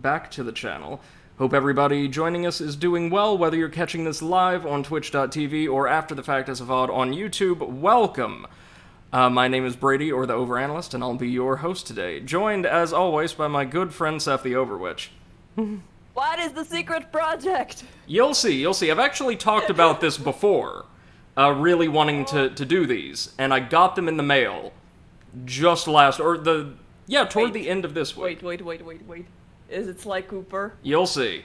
back to the channel. Hope everybody joining us is doing well, whether you're catching this live on twitch.tv or after the fact as a VOD on YouTube. Welcome! My name is Brady, or the Overanalyst, and I'll be your host today, joined, as always, by my good friend Seth the Overwitch. What is the secret project? You'll see. I've actually talked about this before, really wanting to do these, and I got them in the mail just toward the end of this week. Wait. Is it Sly Cooper? You'll see.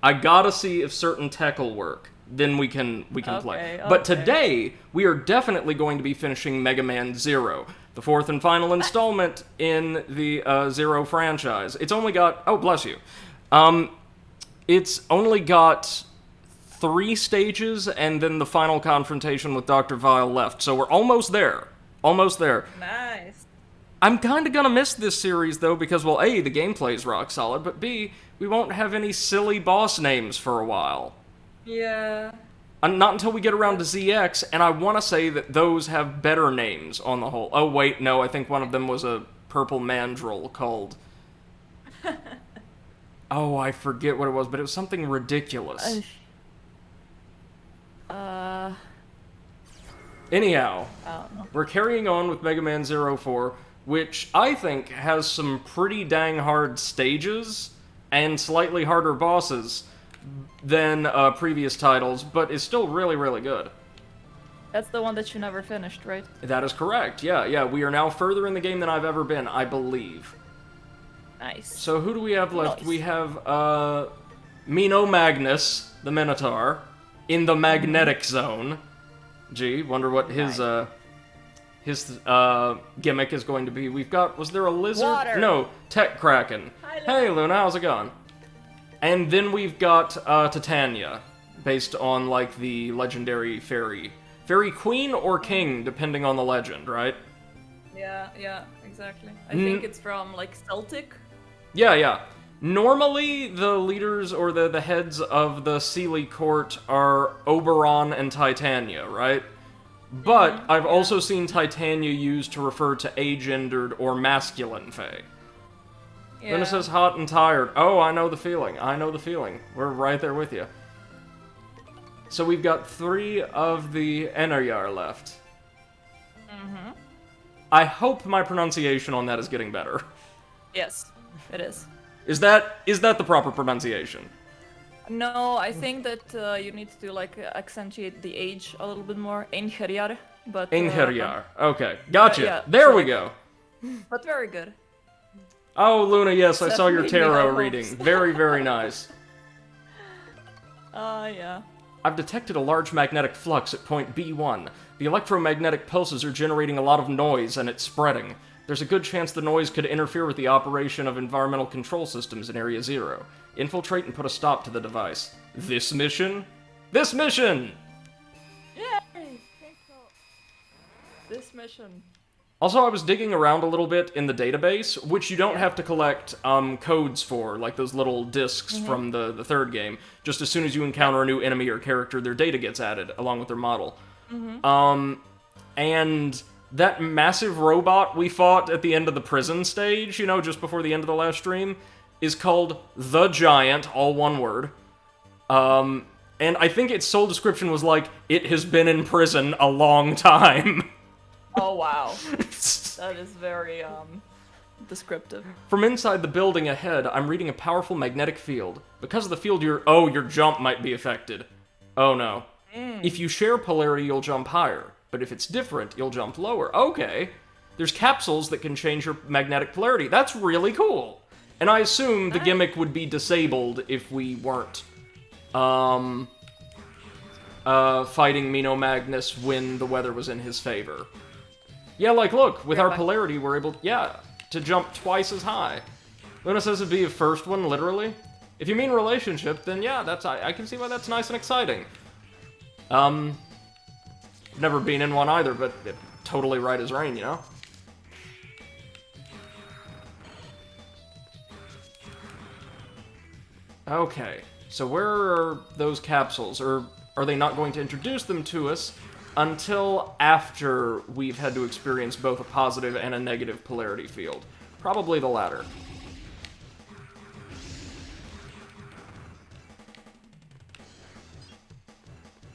I gotta see if certain tech will work. Then we can play. But today, we are definitely going to be finishing Mega Man Zero, the fourth and final installment in the Zero franchise. It's only got... Oh, bless you. It's only got 3 stages, and then the final confrontation with Dr. Vile left. So we're almost there. Nice. I'm kinda gonna miss this series, though, because, well, A, the gameplay's rock solid, but B, we won't have any silly boss names for a while. Yeah. Not until we get around to ZX, and I want to say that those have better names on the whole. Oh, wait, no, I think one of them was a purple mandrill called... Oh, I forget what it was, but it was something ridiculous. Anyhow, I don't know. we're carrying on with Mega Man 04, which I think has some pretty dang hard stages and slightly harder bosses than previous titles, but is still really, really good. That's the one that you never finished, right? That is correct, yeah, we are now further in the game than I've ever been, I believe. Nice. So who do we have left? Nice. We have, Mino Magnus, the Minotaur, in the magnetic zone. Gee, wonder what his gimmick is going to be. We've got, was there a lizard? Water. No, Tech Kraken. Hi, Luna. Hey Luna, how's it going? And then we've got Titania, based on like the legendary fairy queen or king, depending on the legend, right? Yeah, exactly. I think it's from, like, Celtic. Yeah. Normally, the leaders or the heads of the Sealy court are Oberon and Titania, right? But I've also seen Titania used to refer to agendered or masculine fae. Yeah. Then it says hot and tired. Oh, I know the feeling. We're right there with you. So we've got 3 of the Einherjar left. Mm-hmm. I hope my pronunciation on that is getting better. Yes, it is. Is that the proper pronunciation? No, I think that you need to, like, accentuate the H a little bit more. Einherjar, but... Einherjar. Okay, gotcha. yeah, there so we like- go. But very good. Oh, Luna, yes, I Seth saw your made me tarot have reading. hopes. Very, very nice. Yeah. I've detected a large magnetic flux at point B1. The electromagnetic pulses are generating a lot of noise, and it's spreading. There's a good chance the noise could interfere with the operation of environmental control systems in Area 0. Infiltrate and put a stop to the device. This mission? This mission! Yay! This mission. Also, I was digging around a little bit in the database, which you don't have to collect codes for, like those little discs from the third game. Just as soon as you encounter a new enemy or character, their data gets added, along with their model. And that massive robot we fought at the end of the prison stage, you know, just before the end of the last stream, is called The Giant, all one word. And I think its sole description was like, it has been in prison a long time. Oh, wow. That is very, descriptive. From inside the building ahead, I'm reading a powerful magnetic field. Because of the field, your jump might be affected. Oh no. If you share polarity, you'll jump higher. But if it's different, you'll jump lower. Okay. There's capsules that can change your magnetic polarity. That's really cool. And I assume the gimmick would be disabled if we weren't, fighting Mino Magnus when the weather was in his favor. Yeah, like, look, with our polarity, we're able, to jump twice as high. Luna says it'd be a first one, literally. If you mean relationship, then yeah, I can see why that's nice and exciting. Never been in one either, but totally right as rain, you know? Okay, so where are those capsules? Or are they not going to introduce them to us until after we've had to experience both a positive and a negative polarity field. Probably the latter.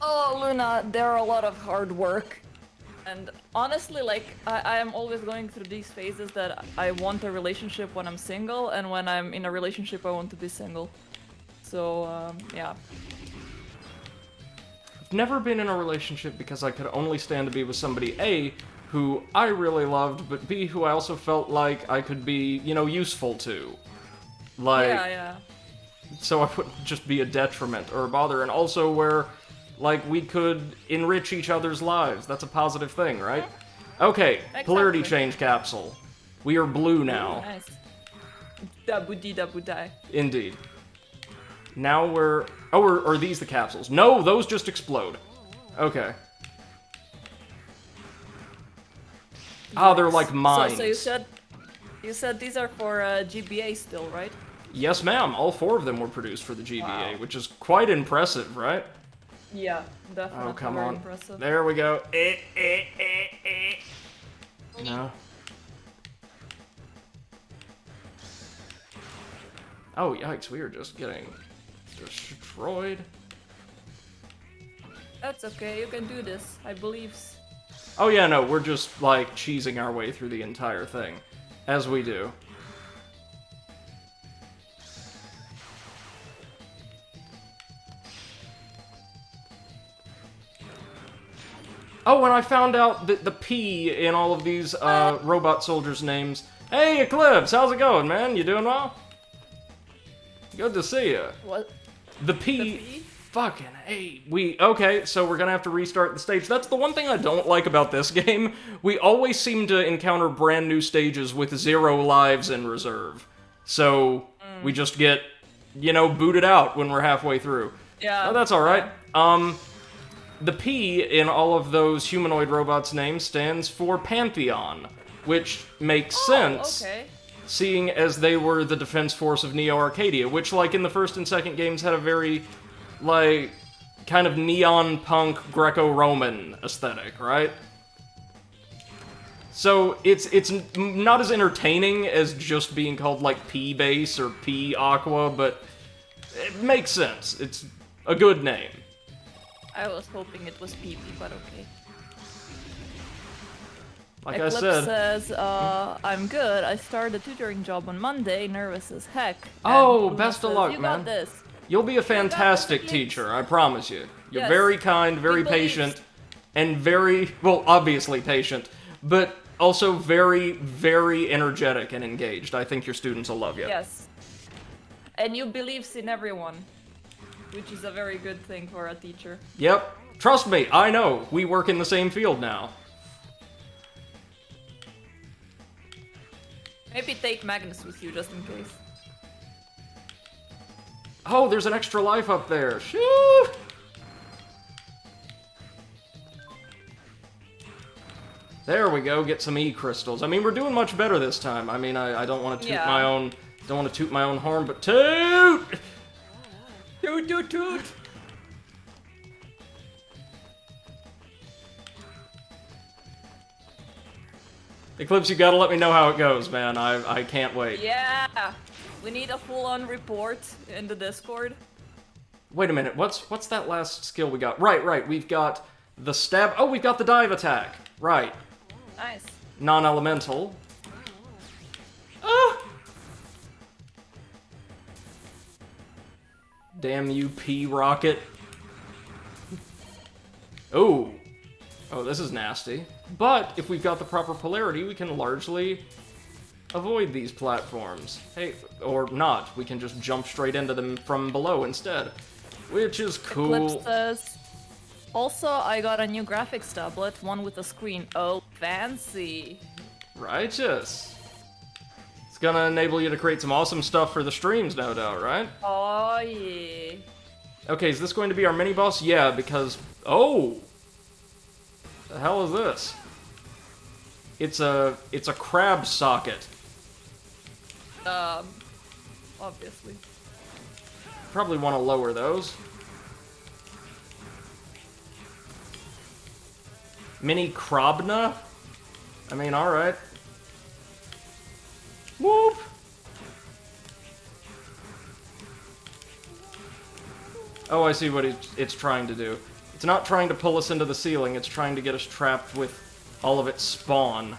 Oh, Luna, there are a lot of hard work. And honestly, like, I am always going through these phases that I want a relationship when I'm single, and when I'm in a relationship, I want to be single. So, yeah. I've never been in a relationship because I could only stand to be with somebody, A, who I really loved, but B, who I also felt like I could be, you know, useful to. Like, Yeah. so I wouldn't just be a detriment or a bother, and also where, like, we could enrich each other's lives. That's a positive thing, right? Okay, Exactly. polarity change capsule. We are blue now. Ooh, nice. Da-bu-dee-da-bu-die. Indeed. Now we're... Oh, are these the capsules? No, those just explode. Okay. Ah, they're like mines. So you said these are for GBA still, right? Yes, ma'am. All 4 of them were produced for the GBA, which is quite impressive, right? Yeah, definitely. Oh, come very on. Impressive. There we go. No. Oh, yikes. We are just getting destroyed. That's okay, you can do this, I believe. Oh, yeah, no. We're just, like, cheesing our way through the entire thing. As we do. Oh, and I found out that the P in all of these robot soldiers' names. Hey, Eclipse, how's it going, man? You doing well? Good to see you. What? The P. The P? Fucking hey. Okay, so we're gonna have to restart the stage. That's the one thing I don't like about this game. We always seem to encounter brand new stages with 0 lives in reserve. So we just get, you know, booted out when we're halfway through. Yeah. Oh, that's alright. The P in all of those humanoid robots' names stands for Pantheon, which makes sense, okay. seeing as they were the defense force of Neo Arcadia, which, like, in the first and second games had a very, like, kind of neon punk Greco-Roman aesthetic, right? So it's not as entertaining as just being called, like, P-Base or P-Aqua, but it makes sense. It's a good name. I was hoping it was PP, but okay. Like Eclipse I said. says, I'm good. I started a tutoring job on Monday, nervous as heck. Oh, And best of says, luck, you man. got this. You'll be a fantastic Eclipse. teacher, I promise you. You're Yes. very kind, very He believes. patient, and very, well, obviously patient, but also very, very energetic and engaged. I think your students will love you. Yes. And you believes in everyone, which is a very good thing for a teacher. Yep. Trust me, I know. We work in the same field now. Maybe take Magnus with you just in case. Oh, there's an extra life up there. Shoo! There we go, get some E-crystals. I mean, we're doing much better this time. I mean, I don't want to toot my own... Don't want to toot my own horn, but toot! Toot toot toot! Eclipse, you gotta let me know how it goes, man. I can't wait. Yeah! We need a full-on report in the Discord. Wait a minute, what's that last skill we got? Right, we've got the stab... Oh, we've got the dive attack. Right. Nice. Non-elemental. Ah! Damn you, P-Rocket. Oh. Oh, this is nasty. But, if we've got the proper polarity, we can largely avoid these platforms. Hey, or not. We can just jump straight into them from below instead. Which is cool. Eclipse says, also, I got a new graphics tablet, one with a screen. Oh, fancy. Righteous. It's gonna enable you to create some awesome stuff for the streams, no doubt, right? Oh, yeah. Okay, is this going to be our mini-boss? Yeah, because... Oh! The hell is this? It's a crab socket. Obviously. Probably want to lower those. Mini Krabna? I mean, alright. Whoop! Oh, I see what it's trying to do. It's not trying to pull us into the ceiling, it's trying to get us trapped with all of its spawn.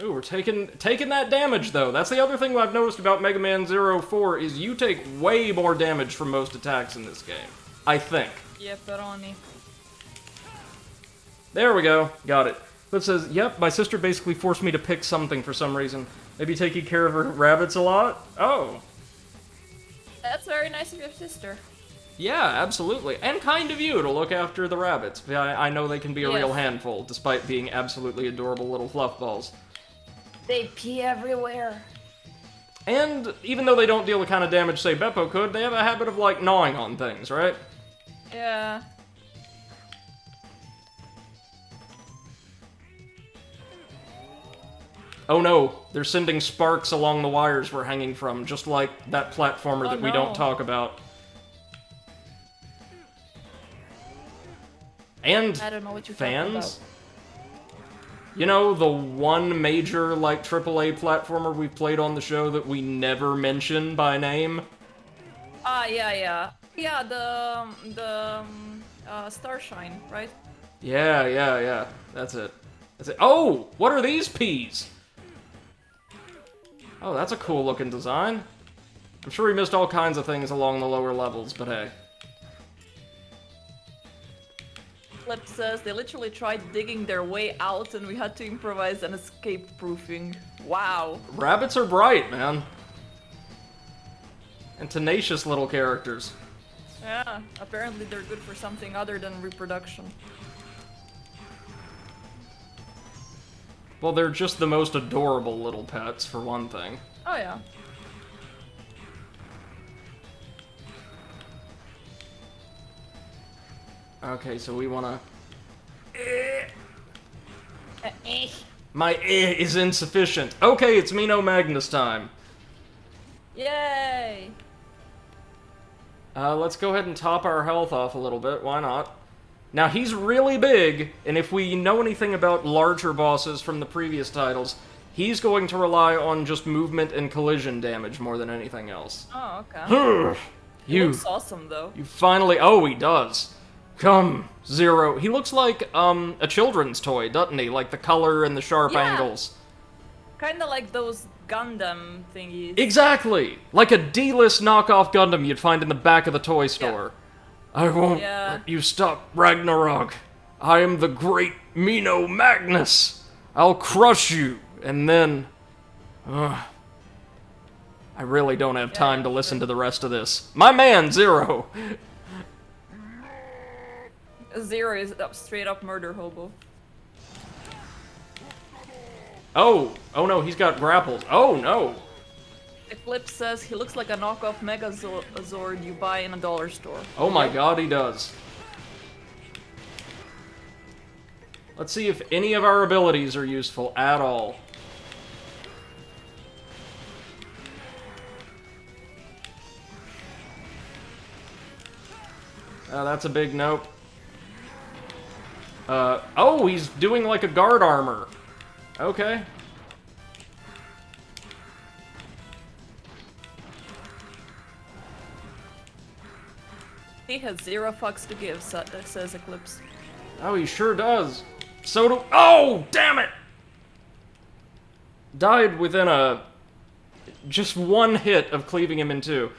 Ooh, we're taking that damage, though. That's the other thing I've noticed about Mega Man Zero 4, is you take way more damage from most attacks in this game. I think. Yeah, Peroni. There we go. Got it. It says, yep, my sister basically forced me to pick something for some reason. Maybe taking care of her rabbits a lot? Oh. That's very nice of your sister. Yeah, absolutely. And kind of you to look after the rabbits. I know they can be a real handful, despite being absolutely adorable little fluff balls. They pee everywhere. And even though they don't deal the kind of damage, say, Beppo could, they have a habit of, like, gnawing on things, right? Yeah. Oh no, they're sending sparks along the wires we're hanging from, just like that platformer that we don't talk about. And I don't know what you're fans? talking about. You know, the one major, like, AAA platformer we've played on the show that we never mention by name? Yeah. Yeah, the Starshine, right? Yeah. That's it. Oh! What are these peas? Oh, that's a cool looking design. I'm sure we missed all kinds of things along the lower levels, but hey. Flip says they literally tried digging their way out and we had to improvise an escape proofing. Wow. Rabbits are bright, man. And tenacious little characters. Yeah, apparently they're good for something other than reproduction. Well, they're just the most adorable little pets, for one thing. Oh yeah. Okay, so we wanna... Eh. My is insufficient. Okay, it's Mino Magnus time. Yay! Let's go ahead and top our health off a little bit, why not? Now, he's really big, and if we know anything about larger bosses from the previous titles, he's going to rely on just movement and collision damage more than anything else. Oh, okay. He looks awesome, though. You finally... Oh, he does. Come, Zero. He looks like, a children's toy, doesn't he? Like the color and the sharp angles. Kinda like those Gundam thingies. Exactly! Like a D-list knockoff Gundam you'd find in the back of the toy store. I won't let you stop Ragnarok. I am the great Mino Magnus. I'll crush you, and then... I really don't have time to listen to the rest of this. My man, Zero! Zero is straight up murder hobo. Oh no, he's got grapples. Oh no! Flip says he looks like a knockoff Megazord you buy in a dollar store. Oh my god, he does. Let's see if any of our abilities are useful at all. That's a big nope. Oh, he's doing like a guard armor. Okay. He has 0 fucks to give, says Eclipse. Oh, he sure does. So do... Oh, damn it! Died within just one hit of cleaving him in two.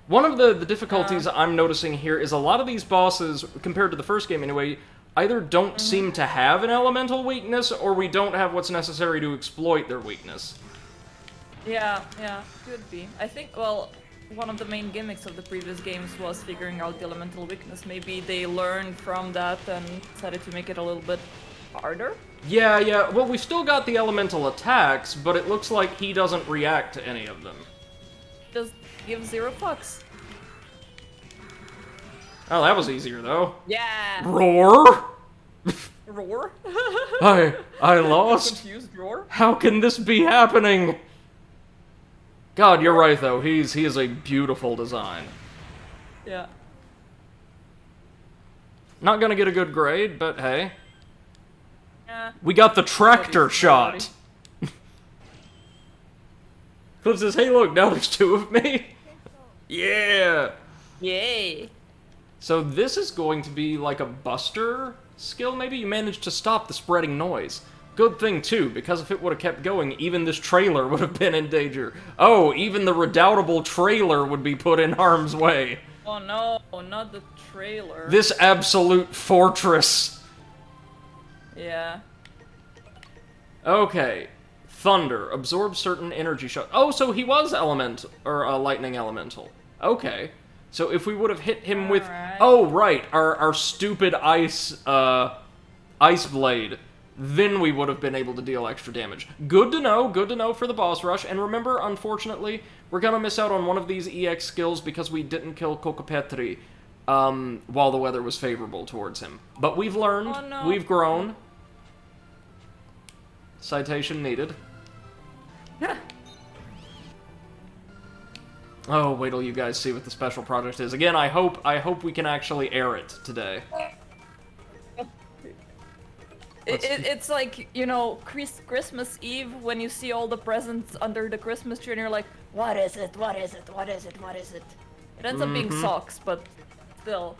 One of the difficulties I'm noticing here is a lot of these bosses, compared to the first game anyway, either don't seem to have an elemental weakness, or we don't have what's necessary to exploit their weakness. Yeah, could be. I think, well, one of the main gimmicks of the previous games was figuring out the elemental weakness. Maybe they learned from that and decided to make it a little bit harder? Yeah. Well, we've still got the elemental attacks, but it looks like he doesn't react to any of them. Just give 0 fucks. Oh, that was easier, though. Yeah! Roar? Roar? I lost? Confused roar? How can this be happening? God, you're right, though. He is a beautiful design. Yeah. Not gonna get a good grade, but hey. Yeah. We got the tractor shot! Cliff says, hey look, now there's 2 of me! Yeah! Yay! So this is going to be like a buster skill, maybe? You managed to stop the spreading noise. Good thing, too, because if it would have kept going, even this trailer would have been in danger. Oh, even the redoubtable trailer would be put in harm's way. Oh no, not the trailer. This absolute fortress. Yeah. Okay. Thunder. Absorbs certain energy shot. Oh, so he was lightning elemental. Okay. So if we would have hit him with... Right. Oh, right. Our stupid ice blade. Then we would have been able to deal extra damage. Good to know for the boss rush. And remember, unfortunately, we're gonna miss out on one of these EX skills because we didn't kill Kokopetri while the weather was favorable towards him. But we've learned, Oh, no. we've grown. Citation needed. Oh, wait till you guys see what the special project is. Again, I hope we can actually air it today. It's like, you know, Christmas Eve when you see all the presents under the Christmas tree and you're like, what is it? What is it? What is it? What is it? It ends up being socks, but still.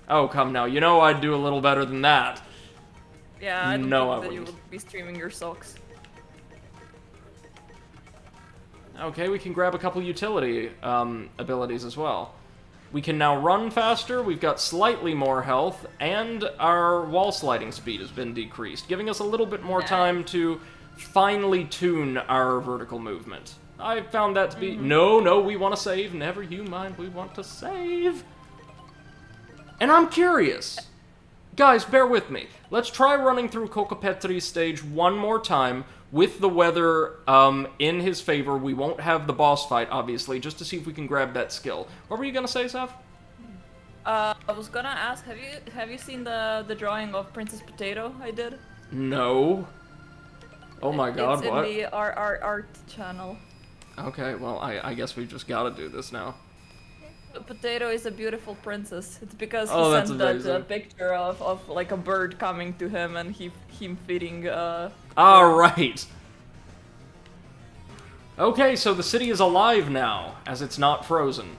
Oh, come now. You know I'd do a little better than that. Yeah, I don't No, I think that you wouldn't. would be streaming your socks. Okay, we can grab a couple utility abilities as well. We can now run faster, we've got slightly more health, and our wall sliding speed has been decreased, giving us a little bit more time to finely tune our vertical movement. I found that to be... No, we want to save. Never you mind, we want to save. And I'm curious. Guys, bear with me. Let's try running through Kokopetri's stage one more time with the weather in his favor. We won't have the boss fight, obviously, just to see if we can grab that skill. What were you gonna say, Seth? I was gonna ask, have you seen the drawing of Princess Potato I did? No. Oh my god, it's what? in the art channel. Okay, well, I guess we've just gotta do this now. The potato is a beautiful princess. It's because he Oh, sent that's amazing. that picture of like a bird coming to him and him feeding Alright. Okay, so the city is alive now, as it's not frozen.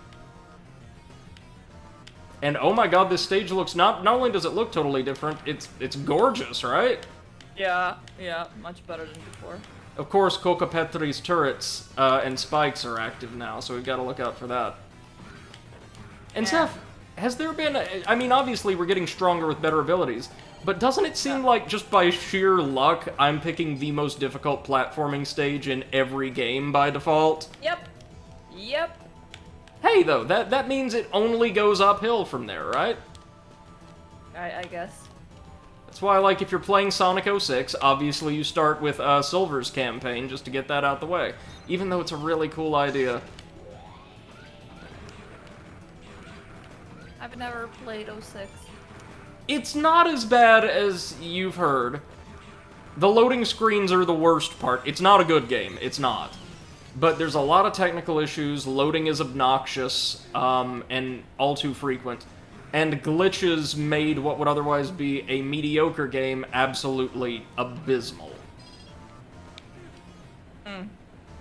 And oh my god, this stage looks not only does it look totally different, it's gorgeous, right? Yeah, much better than before. Of course, Kokopetri's turrets and spikes are active now, so we've got to look out for that. And Yeah. Seth, has there been... I mean, obviously we're getting stronger with better abilities, but doesn't it seem like just by sheer luck, I'm picking the most difficult platforming stage in every game by default? Yep. Hey, though, that means it only goes uphill from there, right? I guess. That's why, like, if you're playing Sonic 06, obviously you start with Silver's campaign just to get that out the way. Even though it's a really cool idea. I've never played 06. It's not as bad as you've heard. The loading screens are the worst part. It's not a good game. It's not. But there's a lot of technical issues. Loading is obnoxious, and all too frequent. And glitches made what would otherwise be a mediocre game absolutely abysmal.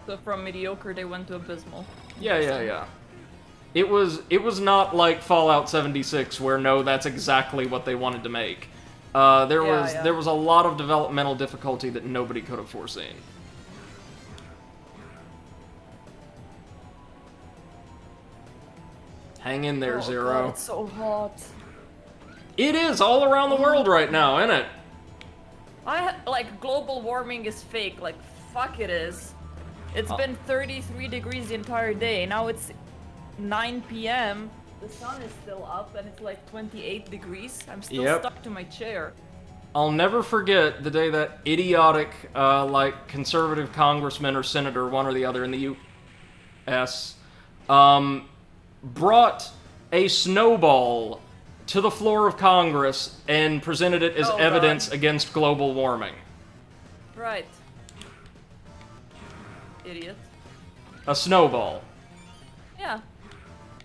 So from mediocre they went to abysmal. Yeah. It was not like Fallout 76, where no, that's exactly what they wanted to make. There was a lot of developmental difficulty that nobody could have foreseen. Hang in there, Zero. God, it's so hot. It is all around the world right now, isn't it? Like, global warming is fake. Like, fuck it is. It's been 33 degrees the entire day. Now it's 9 p.m. The sun is still up and it's like 28 degrees. I'm still stuck to my chair. I'll never forget the day that idiotic, like, conservative congressman or senator, one or the other in the U.S., brought a snowball to the floor of Congress and presented it as evidence against global warming. Right. Idiot. A snowball. Yeah.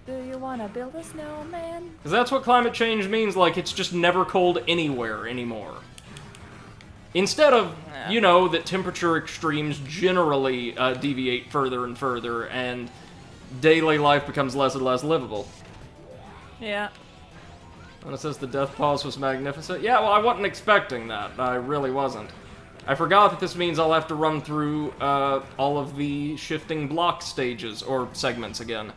Do you wanna build a snowman? Because that's what climate change means, like, it's just never cold anywhere anymore. Instead of, you know, that temperature extremes generally deviate further and further, and daily life becomes less and less livable. Yeah. And it says the death pause was magnificent. Yeah, well, I wasn't expecting that. I really wasn't. I forgot that this means I'll have to run through all of the shifting block stages, or segments again.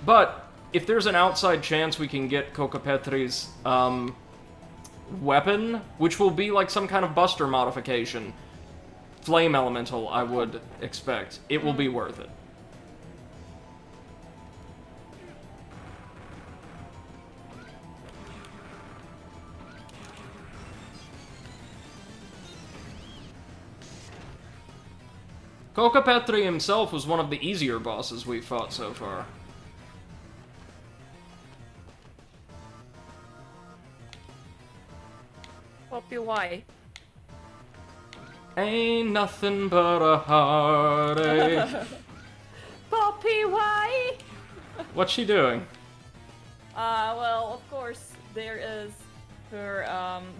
But if there's an outside chance we can get Cocopetri's weapon, which will be like some kind of buster modification, flame elemental, I would expect, it will be worth it. Cocopetri himself was one of the easier bosses we've fought so far. Poppy, why? Ain't nothing but a heartache. Poppy, why? What's she doing? Well, of course, there is her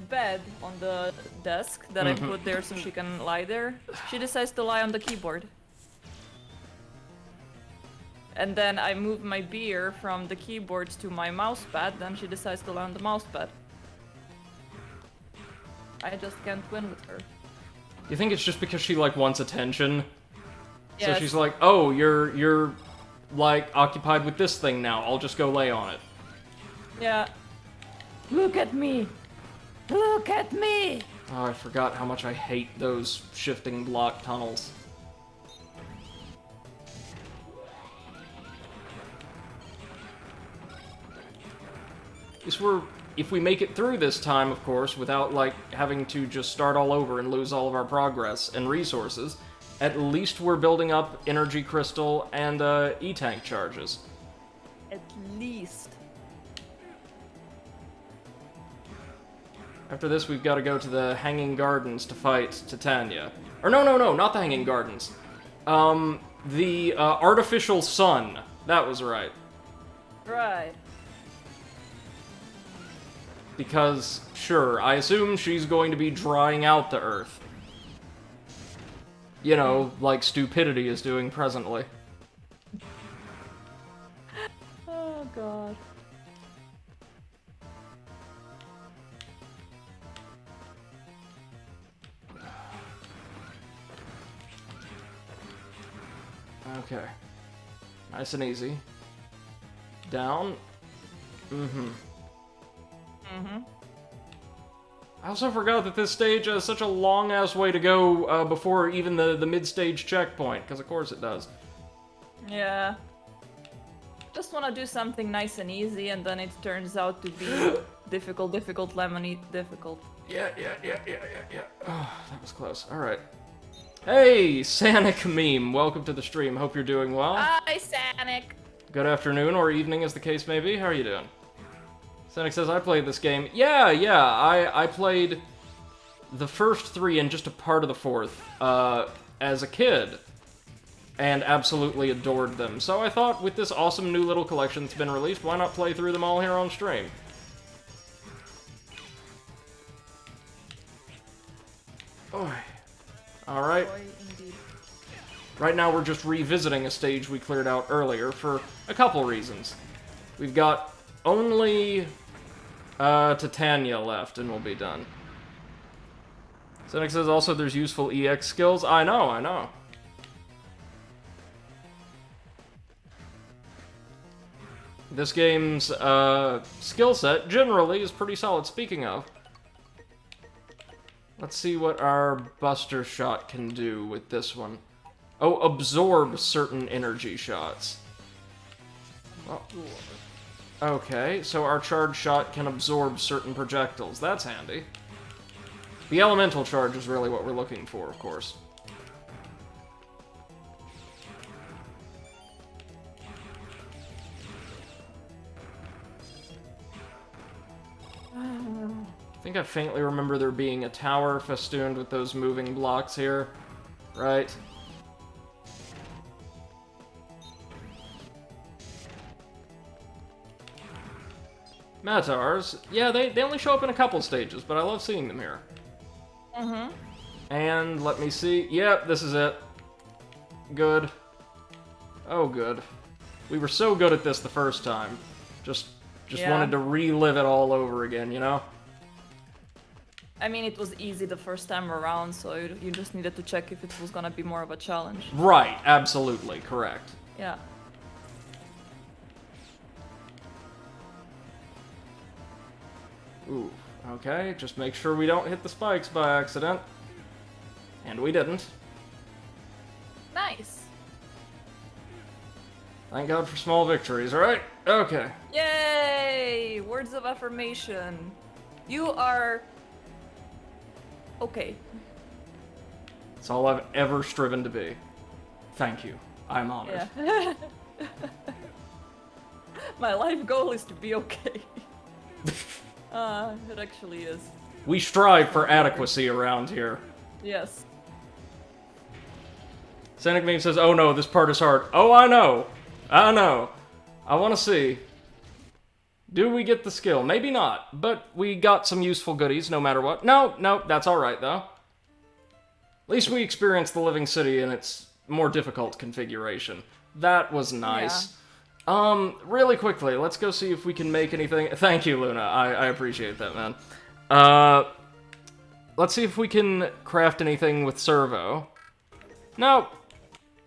bed on the desk that I put there so she can lie there. She decides to lie on the keyboard. And then I move my beer from the keyboard to my mousepad, then she decides to lie on the mousepad. I just can't win with her. You think it's just because she, like, wants attention? Yes. So she's like, oh, you're, like, occupied with this thing now, I'll just go lay on it. Yeah. Look at me! Look at me! Oh, I forgot how much I hate those shifting block tunnels. If we make it through this time, of course, without, like, having to just start all over and lose all of our progress and resources, at least we're building up energy crystal and E-tank charges. At least. After this, we've got to go to the Hanging Gardens to fight Titania. Or no, not the Hanging Gardens. The Artificial Sun. That was right. Right. Because, sure, I assume she's going to be drying out the Earth. You know, like stupidity is doing presently. Oh, God. Okay. Nice and easy. Down. I also forgot that this stage has such a long-ass way to go before even the mid-stage checkpoint, because of course it does. Yeah. Just want to do something nice and easy, and then it turns out to be difficult, lemony, difficult. Yeah. Oh, that was close. Alright. Hey, Sanic Meme, welcome to the stream. Hope you're doing well. Hi, Sanic. Good afternoon, or evening as the case may be. How are you doing? Sanic says, I played this game. Yeah, I played the first 3 and just a part of the 4th as a kid, and absolutely adored them. So I thought, with this awesome new little collection that's been released, why not play through them all here on stream? Alright. Right now we're just revisiting a stage we cleared out earlier for a couple reasons. We've got only Titania left, and we'll be done. Cynic says also there's useful EX skills. I know. This game's skill set generally is pretty solid. Speaking of, let's see what our Buster Shot can do with this one. Oh, absorb certain energy shots. Oh. Okay, so our charge shot can absorb certain projectiles. That's handy. The elemental charge is really what we're looking for, of course. I think I faintly remember there being a tower festooned with those moving blocks here, right? Matars, yeah, they only show up in a couple stages, but I love seeing them here. And let me see. Yep, this is it. Good. Oh, good. We were so good at this the first time. Just Just wanted to relive it all over again, you know? I mean, it was easy the first time around, so you just needed to check if it was gonna be more of a challenge. Right, absolutely, correct. Yeah. Ooh, okay, just make sure we don't hit the spikes by accident. And we didn't. Nice. Thank God for small victories, alright? Okay. Yay! Words of affirmation. You are... okay. It's all I've ever striven to be. Thank you. I'm honored. Yeah. My life goal is to be okay. It actually is. We strive for adequacy around here. Yes. Cynic Meme says, oh no, this part is hard. Oh, I know. I know. I want to see. Do we get the skill? Maybe not, but we got some useful goodies no matter what. No, that's alright though. At least we experienced the Living City in its more difficult configuration. That was nice. Yeah. Really quickly, let's go see if we can make anything. Thank you, Luna. I appreciate that, man. Let's see if we can craft anything with Servo. No.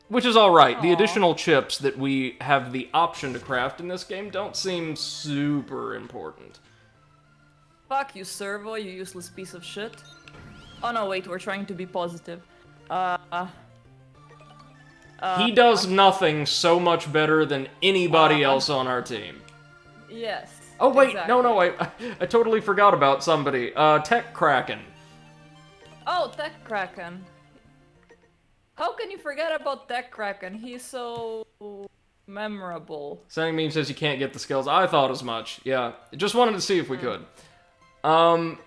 Which is alright. The additional chips that we have the option to craft in this game don't seem super important. Fuck you, Servo, you useless piece of shit. Oh no, wait, we're trying to be positive. He does nothing so much better than anybody else on our team. Yes. Oh wait, exactly. no, I totally forgot about somebody. Tech Kraken. Oh, Tech Kraken. How can you forget about Tech Kraken? He's so memorable. Sending Meme says you can't get the skills. I thought as much. Yeah, just wanted to see if we could. No,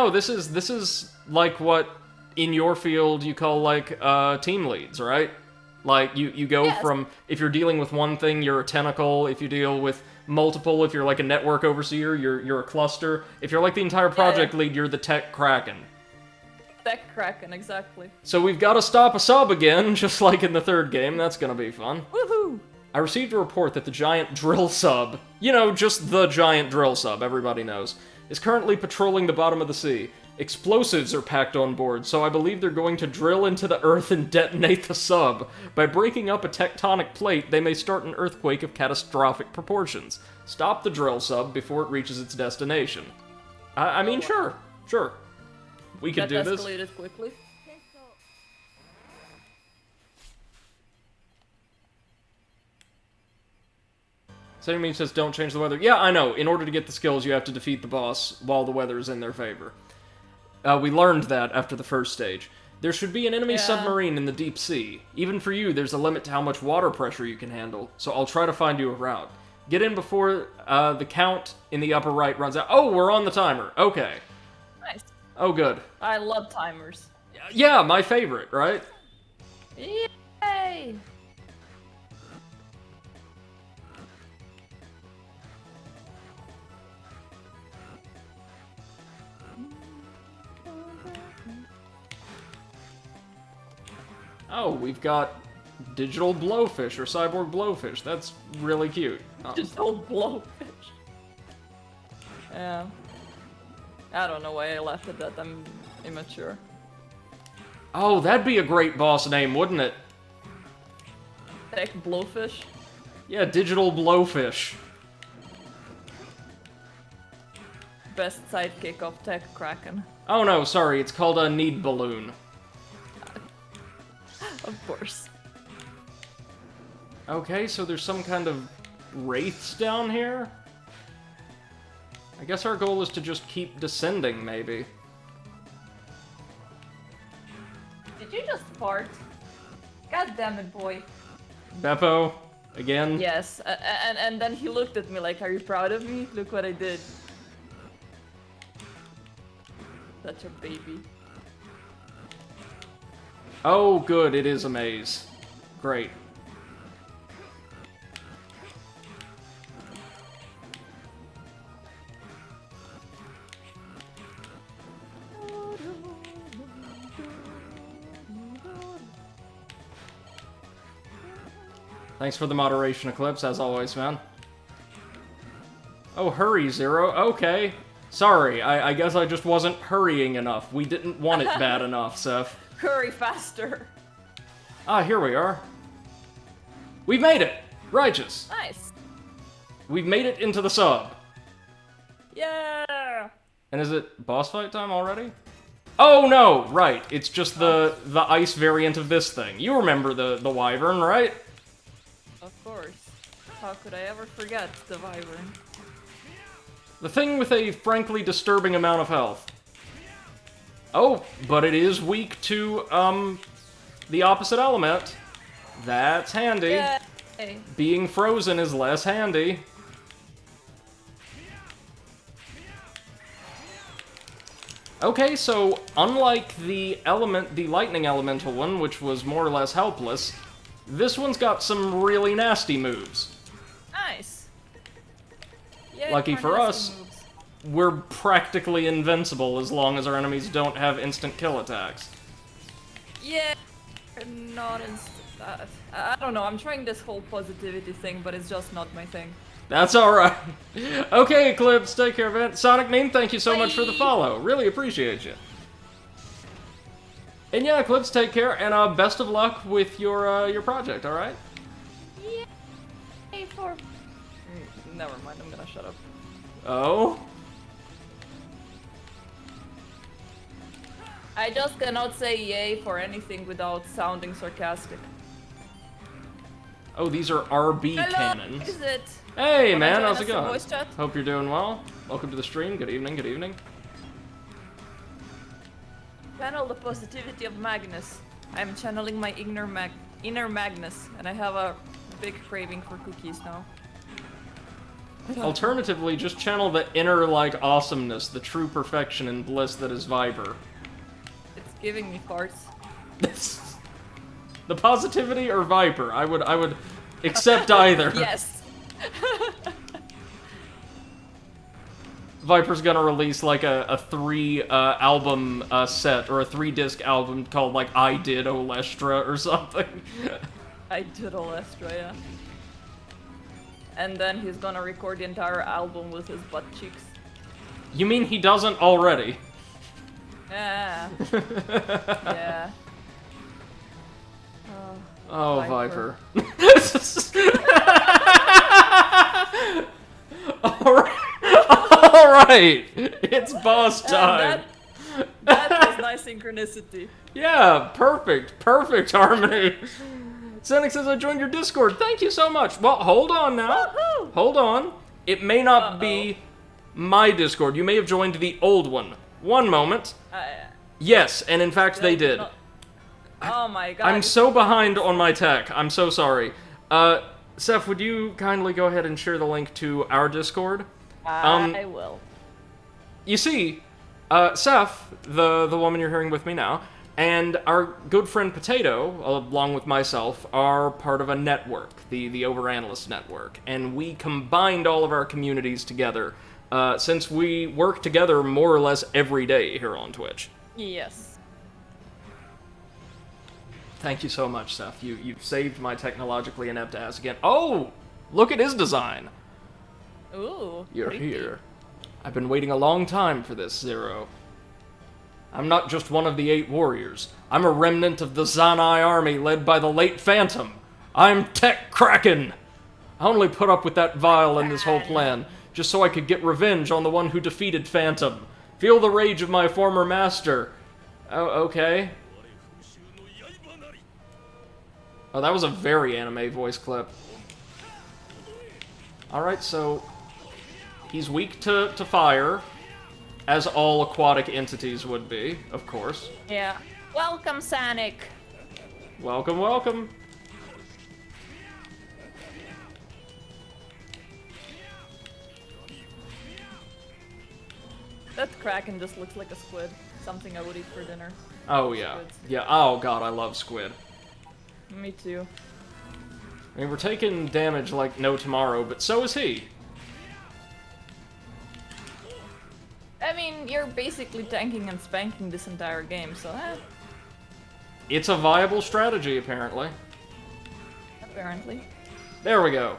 this is like what in your field you call like team leads, right? Like you go from, if you're dealing with one thing, you're a tentacle. If you deal with multiple, if you're like a network overseer, you're a cluster. If you're like the entire project lead, you're the Tech Kraken. Tech Kraken, exactly. So we've got to stop a sub again, just like in the third game. That's gonna be fun. Woohoo! I received a report that the giant drill sub, you know, just the giant drill sub, everybody knows, is currently patrolling the bottom of the sea. Explosives are packed on board, so I believe they're going to drill into the earth and detonate the sub. By breaking up a tectonic plate, they may start an earthquake of catastrophic proportions. Stop the drill sub before it reaches its destination. I mean, sure. We can do this. That escalated quickly. Sammy says don't change the weather. Yeah, I know. In order to get the skills, you have to defeat the boss while the weather is in their favor. We learned that after the first stage. There should be an enemy submarine in the deep sea. Even for you, there's a limit to how much water pressure you can handle, so I'll try to find you a route. Get in before the count in the upper right runs out. Oh, we're on the timer. Okay. Nice. Oh, good. I love timers. Yeah, my favorite, right? Yay! Oh, we've got digital blowfish or cyborg blowfish. That's really cute. Digital blowfish. Yeah. I don't know why I laughed at that. I'm immature. Oh, that'd be a great boss name, wouldn't it? Tech Blowfish? Yeah, digital blowfish. Best sidekick of Tech Kraken. Oh no, sorry, it's called a Need Balloon. Of course. Okay, so there's some kind of wraiths down here? I guess our goal is to just keep descending, maybe. Did you just fart? God damn it, boy. Beppo? Again? Yes, and then he looked at me like, are you proud of me? Look what I did. Such a baby. Oh, good, it is a maze. Great. Thanks for the moderation, Eclipse, as always, man. Oh, hurry, Zero. Okay. Sorry, I guess I just wasn't hurrying enough. We didn't want it bad enough, Seth. Hurry faster. Ah, here we are. We've made it! Righteous. Nice. We've made it into the sub. Yeah! And is it boss fight time already? Oh no, right. It's just the ice variant of this thing. You remember the wyvern, right? Of course. How could I ever forget the wyvern? The thing with a frankly disturbing amount of health. Oh, but it is weak to, the opposite element. That's handy. Yay. Being frozen is less handy. Okay, so unlike the lightning elemental one, which was more or less helpless, this one's got some really nasty moves. Nice. Yay, Lucky for nasty us, moves. we're practically invincible as long as our enemies don't have instant kill attacks. Yeah, not instant. I don't know, I'm trying this whole positivity thing, but it's just not my thing. That's alright. Okay, Eclipse, take care of it. Sonic Meme, thank you so much for the Bye. follow. Really appreciate you. And yeah, Eclipse, take care, and best of luck with your project, alright? Yay for... Never mind, I'm gonna shut up. Oh? I just cannot say yay for anything without sounding sarcastic. Oh, these are RB Hello, cannons. is it? Hey, Wanna man, join how's us it in going? voice chat? Hope you're doing well. Welcome to the stream. Good evening, good evening. Channel the positivity of Magnus. I'm channeling my inner Magnus, and I have a big craving for cookies now. Alternatively, just channel the inner, like, awesomeness, the true perfection and bliss that is Viper. It's giving me farts. The positivity or Viper? I would accept either. Yes. Viper's gonna release like a 3 album set or a 3-disc album called like I Did Olestra or something. I did Olestra, yeah. And then he's gonna record the entire album with his butt cheeks. You mean he doesn't already? Yeah. Yeah. Oh, Viper. Alright! It's boss time! That was nice synchronicity. Yeah, perfect. Perfect harmony. Zenik says, I joined your Discord. Thank you so much. Well, hold on now. Woohoo! Hold on. It may not be my Discord. You may have joined the old one. One moment. Yes, and in fact they did. Oh my god. I'm so behind on my tech. I'm so sorry. Seth, would you kindly go ahead and share the link to our Discord? I will. You see, Seth, the woman you're hearing with me now, and our good friend Potato, along with myself, are part of a network, the Overanalyst Network, and we combined all of our communities together, since we work together more or less every day here on Twitch. Yes. Thank you so much, Seth. You've saved my technologically inept ass again. Oh! Look at his design! Ooh. You're pretty. here. I've been waiting a long time for this, Zero. I'm not just one of the 8 warriors. I'm a remnant of the Zanai army led by the late Phantom. I'm Tech Kraken! I only put up with that vile in this whole plan, just so I could get revenge on the one who defeated Phantom. Feel the rage of my former master. Oh, okay. Oh, that was a very anime voice clip. Alright, so... he's weak to fire, as all aquatic entities would be, of course. Yeah. Welcome, Sonic. Welcome, welcome. That Kraken just looks like a squid. Something I would eat for dinner. Oh, yeah. Squids. Yeah, oh god, I love squid. Me too. I mean, we're taking damage like no tomorrow, but so is he. I mean, you're basically tanking and spanking this entire game, so It's a viable strategy, apparently. apparently. There we go.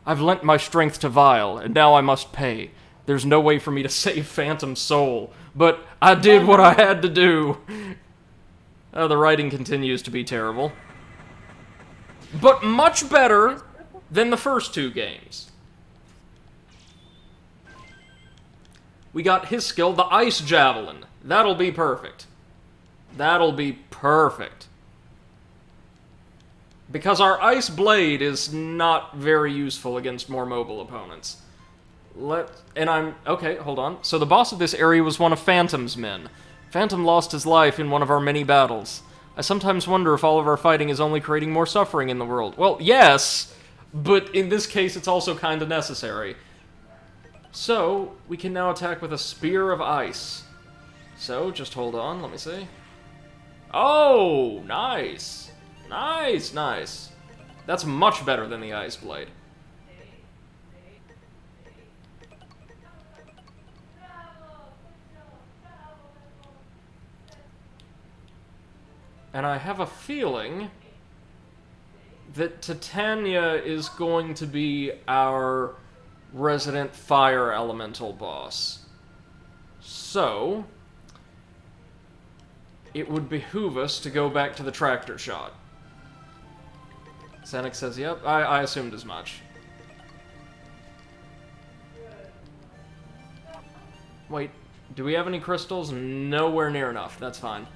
I've lent my strength to Vile, and now I must pay. There's no way for me to save Phantom's soul, but I did what I had to do. The writing continues to be terrible. But much better than the first 2 games. We got his skill, the Ice Javelin. That'll be perfect. That'll be perfect. Because our Ice Blade is not very useful against more mobile opponents. Okay, hold on. So the boss of this area was one of Phantom's men. Phantom lost his life in one of our many battles. I sometimes wonder if all of our fighting is only creating more suffering in the world. Well, yes, but in this case it's also kind of necessary. So, we can now attack with a Spear of Ice. So, just hold on, let me see. Oh, nice. Nice, nice. That's much better than the Ice Blade. And I have a feeling that Titania is going to be our resident fire elemental boss. So, it would behoove us to go back to the tractor shot. Xanax says, yep, I assumed as much. Wait, do we have any crystals? Nowhere near enough, that's fine.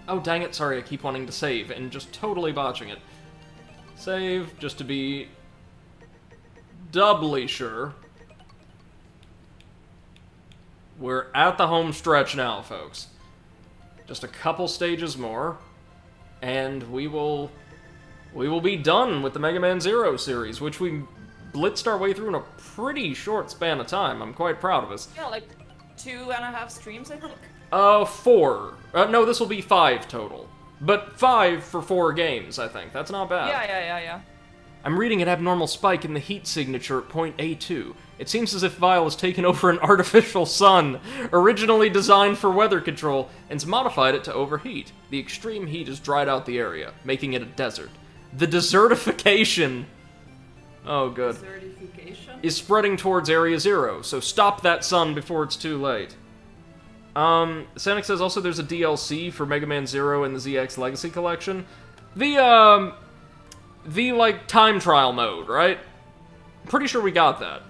Oh, dang it, sorry, I keep wanting to save and just totally botching it. Save, just to be doubly sure. We're at the home stretch now, folks. Just a couple stages more, and we will be done with the Mega Man Zero series, which we blitzed our way through in a pretty short span of time. I'm quite proud of us. Yeah, like 2.5 streams, I think. 4. No, this will be 5 total. But 5 for 4 games, I think. That's not bad. Yeah. I'm reading an abnormal spike in the heat signature at point A2. It seems as if Vile has taken over an artificial sun, originally designed for weather control, and's modified it to overheat. The extreme heat has dried out the area, making it a desert. The desertification... Oh, good. Desertification? Is spreading towards Area 0, so stop that sun before it's too late. Sonic says also there's a DLC for Mega Man Zero in the ZX Legacy Collection. The, like, time trial mode, right? Pretty sure we got that.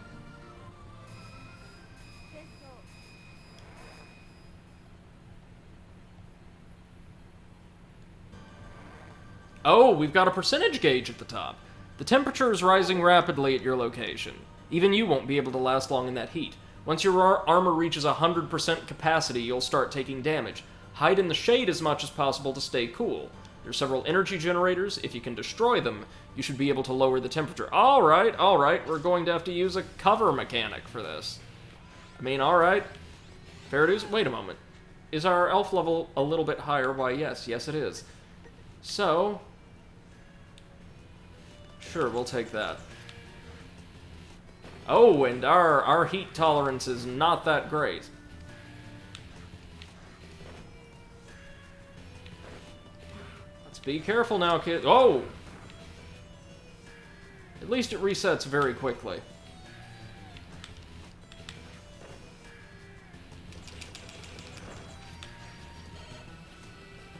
Oh, we've got a percentage gauge at the top. The temperature is rising rapidly at your location. Even you won't be able to last long in that heat. Once your armor reaches 100% capacity, you'll start taking damage. Hide in the shade as much as possible to stay cool. There are several energy generators. If you can destroy them, you should be able to lower the temperature. Alright, we're going to have to use a cover mechanic for this. I mean, alright. Fair dues. Wait a moment. Is our elf level a little bit higher? Why, yes it is. So... sure, we'll take that. Oh, and our heat tolerance is not that great. Let's be careful now, kid. Oh! At least it resets very quickly.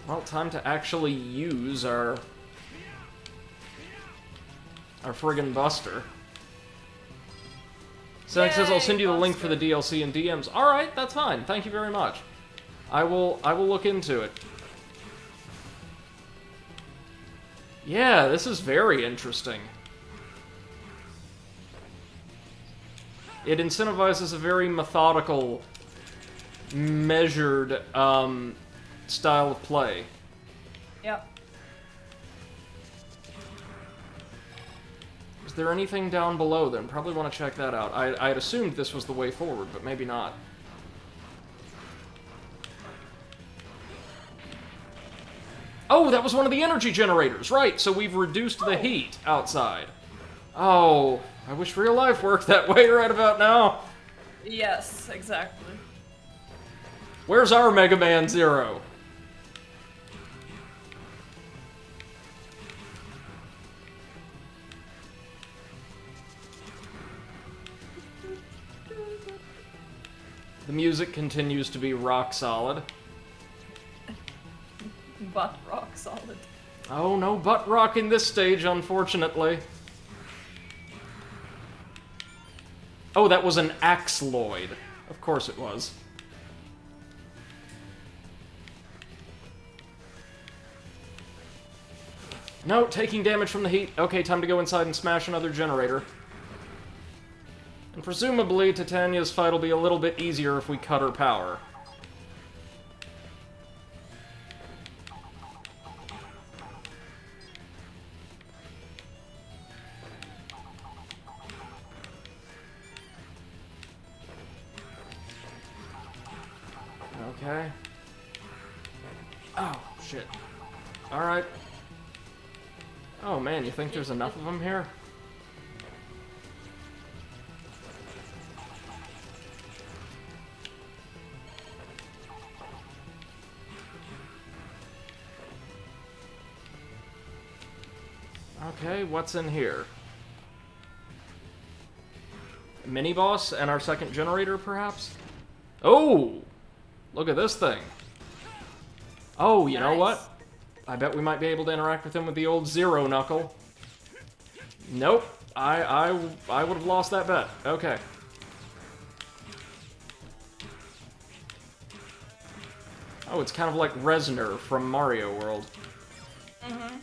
Well, time to actually use our friggin' Buster. Zach says, I'll send you the link for the DLC and DMs. Alright, that's fine. Thank you very much. I will look into it. Yeah, this is very interesting. It incentivizes a very methodical, measured, style of play. Yep. Is there anything down below then? Probably want to check that out. I had assumed this was the way forward, but maybe not. Oh, that was one of the energy generators, right, so we've reduced the heat outside. Oh, I wish real life worked that way right about now. Yes, exactly. Where's our Mega Man Zero? The music continues to be rock solid. But rock solid. Oh, no butt rock in this stage, unfortunately. Oh, that was an Axeloid. Of course it was. No, taking damage from the heat. Okay, time to go inside and smash another generator. And presumably, Titania's fight will be a little bit easier if we cut her power. Okay. Oh, shit. Alright. Oh man, you think there's enough of them here? Okay, what's in here? Mini-boss and our second generator, perhaps? Oh! Look at this thing. Oh, you know what? I bet we might be able to interact with him with the old Zero Knuckle. Nope. I would have lost that bet. Okay. Oh, it's kind of like Resner from Mario World. Mm-hmm.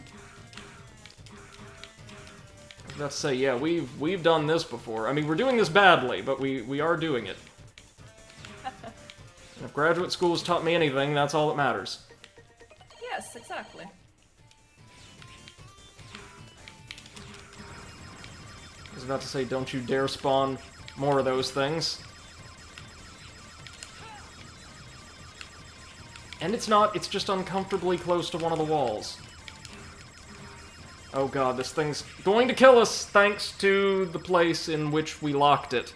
I was about to say, yeah, we've done this before. I mean, we're doing this badly, but we are doing it. And if graduate school's taught me anything, that's all that matters. Yes, exactly. I was about to say, don't you dare spawn more of those things. And it's not, it's just uncomfortably close to one of the walls. Oh god, this thing's going to kill us thanks to the place in which we locked it.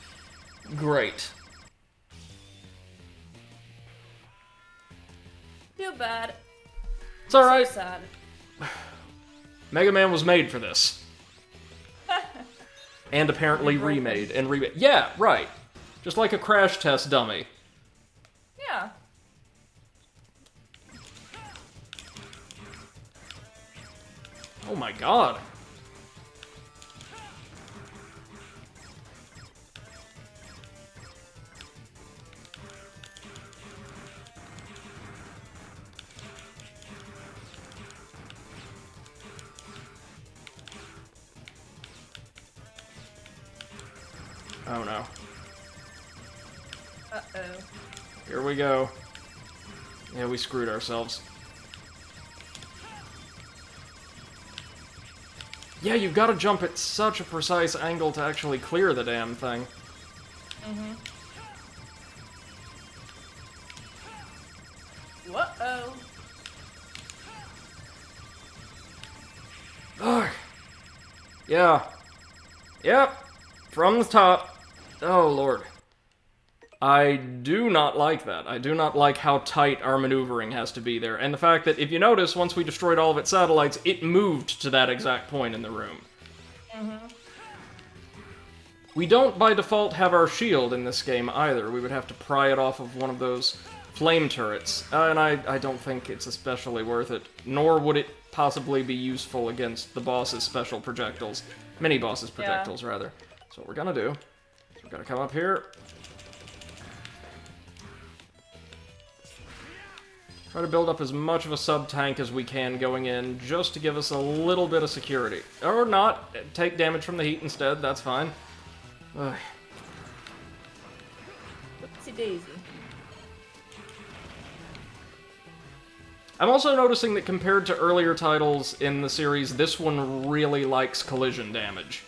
Great. Too bad. It's alright. So sad. Megaman was made for this. And apparently remade and remade. Yeah, right. Just like a crash test dummy. Yeah. Oh my god. Oh no. Uh-oh. Here we go. Yeah, we screwed ourselves. Yeah, you've got to jump at such a precise angle to actually clear the damn thing. Mm-hmm. Whoa-oh. Ugh. Yeah. Yep. From the top. Oh, Lord. I do not like that. I do not like how tight our maneuvering has to be there. And the fact that, if you notice, once we destroyed all of its satellites, it moved to that exact point in the room. Mm-hmm. We don't, by default, have our shield in this game, either. We would have to pry it off of one of those flame turrets. And I don't think it's especially worth it. Nor would it possibly be useful against the boss's special projectiles. Mini-boss's projectiles, rather. So what we're gonna do is we're gonna come up here. Try to build up as much of a sub-tank as we can going in, just to give us a little bit of security. Or not, take damage from the heat instead, that's fine. Ugh. Whoopsie daisy. I'm also noticing that compared to earlier titles in the series, this one really likes collision damage.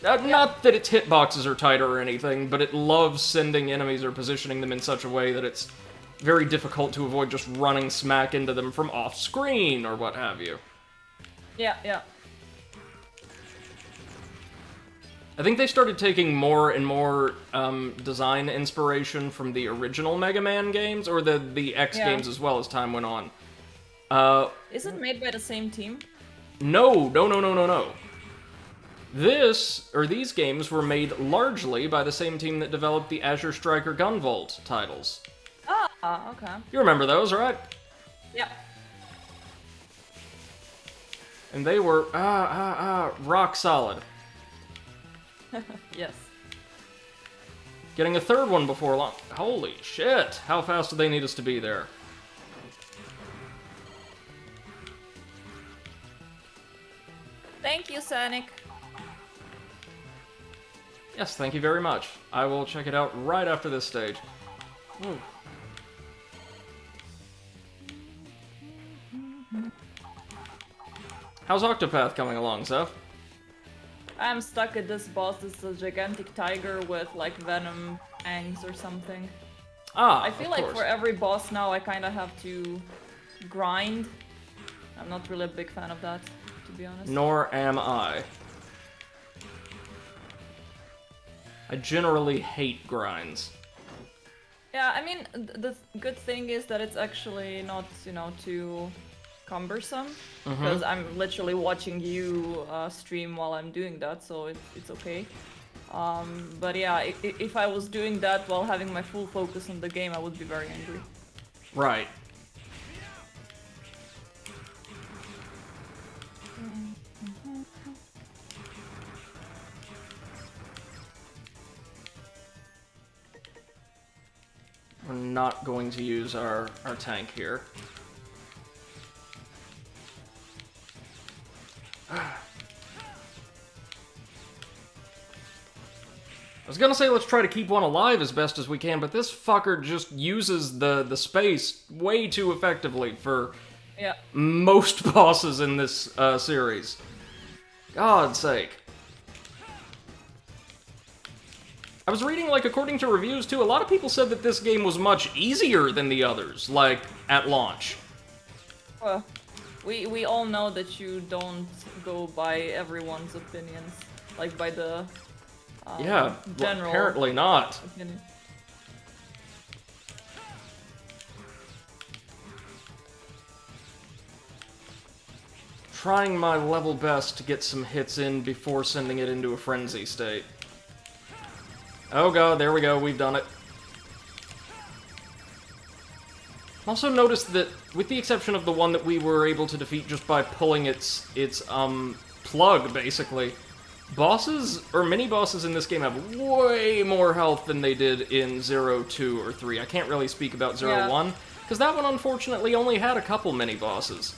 Not that its hitboxes are tighter or anything, but it loves sending enemies or positioning them in such a way that it's very difficult to avoid just running smack into them from off-screen, or what have you. Yeah, yeah. I think they started taking more and more design inspiration from the original Mega Man games, or the X games as well as time went on. Is it made by the same team? No. These games were made largely by the same team that developed the Azure Striker Gunvolt titles. Ah, okay. You remember those, right? Yeah. And they were, rock solid. Yes. Getting a third one before long. Holy shit! How fast do they need us to be there? Thank you, Sonic. Yes, thank you very much. I will check it out right after this stage. Ooh. How's Octopath coming along, Zeph? I'm stuck at this boss. It's a gigantic tiger with like venom fangs or something. Ah, I feel like for every boss now I kind of have to grind. I'm not really a big fan of that, to be honest. Nor am I. I generally hate grinds. Yeah, I mean, the good thing is that it's actually not, you know, too cumbersome. Because I'm literally watching you stream while I'm doing that, so it's okay. But yeah, if I was doing that while having my full focus on the game, I would be very angry. Right. We're not going to use our tank here. I was gonna say let's try to keep one alive as best as we can, but this fucker just uses the space way too effectively for most bosses in this series. God's sake. I was reading, like, according to reviews, too, a lot of people said that this game was much easier than the others, like, at launch. Well, we all know that you don't go by everyone's opinions, like by the yeah, general apparently not. opinion. Trying my level best to get some hits in before sending it into a frenzy state. Oh god, there we go, we've done it. Also noticed that, with the exception of the one that we were able to defeat just by pulling its plug, basically, bosses, or mini-bosses in this game have way more health than they did in 0, 2, or 3. I can't really speak about 0, 1, because that one unfortunately only had a couple mini-bosses.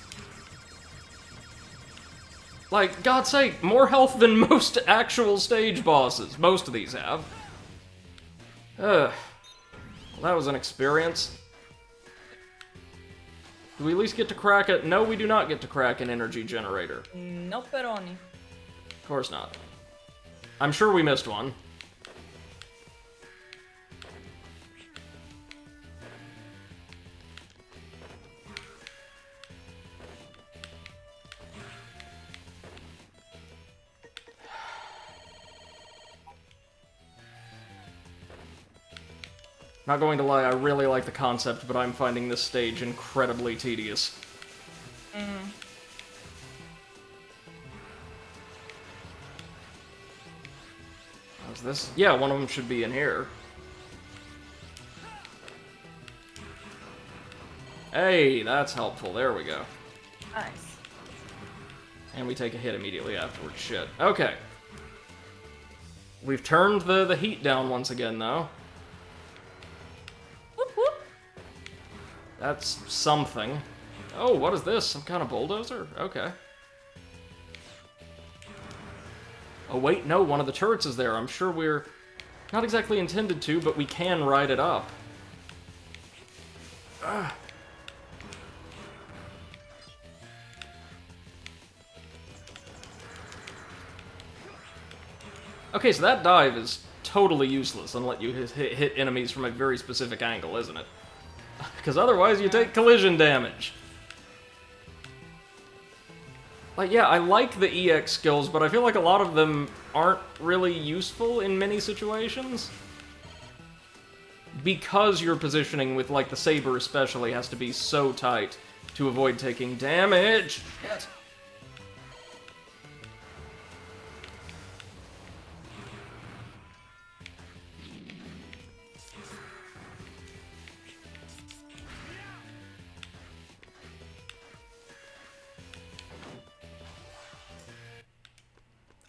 Like, God's sake, more health than most actual stage bosses. Most of these have. Well, that was an experience. Do we at least get to crack it? No, we do not get to crack an energy generator. No pepperoni. Of course not. I'm sure we missed one. Not going to lie, I really like the concept, but I'm finding this stage incredibly tedious. How's this? Yeah, one of them should be in here. Hey, that's helpful. There we go. Nice. And we take a hit immediately afterwards. Shit. Okay. We've turned the heat down once again, though. Whoop whoop. That's something. Oh, what is this? Some kind of bulldozer? Okay. Oh wait, no, one of the turrets is there. I'm sure we're not exactly intended to, but we can ride it up. Okay, so that dive is totally useless unless you hit enemies from a very specific angle, isn't it? Because otherwise you take collision damage. Like, yeah, I like the EX skills, but I feel like a lot of them aren't really useful in many situations. Because your positioning with, like, the saber especially has to be so tight to avoid taking damage. Shit.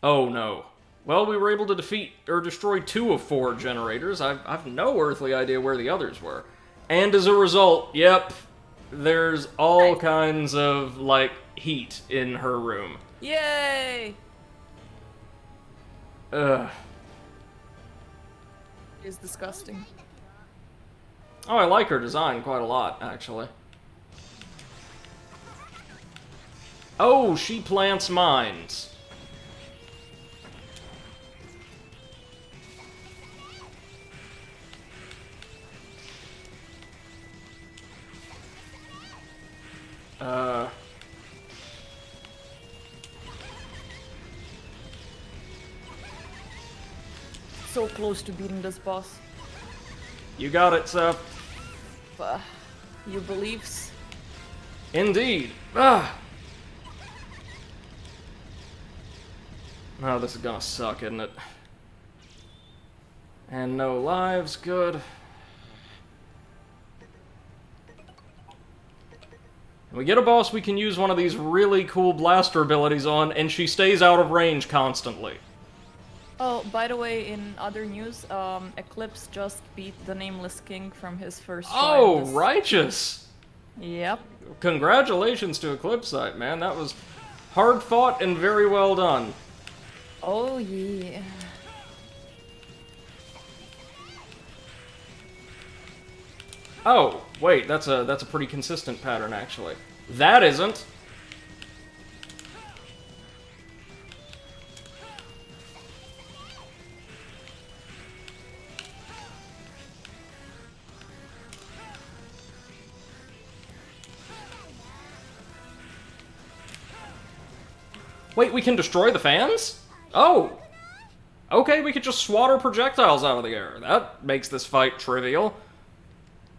Oh no. Well, we were able to defeat or destroy 2 of 4 generators. I've no earthly idea where the others were. And as a result, yep, there's all kinds of, like, heat in her room. Yay! Ugh. It's disgusting. Oh, I like her design quite a lot, actually. Oh, she plants mines. So close to beating this boss. You got it, Seth. You believes? Indeed. Ah. Oh, this is gonna suck, isn't it? And no lives, good. We get a boss we can use one of these really cool blaster abilities on, and she stays out of range constantly. Oh, by the way, in other news, Eclipse just beat the Nameless King from his first try. Oh, righteous! Yep. Congratulations to Eclipsite, man. That was hard fought and very well done. Oh, yeah. Oh, wait, that's a pretty consistent pattern, actually. That isn't. Wait, we can destroy the fans? Oh! Okay, we could just swatter projectiles out of the air. That makes this fight trivial.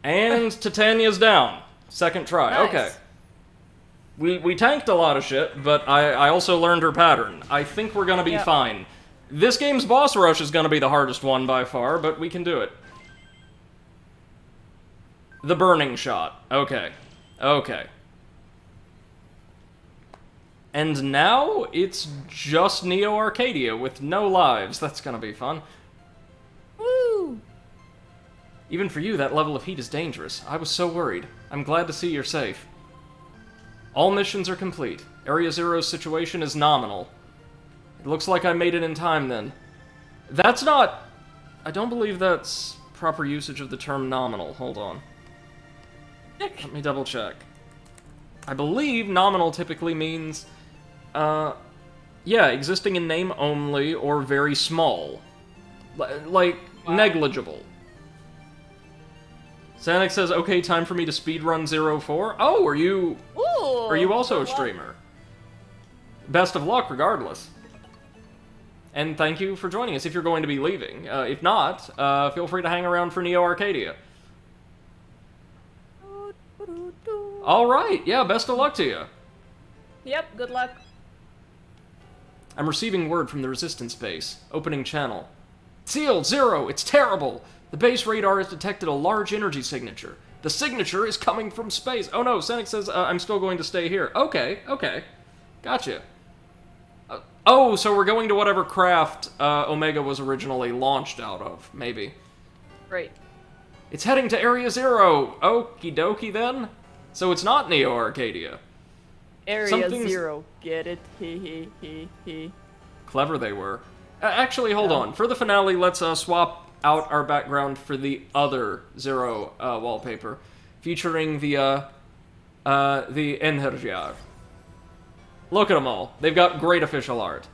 And Titania's down. Second try. Nice. Okay. We tanked a lot of shit, but I also learned her pattern. I think we're gonna be fine. This game's boss rush is gonna be the hardest one by far, but we can do it. The burning shot. Okay. Okay. And now it's just Neo Arcadia with no lives. That's gonna be fun. Woo! Even for you, that level of heat is dangerous. I was so worried. I'm glad to see you're safe. All missions are complete. Area Zero's situation is nominal. It looks like I made it in time, then. That's not... I don't believe that's proper usage of the term nominal. Hold on. Let me double check. I believe nominal typically means... yeah, existing in name only or very small. Like, negligible. Sanic says, okay, time for me to speedrun 04. Oh, are you also a streamer? Best of luck, regardless. And thank you for joining us if you're going to be leaving. If not, feel free to hang around for Neo Arcadia. Alright, yeah, best of luck to you. Yep, good luck. I'm receiving word from the Resistance base. Opening channel. Sealed, Zero, it's terrible! The base radar has detected a large energy signature. The signature is coming from space. Oh no, Sanic says I'm still going to stay here. Okay, okay. Gotcha. Oh, so we're going to whatever craft Omega was originally launched out of, maybe. Right. It's heading to Area Zero! Okie dokie then? So it's not Neo Arcadia. Area Zero. Get it? He. Clever they were. Actually, hold on. For the finale, let's swap out our background for the other Zero wallpaper, featuring the Einherjar. Look at them all. They've got great official art.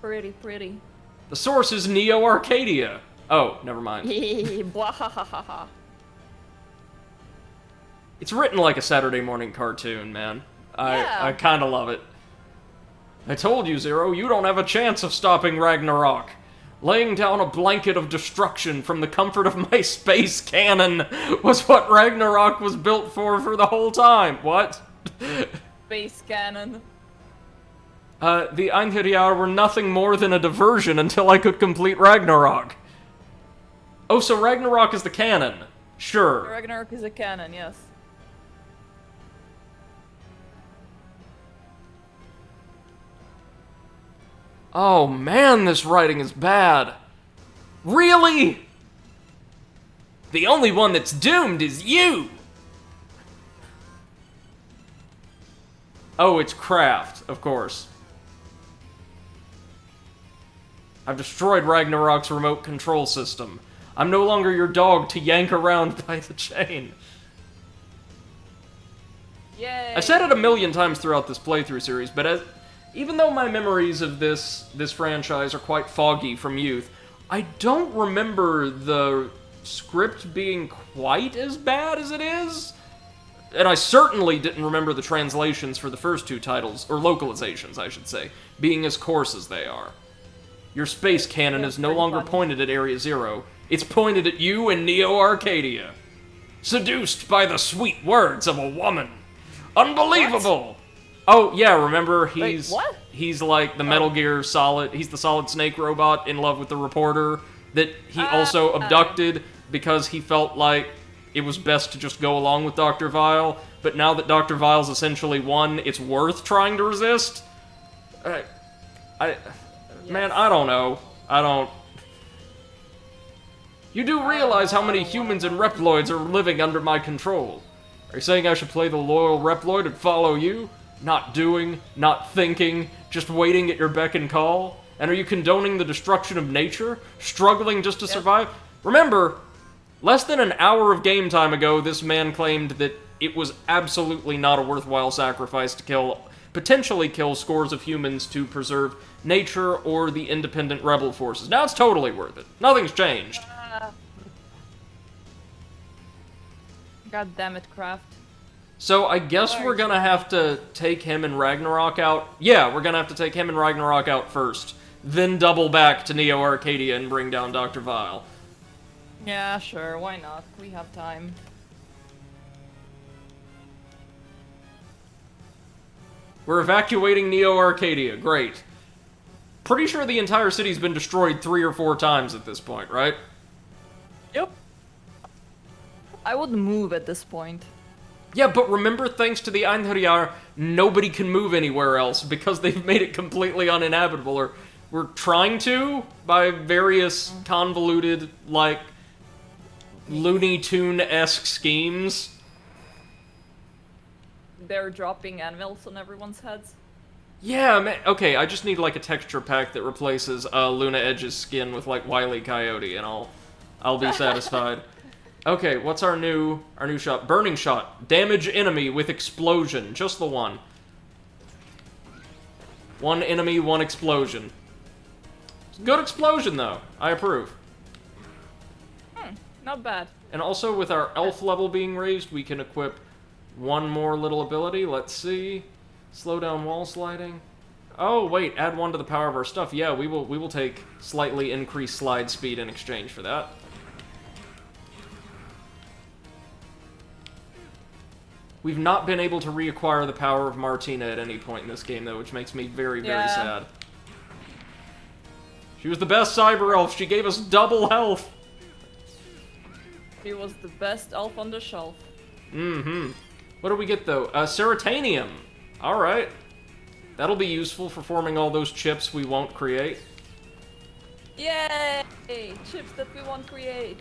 Pretty, pretty. The source is Neo Arcadia. Oh, never mind. It's written like a Saturday morning cartoon, man. I kind of love it. I told you, Zero, you don't have a chance of stopping Ragnarok. Laying down a blanket of destruction from the comfort of my space cannon was what Ragnarok was built for the whole time. What? Space cannon. The Einherjar were nothing more than a diversion until I could complete Ragnarok. Oh, so Ragnarok is the canon. Sure. Ragnarok is a canon, yes. Oh man, this writing is bad. Really? The only one that's doomed is you! Oh, it's Kraft, of course. I've destroyed Ragnarok's remote control system. I'm no longer your dog to yank around by the chain. Yay! I've said it a million times throughout this playthrough series, but even though my memories of this franchise are quite foggy from youth, I don't remember the script being quite as bad as it is. And I certainly didn't remember the translations for the first two titles, or localizations, I should say, being as coarse as they are. Your space cannon is no longer pointed at Area Zero. It's pointed at you and Neo Arcadia. Seduced by the sweet words of a woman. Unbelievable! What? Oh, yeah, remember, he's... Wait, what? He's like the Metal Gear Solid... He's the Solid Snake robot in love with the reporter that he also abducted because he felt like it was best to just go along with Dr. Vile, but now that Dr. Vile's essentially won, it's worth trying to resist? Man, I don't know. You do realize how many humans and Reploids are living under my control. Are you saying I should play the loyal Reploid and follow you? Not doing, not thinking, just waiting at your beck and call? And are you condoning the destruction of nature? Struggling just to survive? Remember, less than an hour of game time ago, this man claimed that it was absolutely not a worthwhile sacrifice to potentially kill scores of humans to preserve nature or the independent rebel forces. Now it's totally worth it. Nothing's changed. God damn it, Kraft. So I guess we're gonna have to take him and Ragnarok out. Yeah, we're gonna have to take him and Ragnarok out first. Then double back to Neo Arcadia and bring down Dr. Vile. Yeah, sure, why not? We have time. We're evacuating Neo Arcadia. Great. Pretty sure the entire city's been destroyed 3 or 4 times at this point, right? Yep. I would move at this point. Yeah, but remember, thanks to the Einherjar, nobody can move anywhere else because they've made it completely uninhabitable, or we're trying to by various convoluted, like, Looney Tune-esque schemes. They're dropping anvils on everyone's heads. Yeah, man, okay, I just need, like, a texture pack that replaces Luna Edge's skin with, like, Wile E. Coyote, and I'll be satisfied. Okay, what's our new shot? Burning shot. Damage enemy with explosion. Just the one. One enemy, one explosion. Good explosion, though. I approve. Not bad. And also, with our elf level being raised, we can equip one more little ability. Let's see. Slow down wall sliding. Oh, wait, add 1 to the power of our stuff. Yeah, we will take slightly increased slide speed in exchange for that. We've not been able to reacquire the power of Martina at any point in this game, though, which makes me very, very sad. She was the best cyber elf. She gave us double health. She was the best elf on the shelf. Mm-hmm. What do we get, though? Seritanium. Alright. That'll be useful for forming all those chips we won't create. Yay! Chips that we won't create.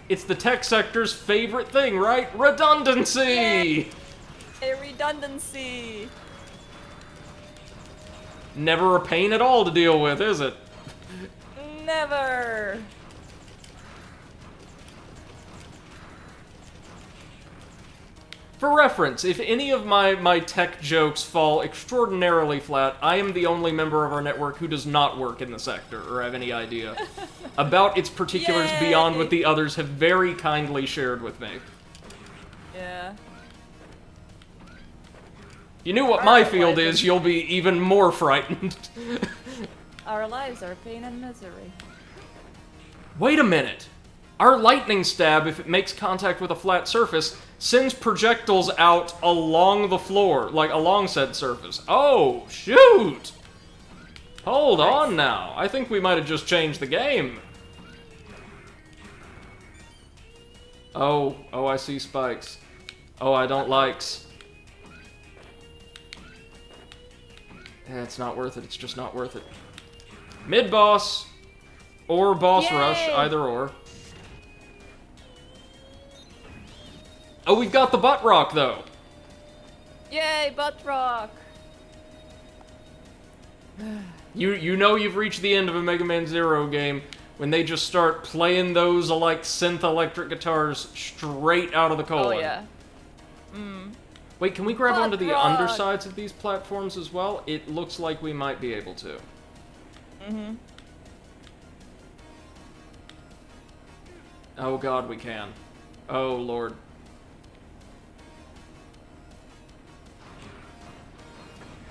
It's the tech sector's favorite thing, right? Redundancy! Yay! A redundancy! Never a pain at all to deal with, is it? Never! For reference, if any of my tech jokes fall extraordinarily flat, I am the only member of our network who does not work in the sector or have any idea about its particulars beyond what the others have very kindly shared with me. Yeah. If you knew what my field is, you'll be even more frightened. Our lives are pain and misery. Wait a minute. Our lightning stab, if it makes contact with a flat surface, sends projectiles out along the floor, like along said surface. Oh, shoot! Hold on now. I think we might have just changed the game. Oh, I see spikes. Oh, I don't likes. It's not worth it. It's just not worth it. Mid-boss! Or boss rush, either or. Oh, we've got the butt rock, though! Yay, butt rock! You know you've reached the end of a Mega Man Zero game when they just start playing those, like, synth electric guitars straight out of the colon. Oh, yeah. Wait, can we grab Butt onto the rock. undersides of these platforms as well? It looks like we might be able to. Mm-hmm. Oh god, we can. Oh lord.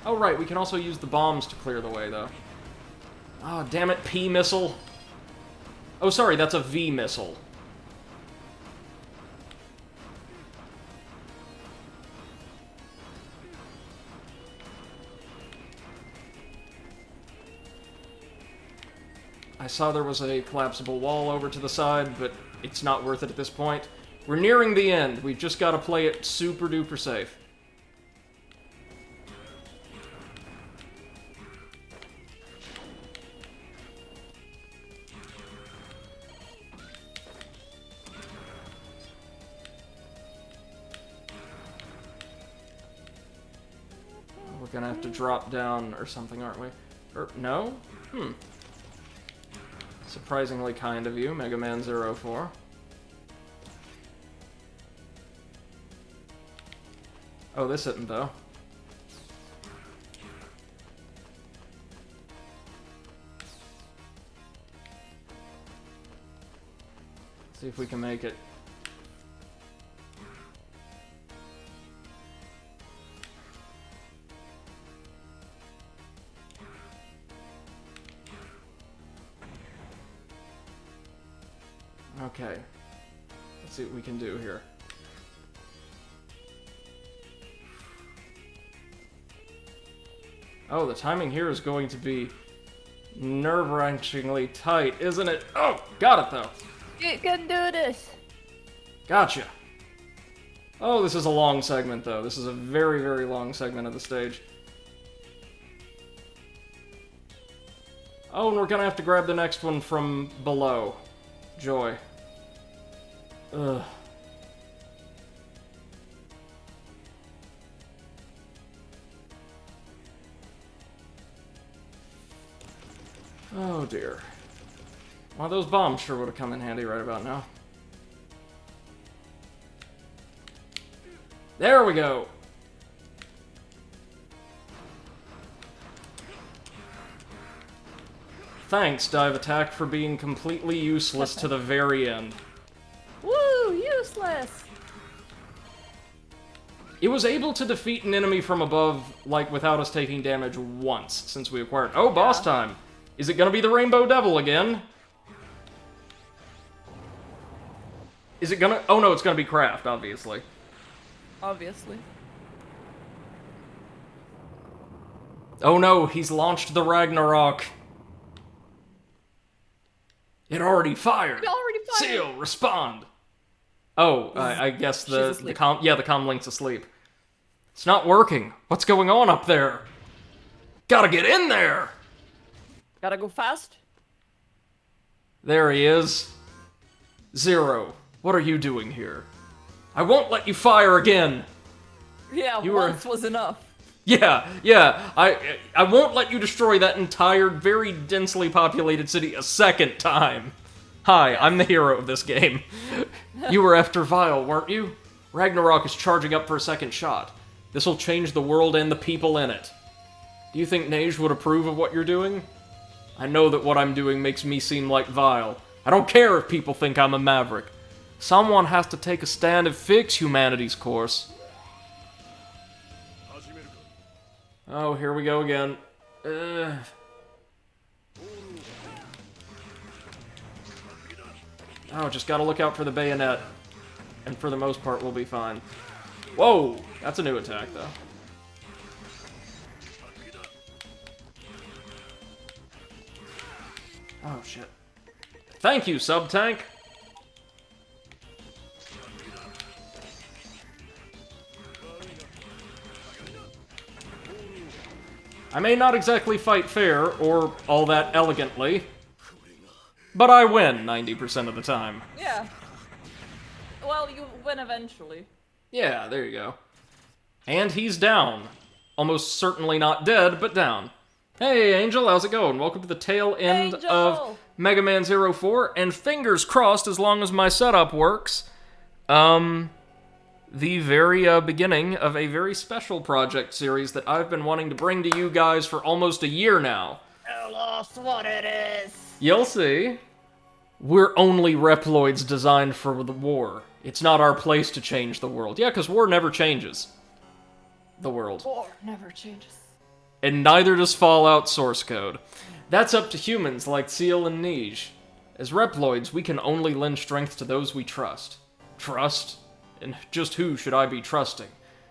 Oh right, we can also use the bombs to clear the way, though. Oh, damn it, P missile. Oh, sorry, that's a V missile. I saw there was a collapsible wall over to the side, but it's not worth it at this point. We're nearing the end. We've just got to play it super duper safe. We're gonna have to drop down or something, aren't we? Or, no? Surprisingly kind of you, Mega Man 04. Oh, this isn't, though. See if we can make it. Okay. Let's see what we can do here. Oh, the timing here is going to be nerve-wrackingly tight, isn't it? Oh, got it, though. You can do this! Gotcha. Oh, this is a long segment, though. This is a very, very long segment of the stage. Oh, and we're gonna have to grab the next one from below. Joy. Ugh. Oh dear. Well, those bombs sure would have come in handy right about now. There we go! Thanks, Dive Attack, for being completely useless to the very end. Woo! Useless! It was able to defeat an enemy from above, like, without us taking damage once, since we acquired... Oh, boss time! Is it gonna be the Rainbow Devil again? Is it gonna... Oh no, it's gonna be Kraft, obviously. Obviously. Oh no, he's launched the Ragnarok. It already fired. It already fired. Seal, respond. Oh, I guess the comlink's asleep. It's not working. What's going on up there? Gotta get in there. Gotta go fast. There he is. Zero, what are you doing here? I won't let you fire again. Yeah, once was enough. Yeah, I won't let you destroy that entire, very densely populated city a second time. Hi, I'm the hero of this game. You were after Vile, weren't you? Ragnarok is charging up for a second shot. This will change the world and the people in it. Do you think Neige would approve of what you're doing? I know that what I'm doing makes me seem like Vile. I don't care if people think I'm a maverick. Someone has to take a stand and fix humanity's course. Oh, here we go again. Oh, just gotta look out for the bayonet. And for the most part, we'll be fine. Whoa! That's a new attack, though. Oh, shit. Thank you, Sub-Tank! I may not exactly fight fair, or all that elegantly, but I win 90% of the time. Yeah. Well, you win eventually. Yeah, there you go. And he's down. Almost certainly not dead, but down. Hey, Angel, how's it going? Welcome to the tail end of Mega Man 04, and fingers crossed as long as my setup works. The very beginning of a very special project series that I've been wanting to bring to you guys for almost a year now. I lost what it is. You'll see. We're only Reploids designed for the war. It's not our place to change the world. Yeah, because war never changes the world. War never changes. And neither does Fallout source code. That's up to humans like Seal and Nige. As Reploids, we can only lend strength to those we trust. Trust? And just who should I be trusting?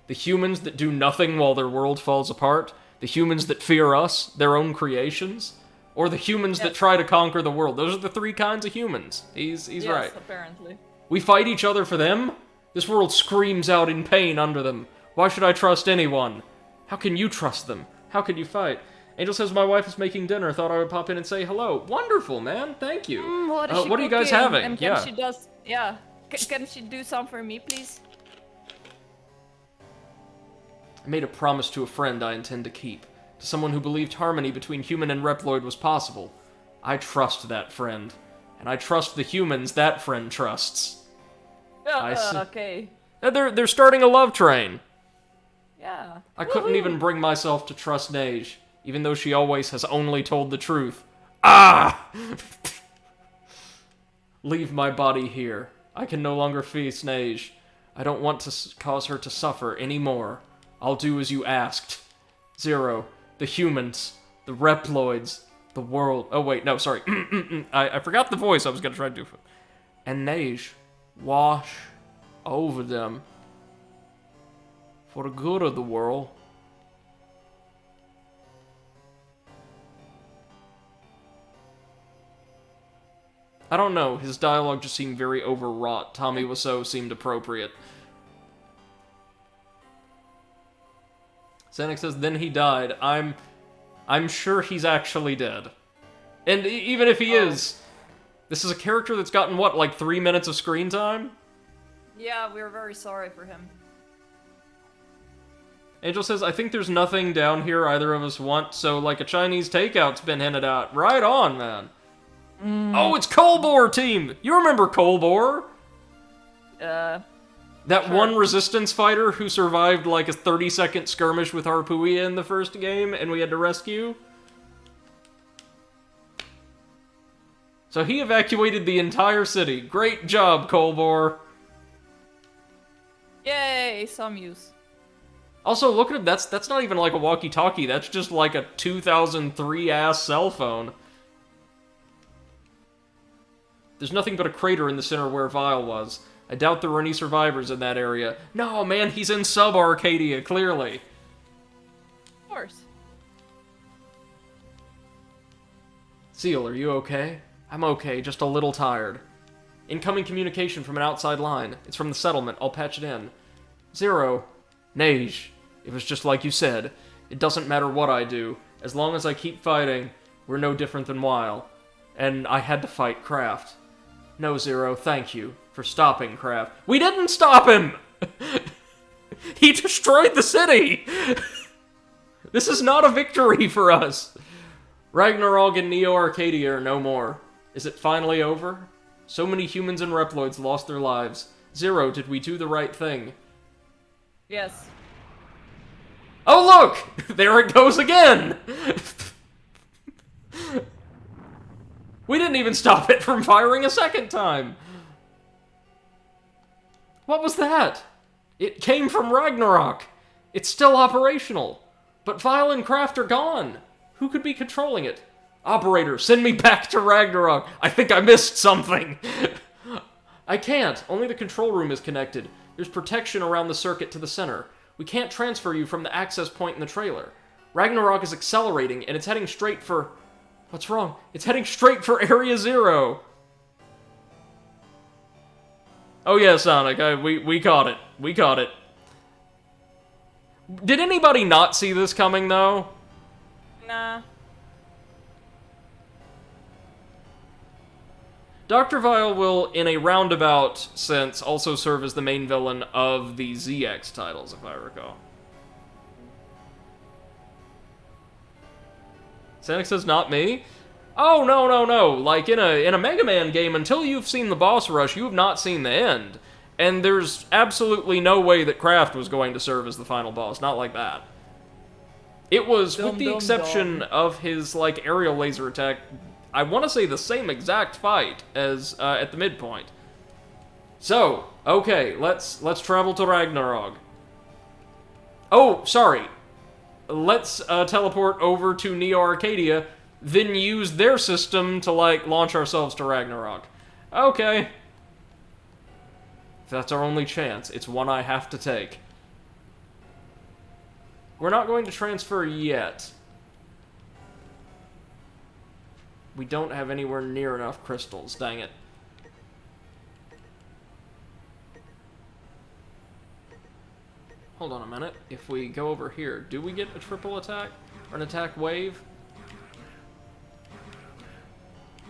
The humans that do nothing while their world falls apart? The humans that fear us, their own creations? Or the humans that try to conquer the world? Those are the three kinds of humans. He's right. Yes, apparently. We fight each other for them? This world screams out in pain under them. Why should I trust anyone? How can you trust them? How can you fight? Angel says my wife is making dinner. Thought I would pop in and say hello. Wonderful, man. Thank you. What are you guys having? And can she do some for me, please? I made a promise to a friend I intend to keep. To someone who believed harmony between human and Reploid was possible. I trust that friend. And I trust the humans that friend trusts. Okay. They're starting a love train. Yeah. I couldn't even bring myself to trust Neige, even though she always has only told the truth. Ah! Leave my body here. I can no longer face Neige. I don't want to cause her to suffer anymore. I'll do as you asked. Zero. The humans. The Reploids. The world. Oh, wait, no, sorry. I forgot the voice I was going to try to do. And Neige. Wash over them. For the good of the world. I don't know, his dialogue just seemed very overwrought. Tommy Wiseau seemed appropriate. Xanax says, then he died. I'm sure he's actually dead. And even if he is, this is a character that's gotten, what, like 3 minutes of screen time? Yeah, we're very sorry for him. Angel says, I think there's nothing down here either of us want, so like a Chinese takeout's been hinted at. Right on, man. Oh, it's Kolbor team! You remember Kolbor? That one resistance fighter who survived like a 30-second skirmish with Harpooia in the first game, and we had to rescue? So he evacuated the entire city. Great job, Kolbor. Yay, some use. Also, look at him, that's not even like a walkie-talkie, that's just like a 2003-ass cell phone. There's nothing but a crater in the center where Vile was. I doubt there were any survivors in that area. No, man, he's in Sub-Arcadia, clearly. Of course. Seal, are you okay? I'm okay, just a little tired. Incoming communication from an outside line. It's from the settlement, I'll patch it in. Zero. Neige. It was just like you said. It doesn't matter what I do. As long as I keep fighting, we're no different than Weil. And I had to fight Kraft. No, Zero, thank you for stopping Kraft. We didn't stop him! He destroyed the city! This is not a victory for us! Ragnarok and Neo Arcadia are no more. Is it finally over? So many humans and Reploids lost their lives. Zero, did we do the right thing? Yes. Oh look! There it goes again! We didn't even stop it from firing a second time! What was that? It came from Ragnarok. It's still operational. But Vile and Kraft are gone. Who could be controlling it? Operator, send me back to Ragnarok. I think I missed something. I can't. Only the control room is connected. There's protection around the circuit to the center. We can't transfer you from the access point in the trailer. Ragnarok is accelerating, and it's heading straight for... What's wrong? It's heading straight for Area Zero. Oh yeah, Sonic, we caught it. We caught it. Did anybody not see this coming, though? Nah. Dr. Vile will, in a roundabout sense, also serve as the main villain of the ZX titles, if I recall. Sanic says, not me? Oh, no, no, no. Like, in a Mega Man game, until you've seen the boss rush, you have not seen the end. And there's absolutely no way that Kraft was going to serve as the final boss. Not like that. It was, with the exception of his, like, aerial laser attack, I want to say the same exact fight as at the midpoint. So, okay, let's travel to Ragnarok. Oh, sorry. Let's teleport over to Neo Arcadia, then use their system to, like, launch ourselves to Ragnarok. Okay. If that's our only chance, it's one I have to take. We're not going to transfer yet. We don't have anywhere near enough crystals, dang it. Hold on a minute. If we go over here, do we get a triple attack? Or an attack wave?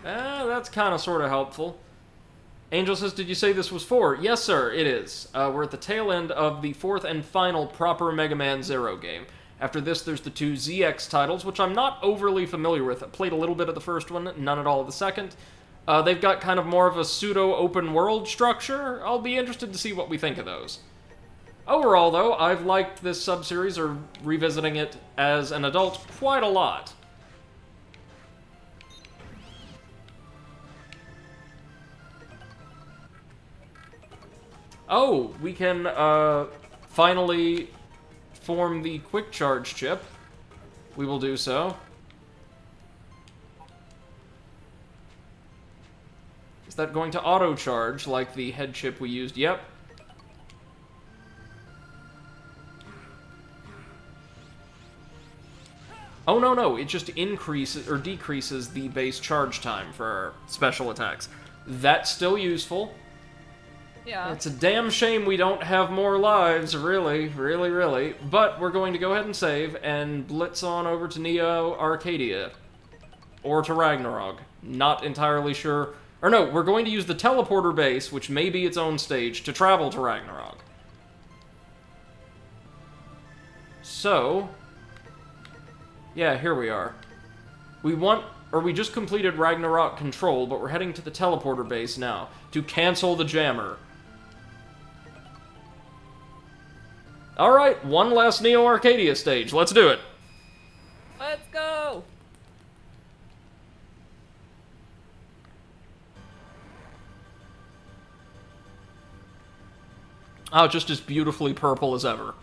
That's kind of sort of helpful. Angel says, did you say this was 4? Yes, sir, it is. We're at the tail end of the 4th and final proper Mega Man Zero game. After this, there's the 2 ZX titles, which I'm not overly familiar with. I played a little bit of the first one, none at all of the second. They've got kind of more of a pseudo-open world structure. I'll be interested to see what we think of those. Overall, though, I've liked this sub-series, or revisiting it as an adult, quite a lot. Oh, we can, finally form the quick charge chip. We will do so. Is that going to auto charge like the head chip we used? Yep. Oh, no, no, it just increases or decreases the base charge time for our special attacks. That's still useful. Yeah. It's a damn shame we don't have more lives, really, really, really. But we're going to go ahead and save and blitz on over to Neo Arcadia. Or to Ragnarok. Not entirely sure. Or no, we're going to use the teleporter base, which may be its own stage, to travel to Ragnarok. So, yeah, here we are. We just completed Ragnarok Control, but we're heading to the teleporter base now to cancel the jammer. Alright, one last Neo Arcadia stage. Let's do it. Let's go! Oh, just as beautifully purple as ever.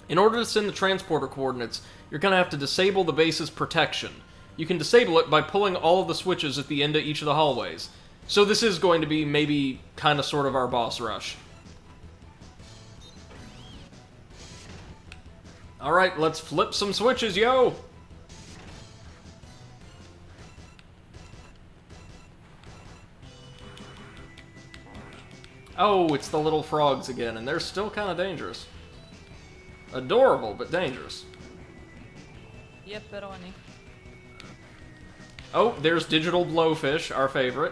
In order to send the transporter coordinates, you're going to have to disable the base's protection. You can disable it by pulling all of the switches at the end of each of the hallways. So this is going to be maybe kind of sort of our boss rush. Alright, let's flip some switches, yo! Oh, it's the little frogs again, and they're still kind of dangerous. Adorable, but dangerous. Yep, Peroni. Oh, there's Digital Blowfish, our favorite.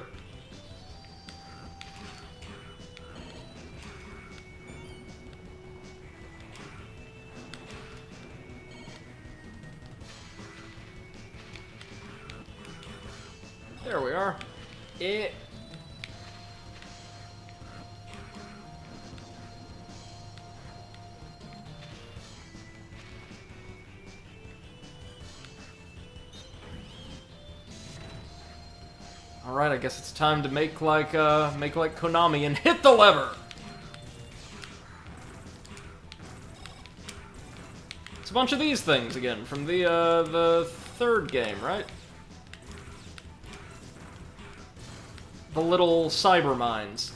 There we are. Alright, I guess it's time to make like Konami and hit the lever! It's a bunch of these things again, from the third game, right? The little cyber mines.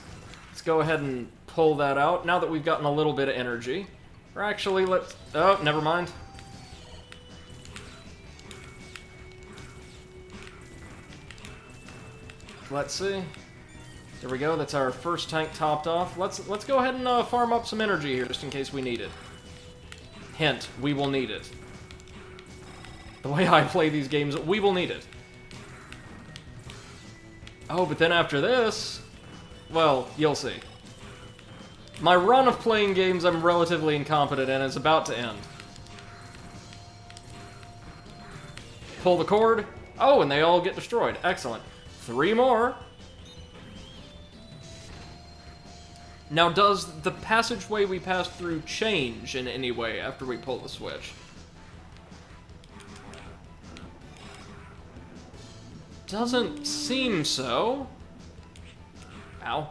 Let's go ahead and pull that out, now that we've gotten a little bit of energy. Or actually, let's... Oh, never mind. Let's see. There we go, that's our first tank topped off. Let's go ahead and farm up some energy here, just in case we need it. Hint, we will need it. the way I play these games, we will need it. Oh, but then after this, well, you'll see. My run of playing games I'm relatively incompetent in is about to end. Pull the cord. Oh, and they all get destroyed. Excellent. 3 more. Now, does the passageway we passed through change in any way after we pull the switch? Doesn't seem so. Ow.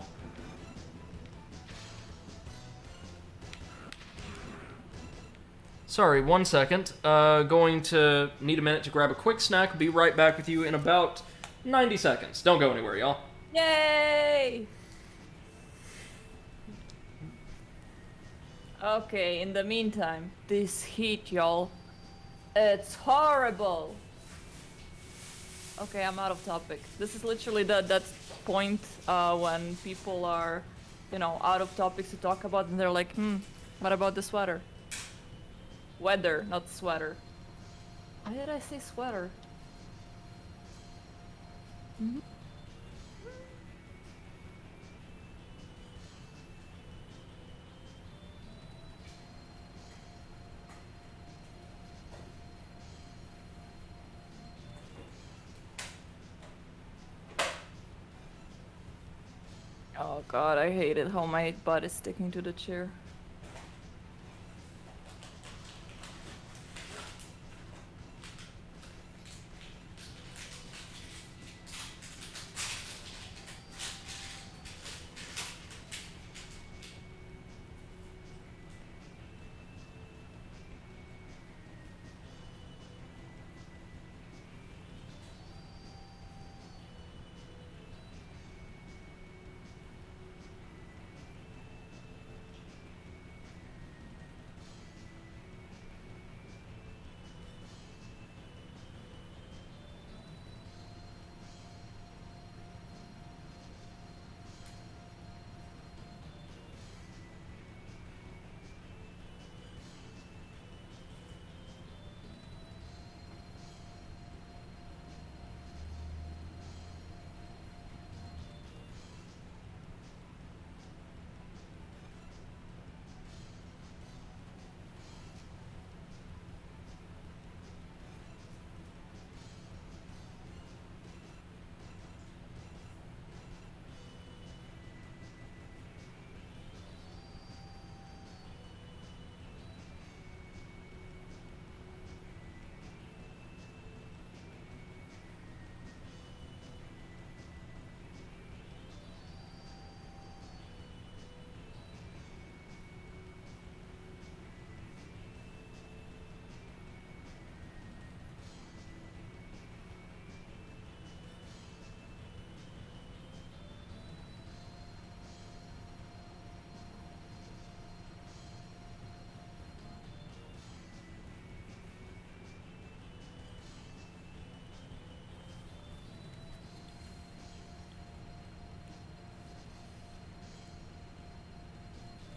Sorry, 1 second. Going to need a minute to grab a quick snack. Be right back with you in about 90 seconds. Don't go anywhere, y'all. Yay! Okay, in the meantime, this heat, y'all. It's horrible! Okay, I'm out of topic. This is literally that point when people are, you know, out of topics to talk about, and they're like, what about the sweater? Weather, not sweater. Why did I say sweater? Oh god, I hate it how my butt is sticking to the chair.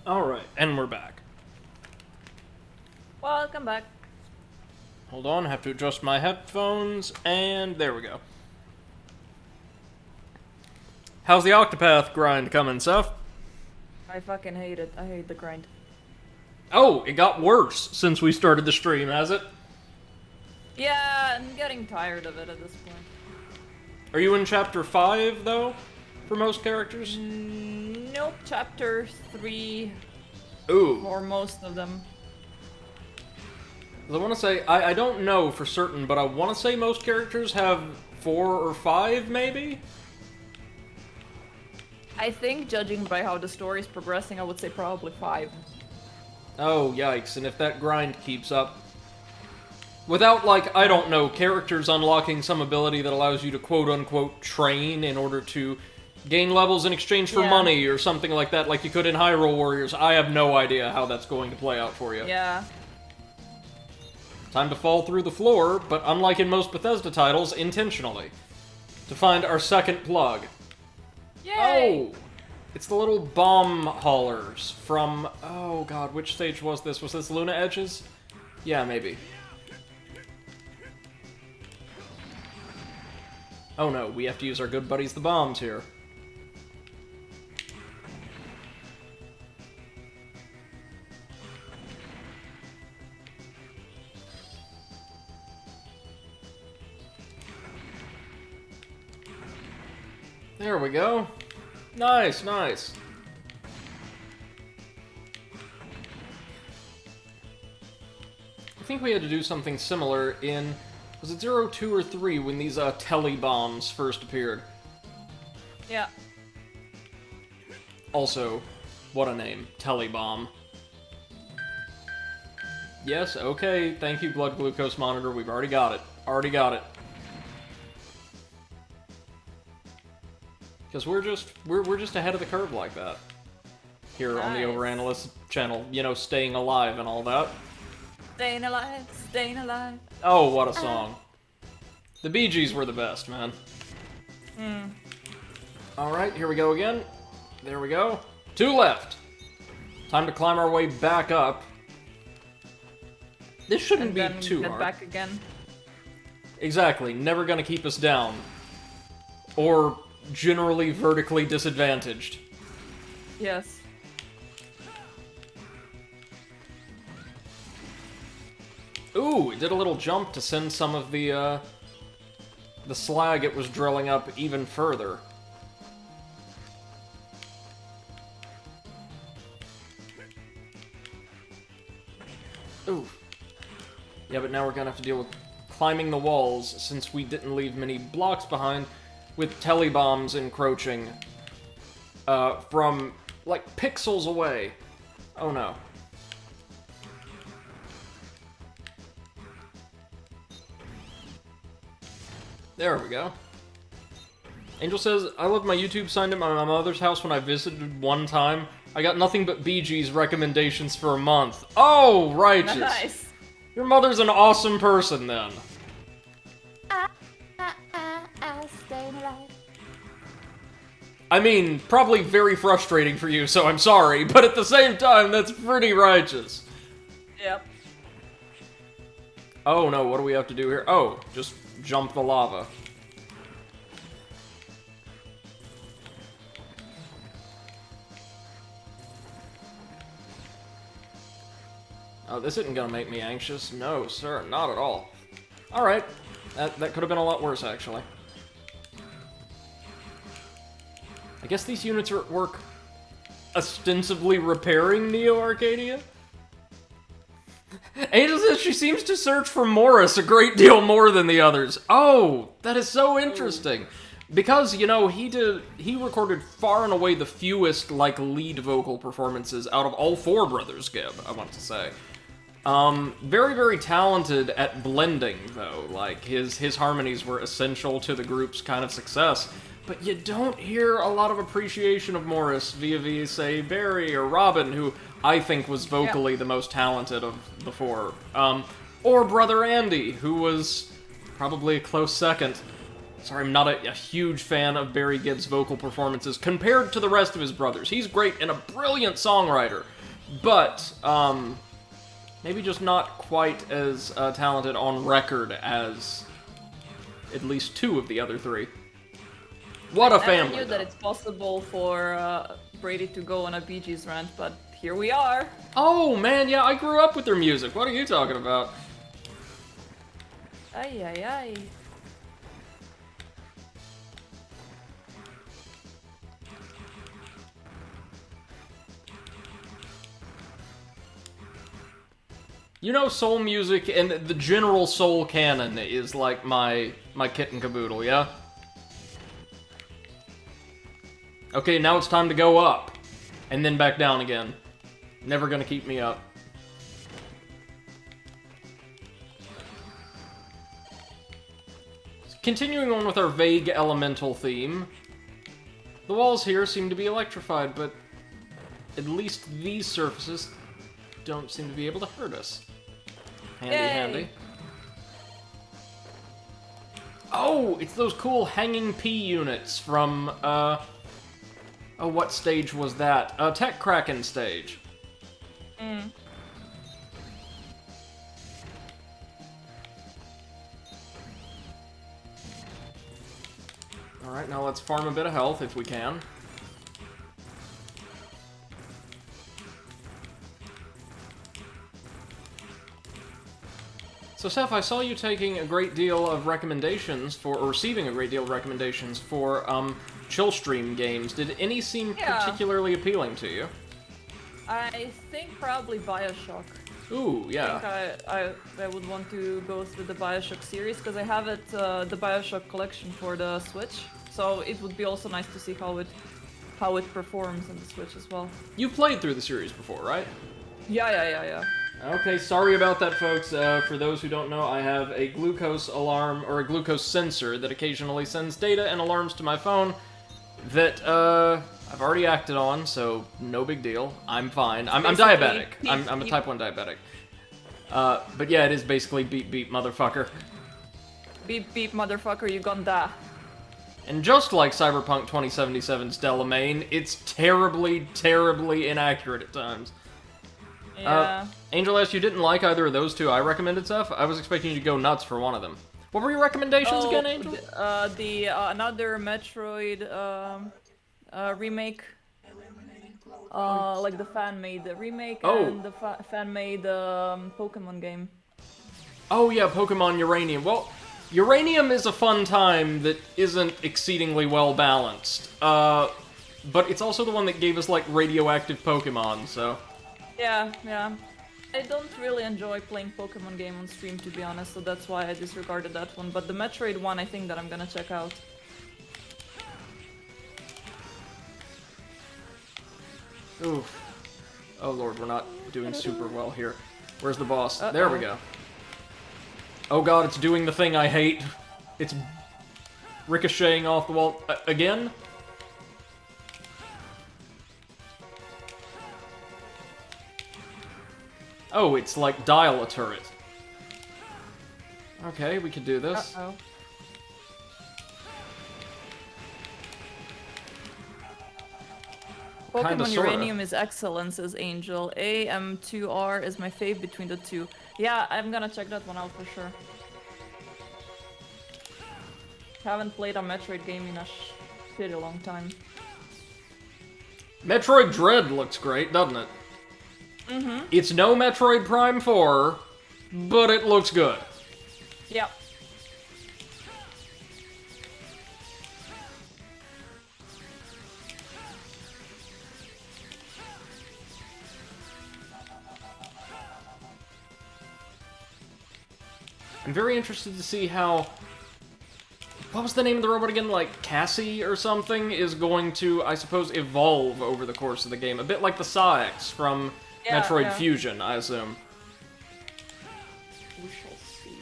Alright, and we're back. Welcome back. Hold on, I have to adjust my headphones, and there we go. How's the Octopath grind coming, Seth? I fucking hate it. I hate the grind. Oh, it got worse since we started the stream, has it? Yeah, I'm getting tired of it at this point. Are you in chapter 5, though? For most characters? Nope, chapter 3. Ooh. For most of them. I want to say, I don't know for certain, but I want to say most characters have 4 or 5, maybe? I think, judging by how the story is progressing, I would say probably 5. Oh, yikes, and if that grind keeps up... Without, like, I don't know, characters unlocking some ability that allows you to quote-unquote train in order to gain levels in exchange for money or something like that, like you could in Hyrule Warriors, I have no idea how that's going to play out for you. Yeah. Time to fall through the floor, but unlike in most Bethesda titles, intentionally. To find our second plug. Yay! Oh! It's the little bomb haulers from... Oh god, which stage was this? Was this Luna Edges? Yeah, maybe. Oh no, we have to use our good buddies the bombs here. There we go. Nice, nice. I think we had to do something similar in... Was it 0, 2, or 3 when these telly bombs first appeared? Yeah. Also, what a name. Telly bomb. Yes, okay, thank you, blood glucose monitor. We've already got it. Already got it. Because we're just ahead of the curve like that. Here on the Overanalyst channel, you know, staying alive and all that. Staying alive, staying alive. Oh, what a song. The Bee Gees were the best, man. Alright, here we go again. There we go. 2 left. Time to climb our way back up. This shouldn't be too hard. Back again. Exactly. Never gonna keep us down. Or generally vertically disadvantaged. Yes. Ooh, it did a little jump to send some of the slag it was drilling up even further. Ooh. Yeah, but now we're gonna have to deal with climbing the walls, since we didn't leave many blocks behind, with telebombs encroaching from, like, pixels away. Oh no. There we go. Angel says, I left my YouTube signed at my mother's house when I visited one time. I got nothing but Bee Gees recommendations for a month. Oh, righteous. Nice. Your mother's an awesome person, then. Staying alive. I mean, probably very frustrating for you, so I'm sorry, but at the same time, that's pretty righteous. Yep. Oh no, what do we have to do here? Oh, just jump the lava. Oh, this isn't gonna make me anxious. No, sir, not at all. Alright, that could have been a lot worse, actually. I guess these units are at work ostensibly repairing Neo Arcadia? Angel says she seems to search for Morris a great deal more than the others. Oh, that is so interesting. Because, you know, he recorded far and away the fewest, like, lead vocal performances out of all 4 brothers, Gibb, I want to say. Very, very talented at blending, though. Like, his harmonies were essential to the group's kind of success. But you don't hear a lot of appreciation of Morris via, say, Barry or Robin, who I think was vocally the most talented of the 4. Or Brother Andy, who was probably a close second. Sorry, I'm not a huge fan of Barry Gibb's vocal performances compared to the rest of his brothers. He's great and a brilliant songwriter, but maybe just not quite as talented on record as at least 2 of the other 3. What a family! I knew that it's possible for Brady to go on a Bee Gees rant, but here we are. Oh man, yeah, I grew up with their music. What are you talking about? Ay, ay, ay. You know, soul music and the general soul canon is like my kit and caboodle, yeah? Okay, now it's time to go up. And then back down again. Never gonna keep me up. Continuing on with our vague elemental theme. The walls here seem to be electrified, but at least these surfaces don't seem to be able to hurt us. Handy, handy. Oh, it's those cool hanging P units from, oh, what stage was that? Tech Kraken stage. Alright, now let's farm a bit of health if we can. So, Seth, I saw you taking a great deal of recommendations for, or receiving a great deal of recommendations for, chill stream games. Did any seem particularly appealing to you? I think probably Bioshock. Ooh, yeah. I think I would want to go through the Bioshock series, because I have it, the Bioshock collection for the Switch, so it would be also nice to see how it performs on the Switch as well. You've played through the series before, right? Yeah. Okay, sorry about that, folks. For those who don't know, I have a glucose alarm, or a glucose sensor that occasionally sends data and alarms to my phone that, I've already acted on, so no big deal. I'm fine. I'm diabetic. I'm a type 1 diabetic. But yeah, it is basically beep beep motherfucker. Beep beep motherfucker, you gonna die. And just like Cyberpunk 2077's Delamain, it's terribly, terribly inaccurate at times. Yeah. Angel S, you didn't like either of those two I recommended, Seth? I was expecting you to go nuts for one of them. What were your recommendations again, Angel? Another Metroid remake. Like the fan-made remake and the fan-made Pokemon game. Oh yeah, Pokemon Uranium. Well, Uranium is a fun time that isn't exceedingly well balanced. But it's also the one that gave us, like, radioactive Pokemon, so... Yeah. I don't really enjoy playing Pokemon game on stream, to be honest, so that's why I disregarded that one. But the Metroid one, I think that I'm gonna check out. Oof. Oh lord, we're not doing super well here. Where's the boss? There we go. Oh god, it's doing the thing I hate. It's ricocheting off the wall. Again? Oh, it's like dial a turret. Okay, we can do this. Uh-oh. Pokemon Uranium is excellent, says Angel. AM2R is my fave between the two. Yeah, I'm gonna check that one out for sure. Haven't played a Metroid game in a pretty long time. Metroid Dread looks great, doesn't it? Mm-hmm. It's no Metroid Prime 4, but it looks good. Yep. I'm very interested to see how... What was the name of the robot again? Like, Cassie or something is going to, I suppose, evolve over the course of the game. A bit like the Saix from Metroid Fusion, I assume. We shall see.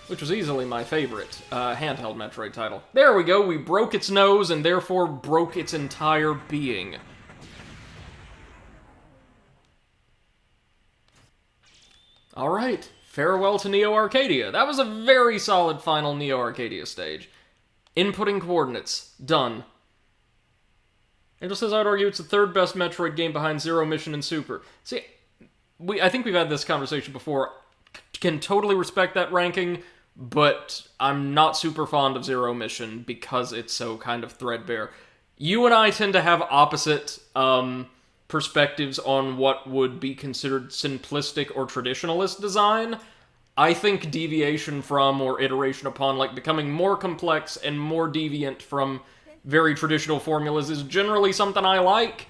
Which was easily my favorite handheld Metroid title. There we go, we broke its nose and therefore broke its entire being. Alright. Farewell to Neo Arcadia. That was a very solid final Neo Arcadia stage. Inputting coordinates. Done. Angel says, I'd argue it's the third best Metroid game behind Zero Mission and Super. See, I think we've had this conversation before. Can totally respect that ranking, but I'm not super fond of Zero Mission because it's so kind of threadbare. You and I tend to have opposite, perspectives on what would be considered simplistic or traditionalist design. I think deviation from or iteration upon, like, becoming more complex and more deviant from very traditional formulas is generally something I like,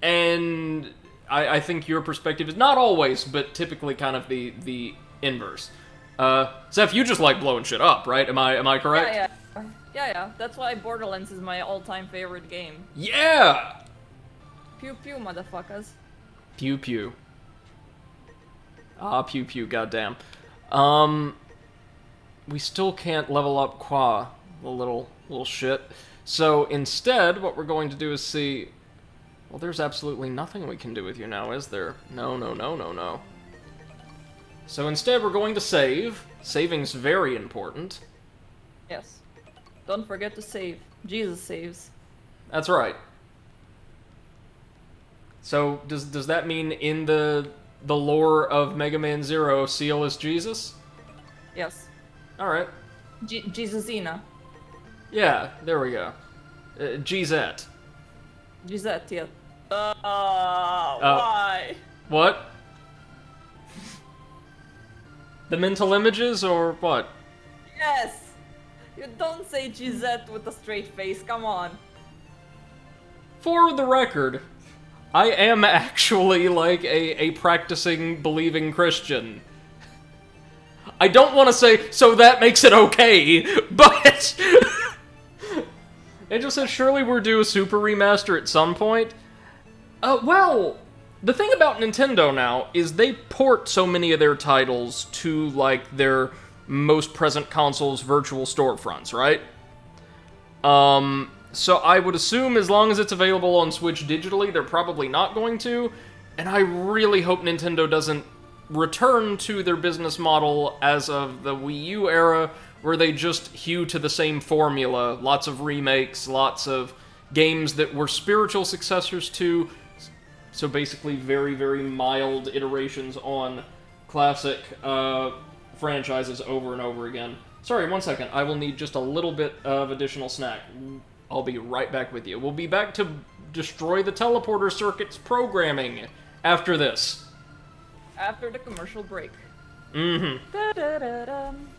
and I think your perspective is not always, but typically kind of the inverse. Zeph, you just like blowing shit up, right? Am I correct? Yeah. That's why Borderlands is my all-time favorite game. Yeah! Pew pew, motherfuckers. Pew pew. Ah, pew pew, goddamn. We still can't level up Qua, the little shit. So instead, what we're going to do is see... Well, there's absolutely nothing we can do with you now, is there? No. So instead, we're going to save. Saving's very important. Yes. Don't forget to save. Jesus saves. That's right. So, does that mean in the lore of Mega Man Zero, Seal is Jesus? Yes. Alright. Jesusina. Yeah, there we go. GZ. GZ, yeah. Why? What? The mental images, or what? Yes! You don't say GZ with a straight face, come on. For the record, I am actually, like, a practicing, believing Christian. I don't want to say, so that makes it okay, but... Angel says, surely we're due a Super Remaster at some point. Well, the thing about Nintendo now is they port so many of their titles to, like, their most present consoles' virtual storefronts, right? So I would assume as long as it's available on Switch digitally, they're probably not going to, and I really hope Nintendo doesn't return to their business model as of the Wii U era, where they just hew to the same formula, lots of remakes, lots of games that were spiritual successors to, so basically very, very mild iterations on classic franchises over and over again. Sorry, 1 second, I will need just a little bit of additional snack. I'll be right back with you. We'll be back to destroy the teleporter circuit's programming after this. After the commercial break. Mm-hmm. Da-da-da-dum.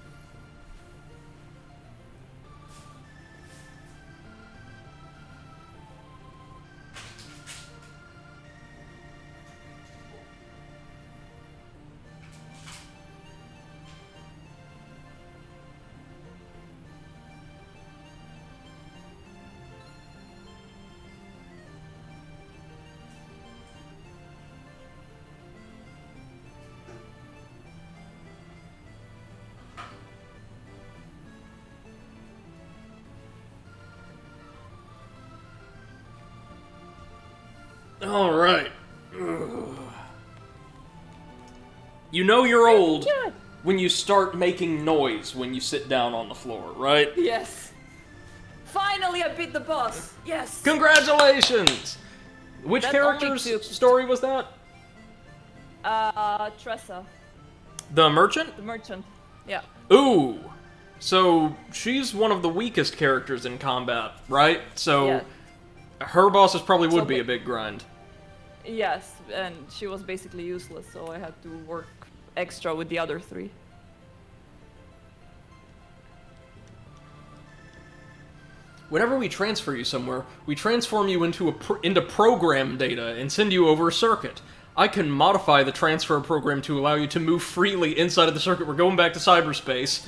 Alright. You know you're old when you start making noise when you sit down on the floor, right? Yes. Finally, I beat the boss. Yes. Congratulations! Which That character's only took- story was that? Tressa, The merchant? the merchant. Yeah. Ooh! So, she's one of the weakest characters in combat, right? So, Yeah. her bosses probably would So be ba- a big grind. Yes, and she was basically useless, so I had to work extra with the other three. Whenever we transfer you somewhere, we transform you into into program data and send you over a circuit. I can modify the transfer program to allow you to move freely inside of the circuit. We're going back to cyberspace.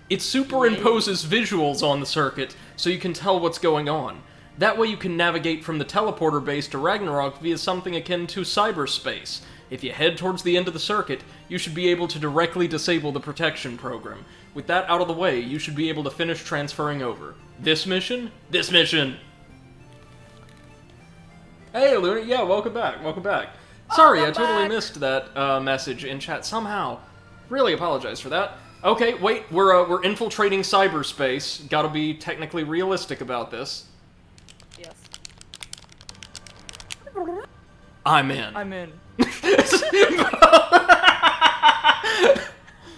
It superimposes visuals on the circuit, so you can tell what's going on. That way you can navigate from the teleporter base to Ragnarok via something akin to cyberspace. If you head towards the end of the circuit, you should be able to directly disable the protection program. With that out of the way, you should be able to finish transferring over. This mission? This mission! Hey, Luna, yeah, welcome back, welcome back. Sorry, I totally missed that message in chat somehow. Really apologize for that. Okay, wait, we're infiltrating cyberspace. Gotta be technically realistic about this. Yes. I'm in. I'm in.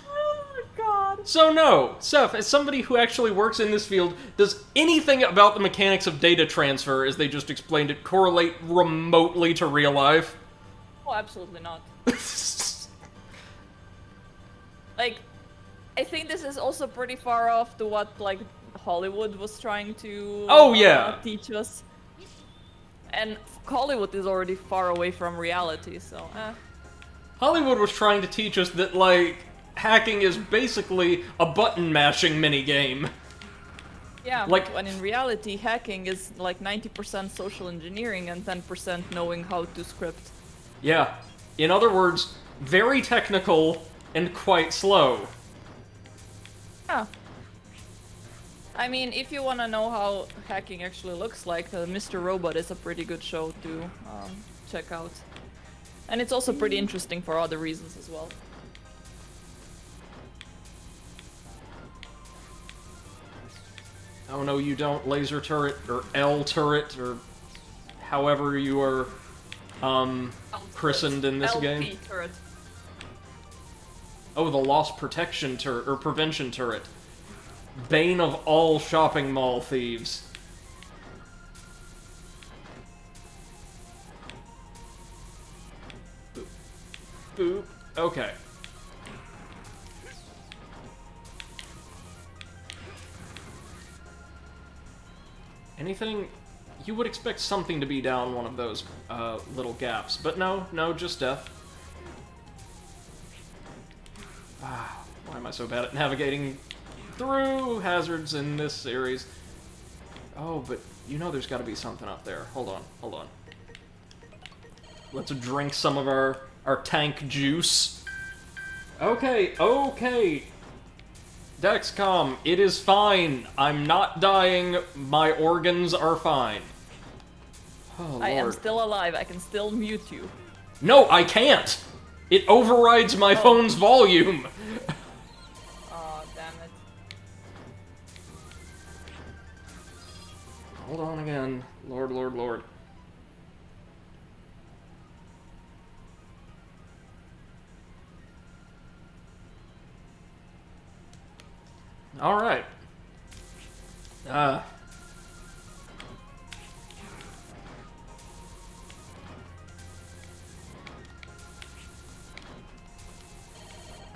Oh god. So no, Seth, as somebody who actually works in this field, does anything about the mechanics of data transfer, as they just explained it, correlate remotely to real life? Oh, absolutely not. Like, I think this is also pretty far off to what, like, Hollywood was trying to teach us. And Hollywood is already far away from reality, so, Hollywood was trying to teach us that, like, hacking is basically a button-mashing minigame. Yeah, like, when in reality, hacking is like 90% social engineering and 10% knowing how to script. Yeah. In other words, very technical and quite slow. Yeah. I mean, if you want to know how hacking actually looks like, Mr. Robot is a pretty good show to check out. And it's also pretty interesting for other reasons as well. Oh no, you don't, laser turret, or L turret, or however you are christened in this game. LP turret. Oh, the loss protection turret, or prevention turret. Bane of all shopping mall thieves. Boop. Boop. Okay. Anything? You would expect something to be down one of those little gaps, but no, just death. Why am I so bad at navigating through hazards in this series? Oh, but you know there's got to be something up there. Hold on. Let's drink some of our tank juice. Okay. Dexcom, it is fine. I'm not dying. My organs are fine. Oh, Lord. I am still alive. I can still mute you. No, I can't! It overrides my phone's volume! Oh, damn it. Hold on again. Lord. Alright. I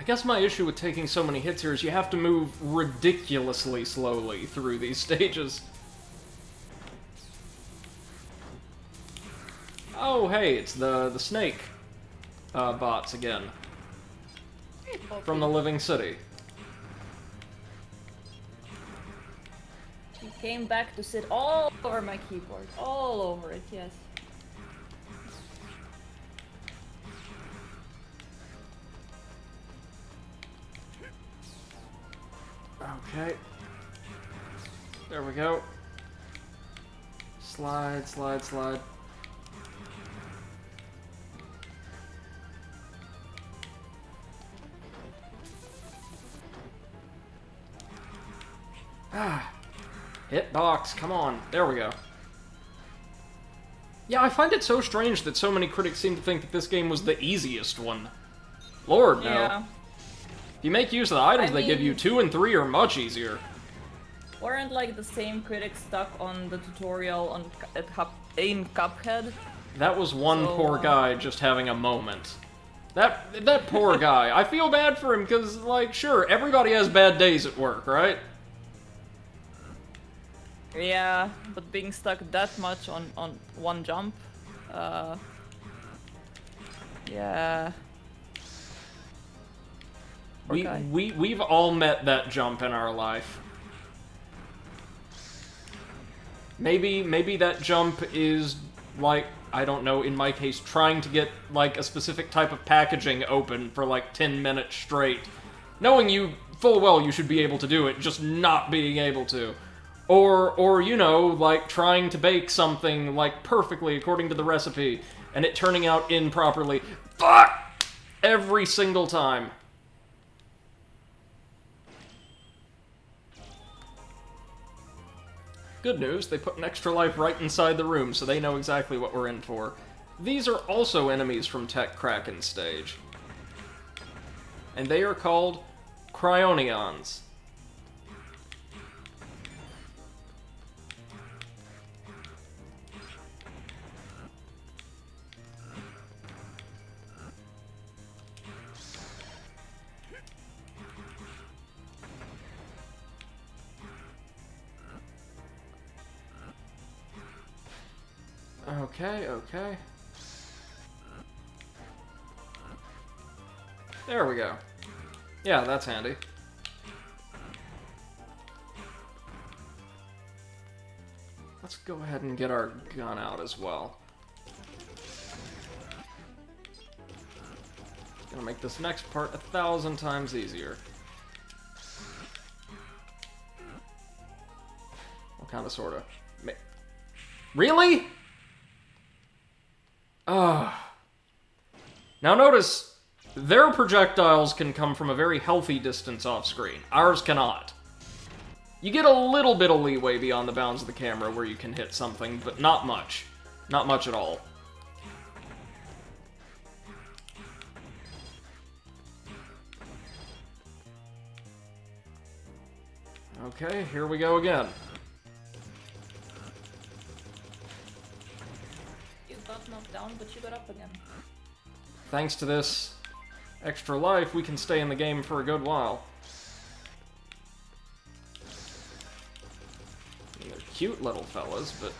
guess my issue with taking so many hits here is you have to move ridiculously slowly through these stages. Oh, hey, it's the snake bots again. From the Living City. He came back to sit all over my keyboard. All over it, yes. Okay. There we go. Slide. Hitbox, come on. There we go. Yeah, I find it so strange that so many critics seem to think that this game was the easiest one. Lord, no. Yeah. If you make use of the items they give you, 2 and 3 are much easier. Weren't like the same critics stuck on the tutorial on in Cuphead? That was one poor guy just having a moment. That poor guy. I feel bad for him because, like, sure, everybody has bad days at work, right? Yeah, but being stuck that much on one jump, yeah. We've all met that jump in our life. Maybe that jump is, like, I don't know, in my case, trying to get, like, a specific type of packaging open for, like, 10 minutes straight. Knowing you full well you should be able to do it, just not being able to. Or, you know, like, trying to bake something, like, perfectly according to the recipe, and it turning out improperly. Fuck! Every single time. Good news, they put an extra life right inside the room, so they know exactly what we're in for. These are also enemies from Tech Kraken stage. And they are called Cryonions. Okay. There we go. Yeah, that's handy. Let's go ahead and get our gun out as well. Gonna make this next part 1,000 times easier. Well, kinda, sorta. Really? Now notice, their projectiles can come from a very healthy distance off-screen. Ours cannot. You get a little bit of leeway beyond the bounds of the camera where you can hit something, but not much. Not much at all. Okay, here we go again. You got knocked down, but you got up again. Thanks to this extra life, we can stay in the game for a good while. They're cute little fellas, but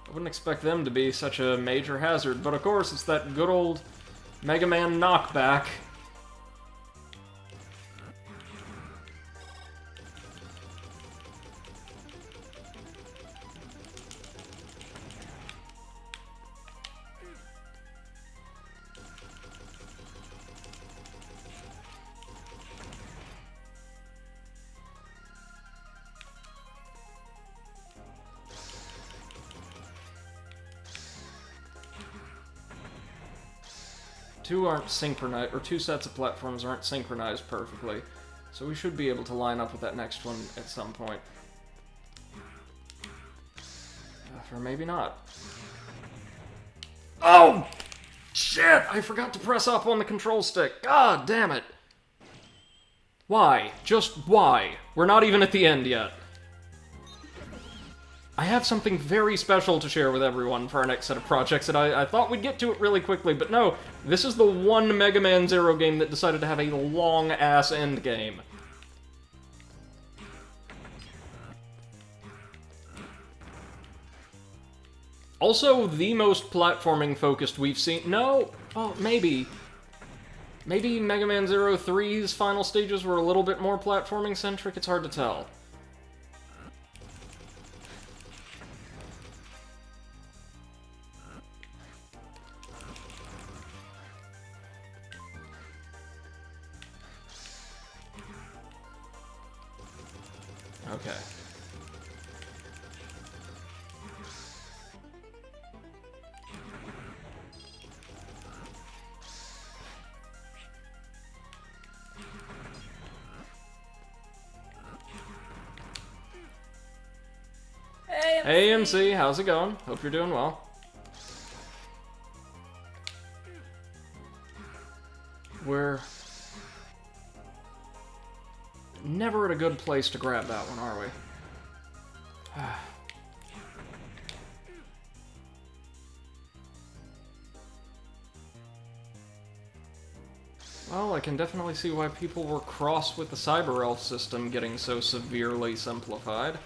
I wouldn't expect them to be such a major hazard. But of course, it's that good old Mega Man knockback. Two aren't synchronized, or two sets of platforms aren't synchronized perfectly, so we should be able to line up with that next one at some point. Or maybe not. Oh! Shit! I forgot to press up on the control stick. God damn it! Why? Just why? We're not even at the end yet. I have something very special to share with everyone for our next set of projects, and I thought we'd get to it really quickly, but no, this is the one Mega Man Zero game that decided to have a long-ass endgame. Also, the most platforming-focused we've seen... No! Oh, maybe. Maybe Mega Man Zero 3's final stages were a little bit more platforming-centric? It's hard to tell. Okay. Hey, MC, how's it going? Hope you're doing well. We're never at a good place to grab that one, are we? Well, I can definitely see why people were cross with the Cyber Elf system getting so severely simplified.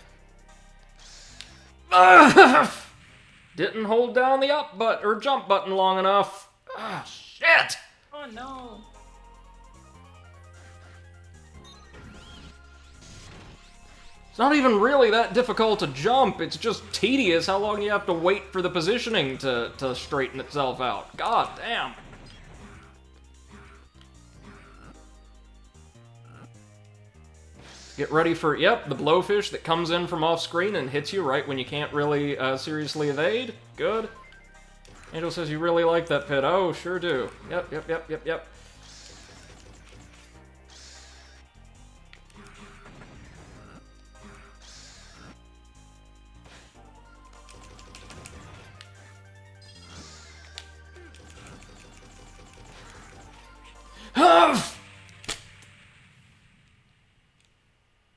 Didn't hold down the up button or jump button long enough. Ah, shit! Oh no. It's not even really that difficult to jump, it's just tedious how long you have to wait for the positioning to straighten itself out. God damn. Get ready for, yep, the blowfish that comes in from off-screen and hits you right when you can't really seriously evade. Good. Angel says you really like that pit. Oh, sure do. Yep.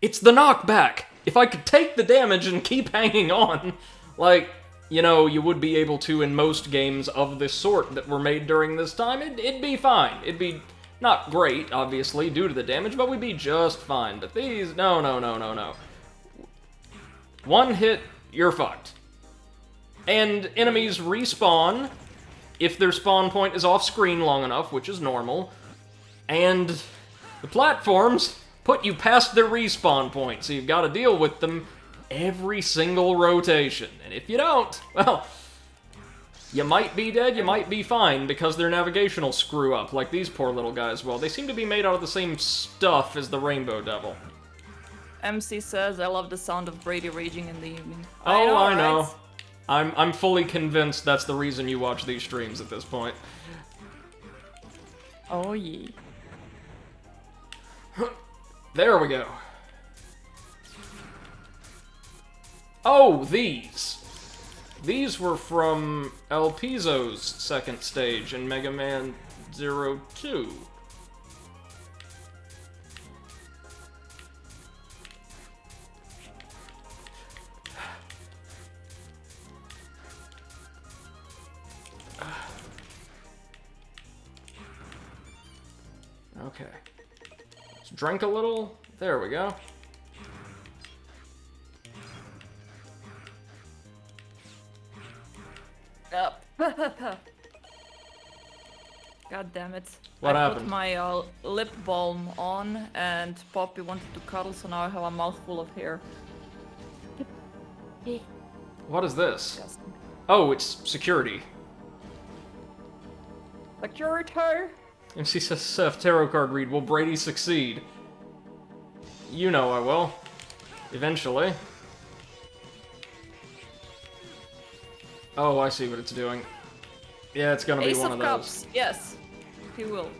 It's the knockback! If I could take the damage and keep hanging on, like, you know, you would be able to in most games of this sort that were made during this time, it'd be fine. It'd be not great, obviously, due to the damage, but we'd be just fine. But these, no. One hit, you're fucked. And enemies respawn if their spawn point is off-screen long enough, which is normal. And the platforms put you past their respawn point, so you've got to deal with them every single rotation. And if you don't, well, you might be dead, you might be fine, because their navigational screw up, like these poor little guys. Well, they seem to be made out of the same stuff as the Rainbow Devil. MC says, I love the sound of Brady raging in the evening. Oh, I know. Right? I'm fully convinced that's the reason you watch these streams at this point. Oh, yeah. There we go. Oh, these. These were from El Pizo's second stage in Mega Man 02. Okay. Let's drink a little. There we go. Up. God damn it. What I happened? put my lip balm on and Poppy wanted to cuddle, so now I have a mouthful of hair. What is this? Oh, it's security. Security! MC says Seth, tarot card read. Will Brady succeed? You know I will. Eventually. Oh, I see what it's doing. Yeah, it's gonna be one of those. Ace of Cups, yes. He will.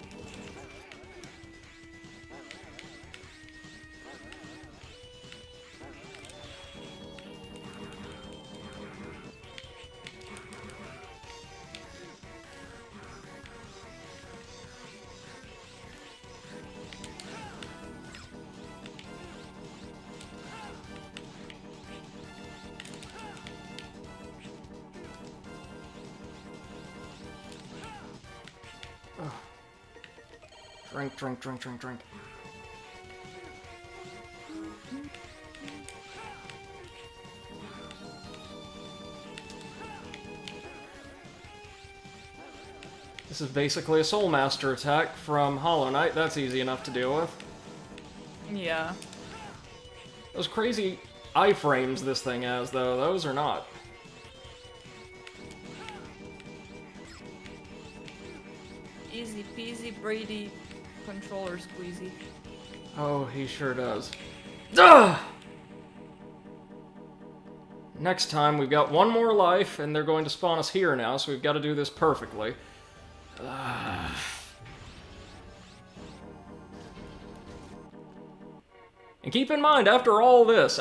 Drink, drink, drink, drink, drink. This is basically a Soul Master attack from Hollow Knight. That's easy enough to deal with. Yeah. Those crazy iframes this thing has, though, those are not. Easy peasy Brady controller squeezy. Oh, he sure does. Duh! Next time, we've got one more life, and they're going to spawn us here now, so we've got to do this perfectly. And keep in mind, after all this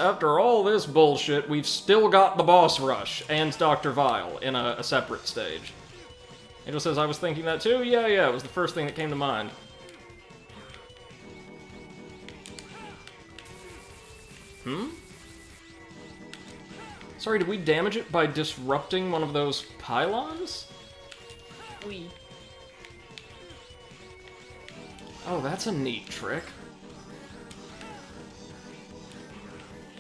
bullshit, we've still got the boss rush and Dr. Vile in a separate stage. Angel says, I was thinking that too? Yeah, it was the first thing that came to mind. Sorry, did we damage it by disrupting one of those pylons? We. Oh, that's a neat trick.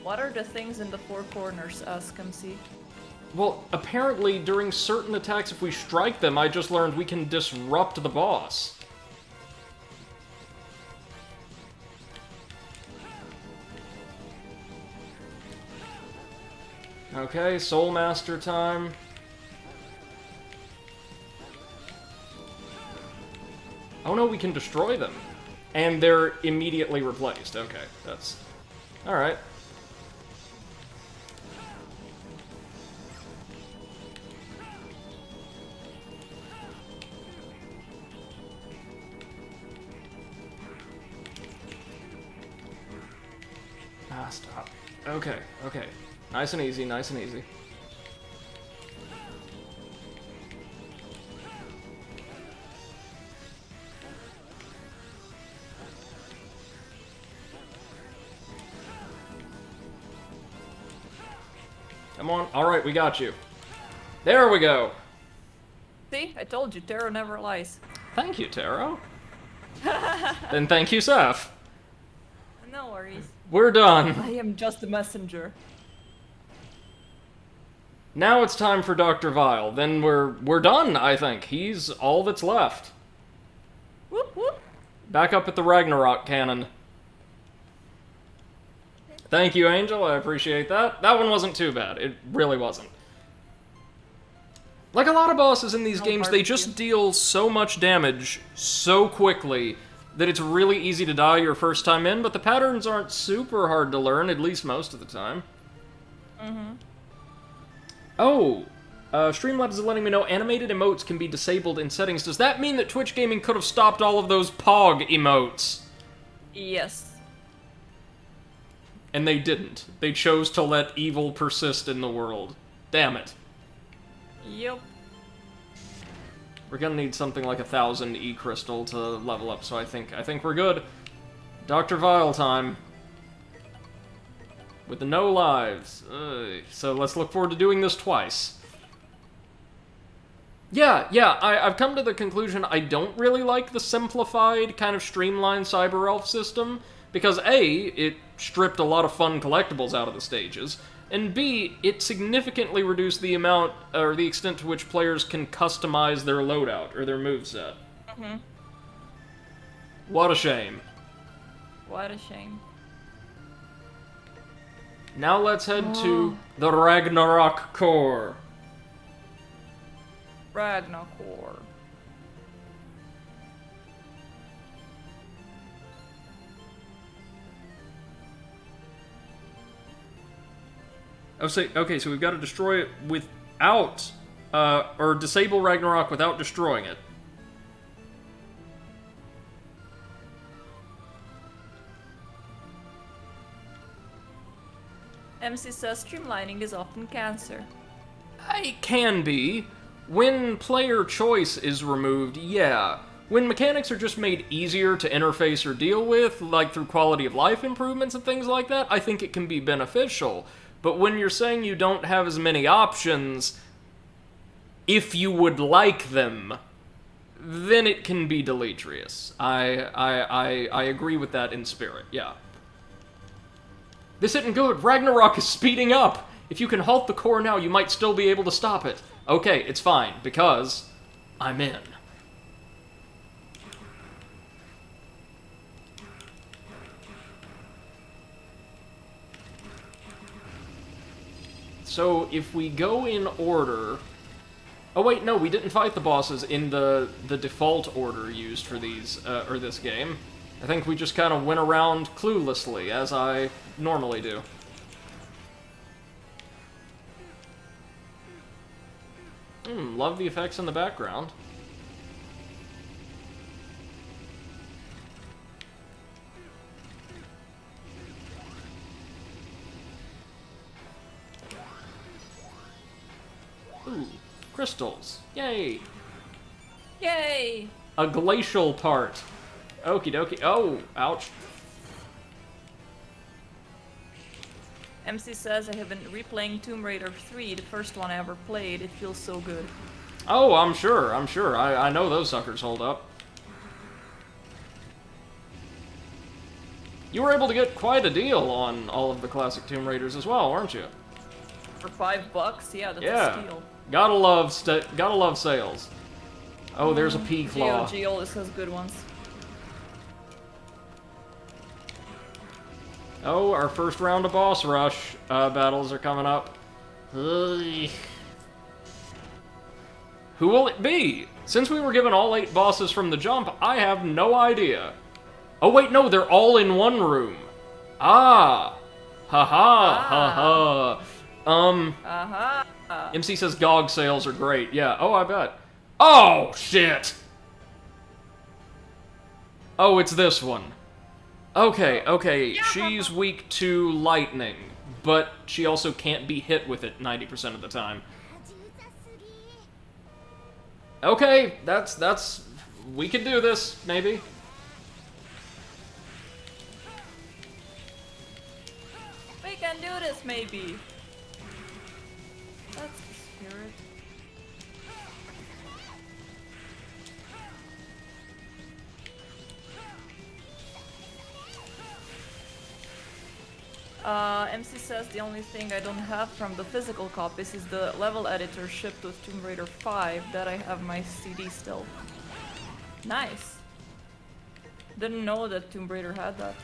What are the things in the four corners, ask MC? Well, apparently during certain attacks, if we strike them, I just learned we can disrupt the boss. Okay, Soul Master time. Oh no, we can destroy them. And they're immediately replaced. Okay, that's... Alright. Ah, stop. Okay. Nice and easy, nice and easy. Come on. Alright, we got you. There we go. See? I told you, Tarot never lies. Thank you, Taro. Then thank you, Seth. No worries. We're done. I am just a messenger. Now it's time for Dr. Vile. Then we're done, I think. He's all that's left. Whoop whoop. Back up at the Ragnarok cannon. Thank you, Angel. I appreciate that. That one wasn't too bad. It really wasn't. Like a lot of bosses in these games, they just deal so much damage so quickly that it's really easy to die your first time in, but the patterns aren't super hard to learn, at least most of the time. Mm-hmm. Oh, Streamlabs is letting me know animated emotes can be disabled in settings. Does that mean that Twitch Gaming could have stopped all of those POG emotes? Yes. And they didn't. They chose to let evil persist in the world. Damn it. Yep. We're gonna need something like 1,000 E-Crystal to level up, so I think we're good. Dr. Vile time. With the no lives. So let's look forward to doing this twice. Yeah, I've come to the conclusion I don't really like the simplified, kind of streamlined Cyber Elf system, because A, it stripped a lot of fun collectibles out of the stages, and B, it significantly reduced the amount, or the extent to which players can customize their loadout, or their moveset. Mm-hmm. What a shame. What a shame. Now let's head to the Ragnarok Core. Ragnarok. Okay, so we've got to destroy it without, or disable Ragnarok without destroying it. MC says streamlining is often cancer. It can be. When player choice is removed, yeah. When mechanics are just made easier to interface or deal with, like through quality of life improvements and things like that, I think it can be beneficial. But when you're saying you don't have as many options, if you would like them, then it can be deleterious. I agree with that in spirit, yeah. This isn't good. Ragnarok is speeding up. If you can halt the core now, you might still be able to stop it. Okay, it's fine, because I'm in. So, if we go in order... Oh wait, no, we didn't fight the bosses in the default order used for these, or this game. I think we just kind of went around cluelessly, as I normally do. Love the effects in the background. Ooh, crystals. Yay! Yay! A glacial part. Okie dokie. Oh, ouch. MC says I have been replaying Tomb Raider 3, the first one I ever played. It feels so good. Oh, I'm sure. I know those suckers hold up. You were able to get quite a deal on all of the classic Tomb Raiders as well, weren't you? For $5? Yeah, that's a steal. Gotta love sales. Oh, there's a P claw. GOG always has good ones. Oh, our first round of boss rush battles are coming up. Ugh. Who will it be? Since we were given all 8 bosses from the jump, I have no idea. Oh wait, no, they're all in one room. Ah. Haha. MC says GOG sales are great. Yeah, oh, I bet. Oh, shit! Oh, it's this one. Okay, she's weak to lightning, but she also can't be hit with it 90% of the time. Okay, that's... we can do this, maybe. We can do this, maybe. That's the spirit. MC says the only thing I don't have from the physical copies is the level editor shipped with Tomb Raider 5 that I have my CD still. Nice. Didn't know that Tomb Raider had that.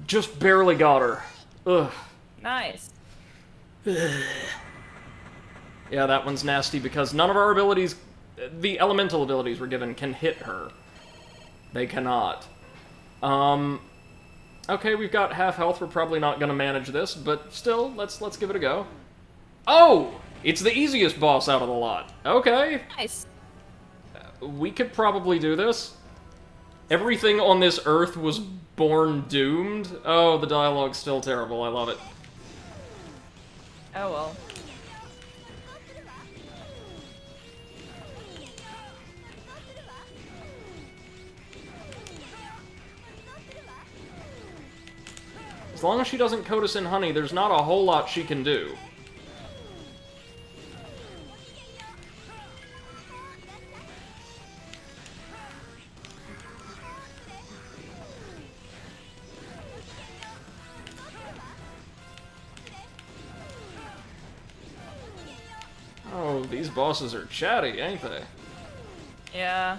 Just barely got her. Ugh. Nice. Yeah, that one's nasty because none of our abilities, the elemental abilities we're given, can hit her. They cannot. Okay, we've got half health. We're probably not gonna manage this, but still, let's give it a go. Oh! It's the easiest boss out of the lot. Okay. Nice. We could probably do this. Everything on this earth was born doomed. Oh, the dialogue's still terrible. I love it. Oh well. As long as she doesn't coat us in honey, there's not a whole lot she can do. These bosses are chatty, ain't they? Yeah.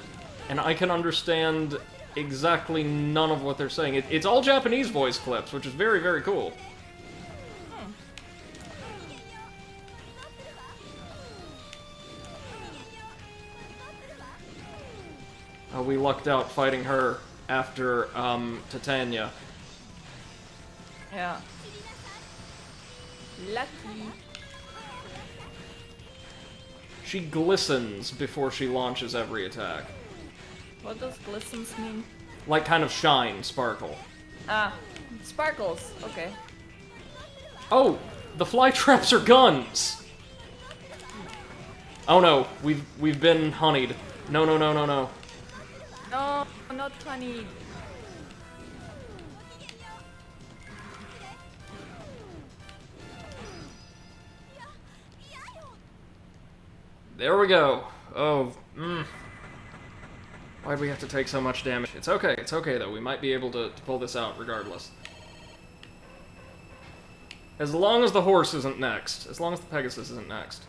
And I can understand exactly none of what they're saying. It's all Japanese voice clips, which is very, very cool. We lucked out fighting her after Titania. Yeah. Lucky. She glistens before she launches every attack. What does glistens mean? Like kind of shine, sparkle. Ah, sparkles. Okay. Oh, the fly traps are guns. Oh no, we've been honeyed. No, no, no, no, no. No, not honey. There we go. Oh, Why'd we have to take so much damage? It's okay though. We might be able to pull this out regardless. As long as the horse isn't next. As long as the Pegasus isn't next.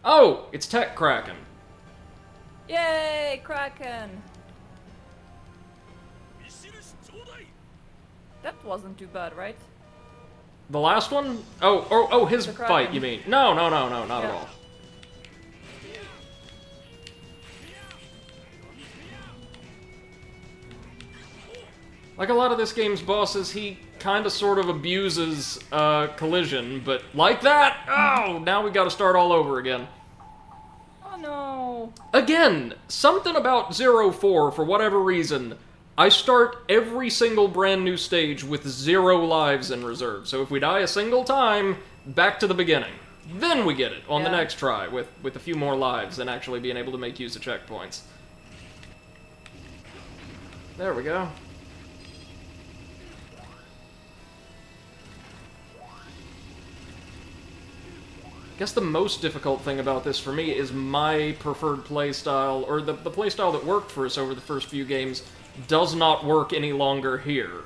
Oh! It's Tech Kraken. Yay, Kraken! That wasn't too bad, right? The last one? Oh, his fight, you mean? No, not at all. Like a lot of this game's bosses, he kind of sort of abuses collision, but like that, oh, now we gotta start all over again. Oh no. Again, something about 04, for whatever reason, I start every single brand new stage with 0 lives in reserve. So if we die a single time, back to the beginning. Then we get it on the next try with a few more lives and actually being able to make use of checkpoints. There we go. I guess the most difficult thing about this for me is my preferred playstyle, or the playstyle that worked for us over the first few games, does not work any longer here.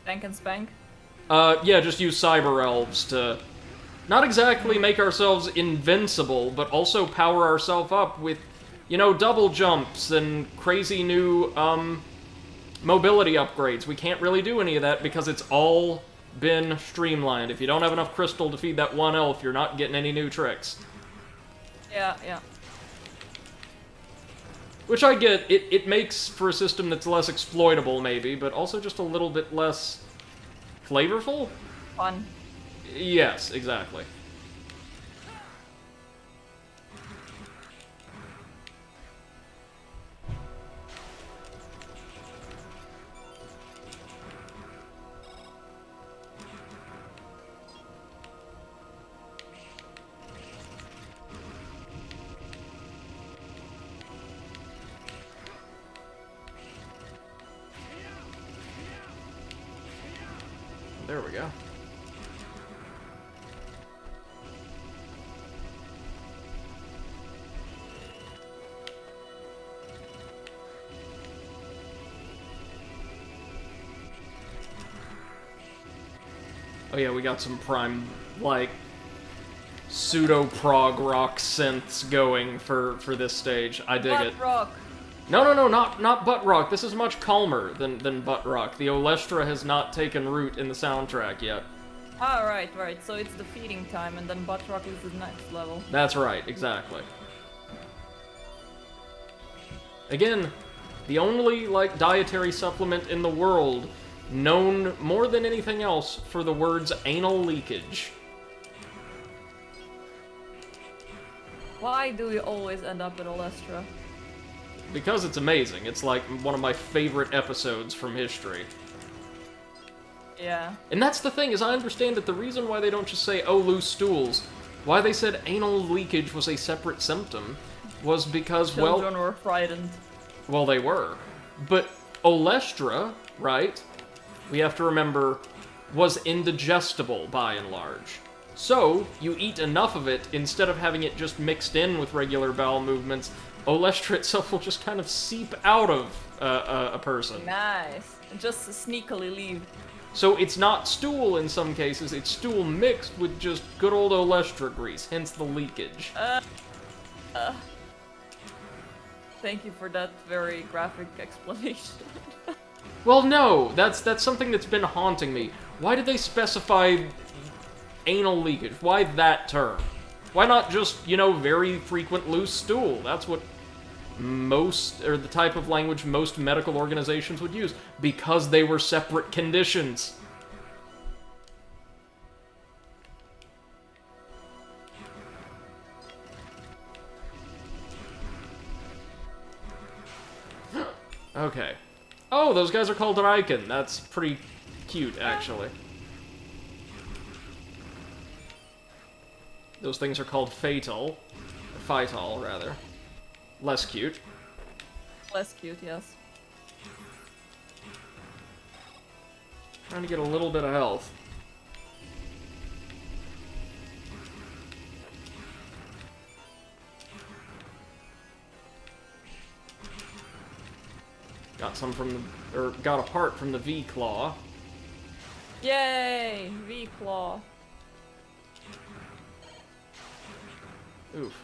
Spank and spank? Yeah, just use cyber elves to not exactly make ourselves invincible, but also power ourselves up with, you know, double jumps and crazy new, mobility upgrades. We can't really do any of that because it's all been streamlined. If you don't have enough crystal to feed that one elf, you're not getting any new tricks. Yeah. Which I get. It makes for a system that's less exploitable, maybe, but also just a little bit less flavorful? Fun. Yes, exactly. There we go. Oh yeah, we got some prime, like, pseudo-prog rock synths going for this stage. I dig it. Butt rock. No, not butt rock. This is much calmer than butt rock. The Olestra has not taken root in the soundtrack yet. Ah, right. So it's the feeding time, and then butt rock is the next level. That's right, exactly. Again, the only, like, dietary supplement in the world known more than anything else for the words anal leakage. Why do we always end up at Olestra? Because it's amazing. It's like one of my favorite episodes from history. Yeah. And that's the thing, is I understand that the reason why they don't just say, oh, loose stools, why they said anal leakage was a separate symptom was because, Children were frightened. Well, they were. But Olestra, right, we have to remember, was indigestible by and large. So, you eat enough of it, instead of having it just mixed in with regular bowel movements, Olestra itself will just kind of seep out of a person. Nice. Just sneakily leave. So it's not stool in some cases, it's stool mixed with just good old Olestra grease, hence the leakage. Thank you for that very graphic explanation. Well, no, that's something that's been haunting me. Why did they specify anal leakage? Why that term? Why not just, you know, very frequent loose stool? That's what most, or the type of language most medical organizations would use, because they were separate conditions. Okay. Oh, those guys are called Raiken. That's pretty cute, actually. Those things are called Fatal. Phytal, rather. Less cute. Less cute, yes. Trying to get a little bit of health. Got some from the, or got a part from the V-Claw. Yay! V-Claw. Oof.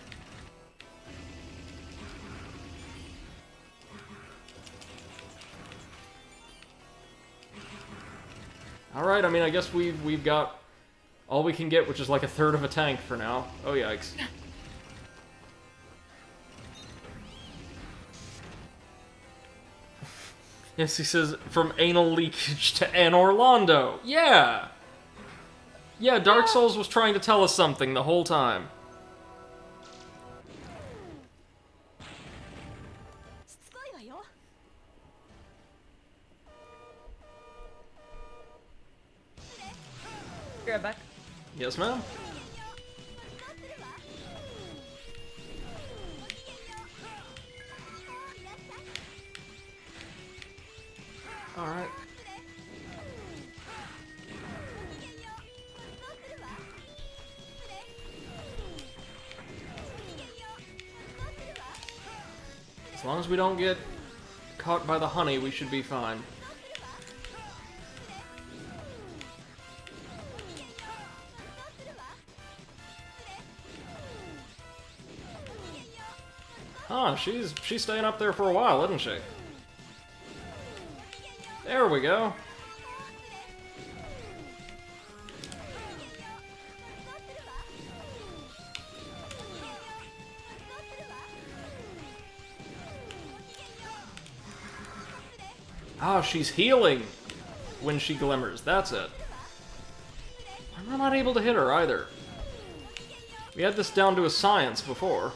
Alright, I mean, I guess we've got all we can get, which is like a third of a tank for now. Oh, yikes. Yes, he says, from anal leakage to Orlando. Yeah! Yeah, Dark Souls was trying to tell us something the whole time. Be right back. Yes, ma'am? Alright. As long as we don't get caught by the honey, we should be fine. Huh, she's staying up there for a while, isn't she? There we go. Ah, she's healing when she glimmers. That's it. I'm not able to hit her either. We had this down to a science before.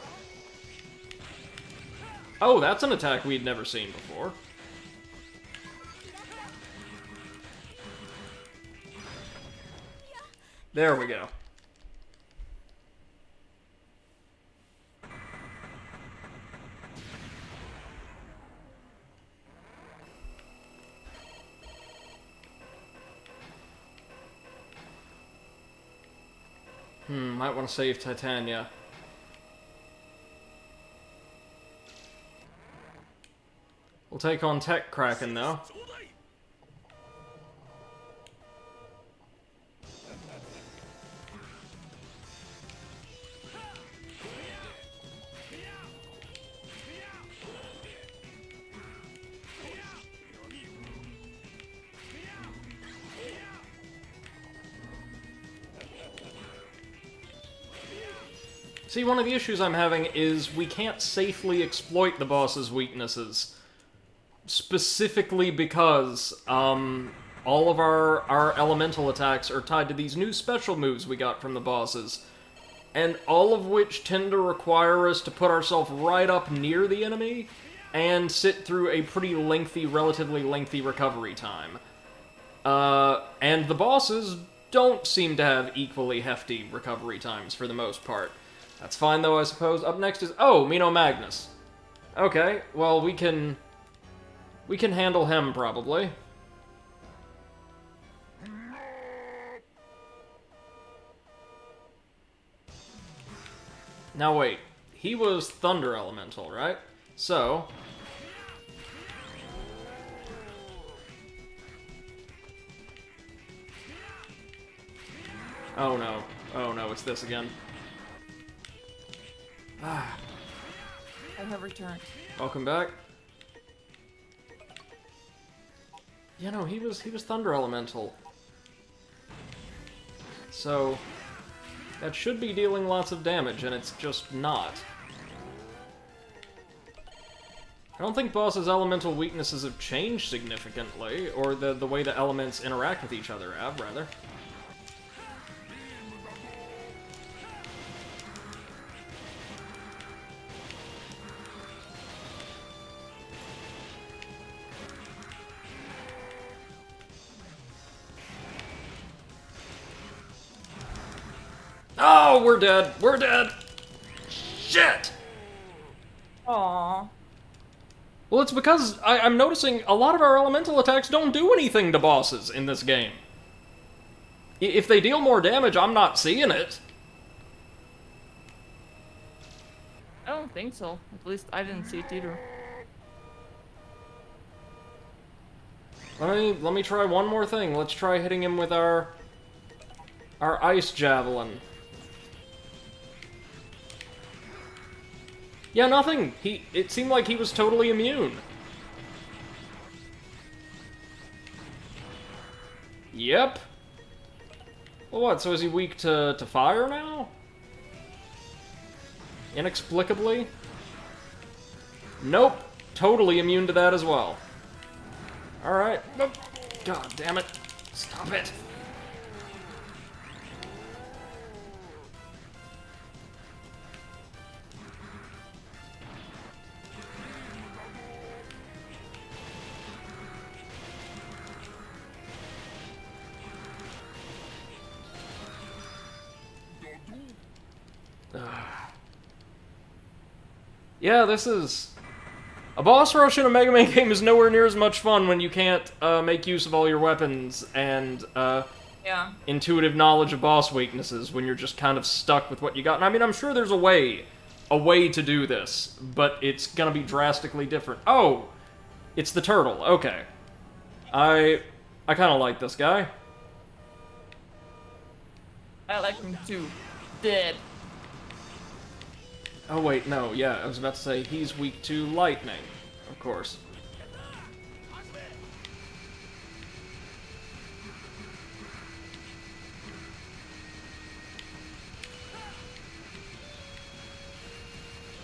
Oh, that's an attack we'd never seen before. There we go. Might want to save Titania. We'll take on Tech Kraken, though. See, one of the issues I'm having is we can't safely exploit the boss's weaknesses. Specifically because, all of our elemental attacks are tied to these new special moves we got from the bosses. And all of which tend to require us to put ourselves right up near the enemy and sit through a pretty lengthy, relatively lengthy recovery time. And the bosses don't seem to have equally hefty recovery times for the most part. That's fine though, I suppose. Up next is... Oh, Mino Magnus. Okay, well, we can handle him, probably. Now wait, he was Thunder Elemental, right? So... Oh no. Oh no, it's this again. Ah. I have returned. Welcome back. Yeah, no, he was Thunder Elemental. So that should be dealing lots of damage, and it's just not. I don't think boss's elemental weaknesses have changed significantly, or the way the elements interact with each other have, rather. Oh, we're dead! We're dead! Shit! Aww. Well, it's because I'm noticing a lot of our elemental attacks don't do anything to bosses in this game. If they deal more damage, I'm not seeing it. I don't think so. At least I didn't see it either. Let me try one more thing. Let's try hitting him with our ice javelin. Yeah, nothing. It seemed like he was totally immune. Yep. Well, what, so is he weak to fire now? Inexplicably? Nope. Totally immune to that as well. Alright. God damn it. Stop it. Yeah, this is... A boss rush in a Mega Man game is nowhere near as much fun when you can't make use of all your weapons and yeah. intuitive knowledge of boss weaknesses when you're just kind of stuck with what you got. And I mean, I'm sure there's a way to do this, but it's gonna be drastically different. Oh! It's the turtle. Okay. I kind of like this guy. I like him too. Dead. Oh wait, no, yeah, I was about to say he's weak to lightning, of course.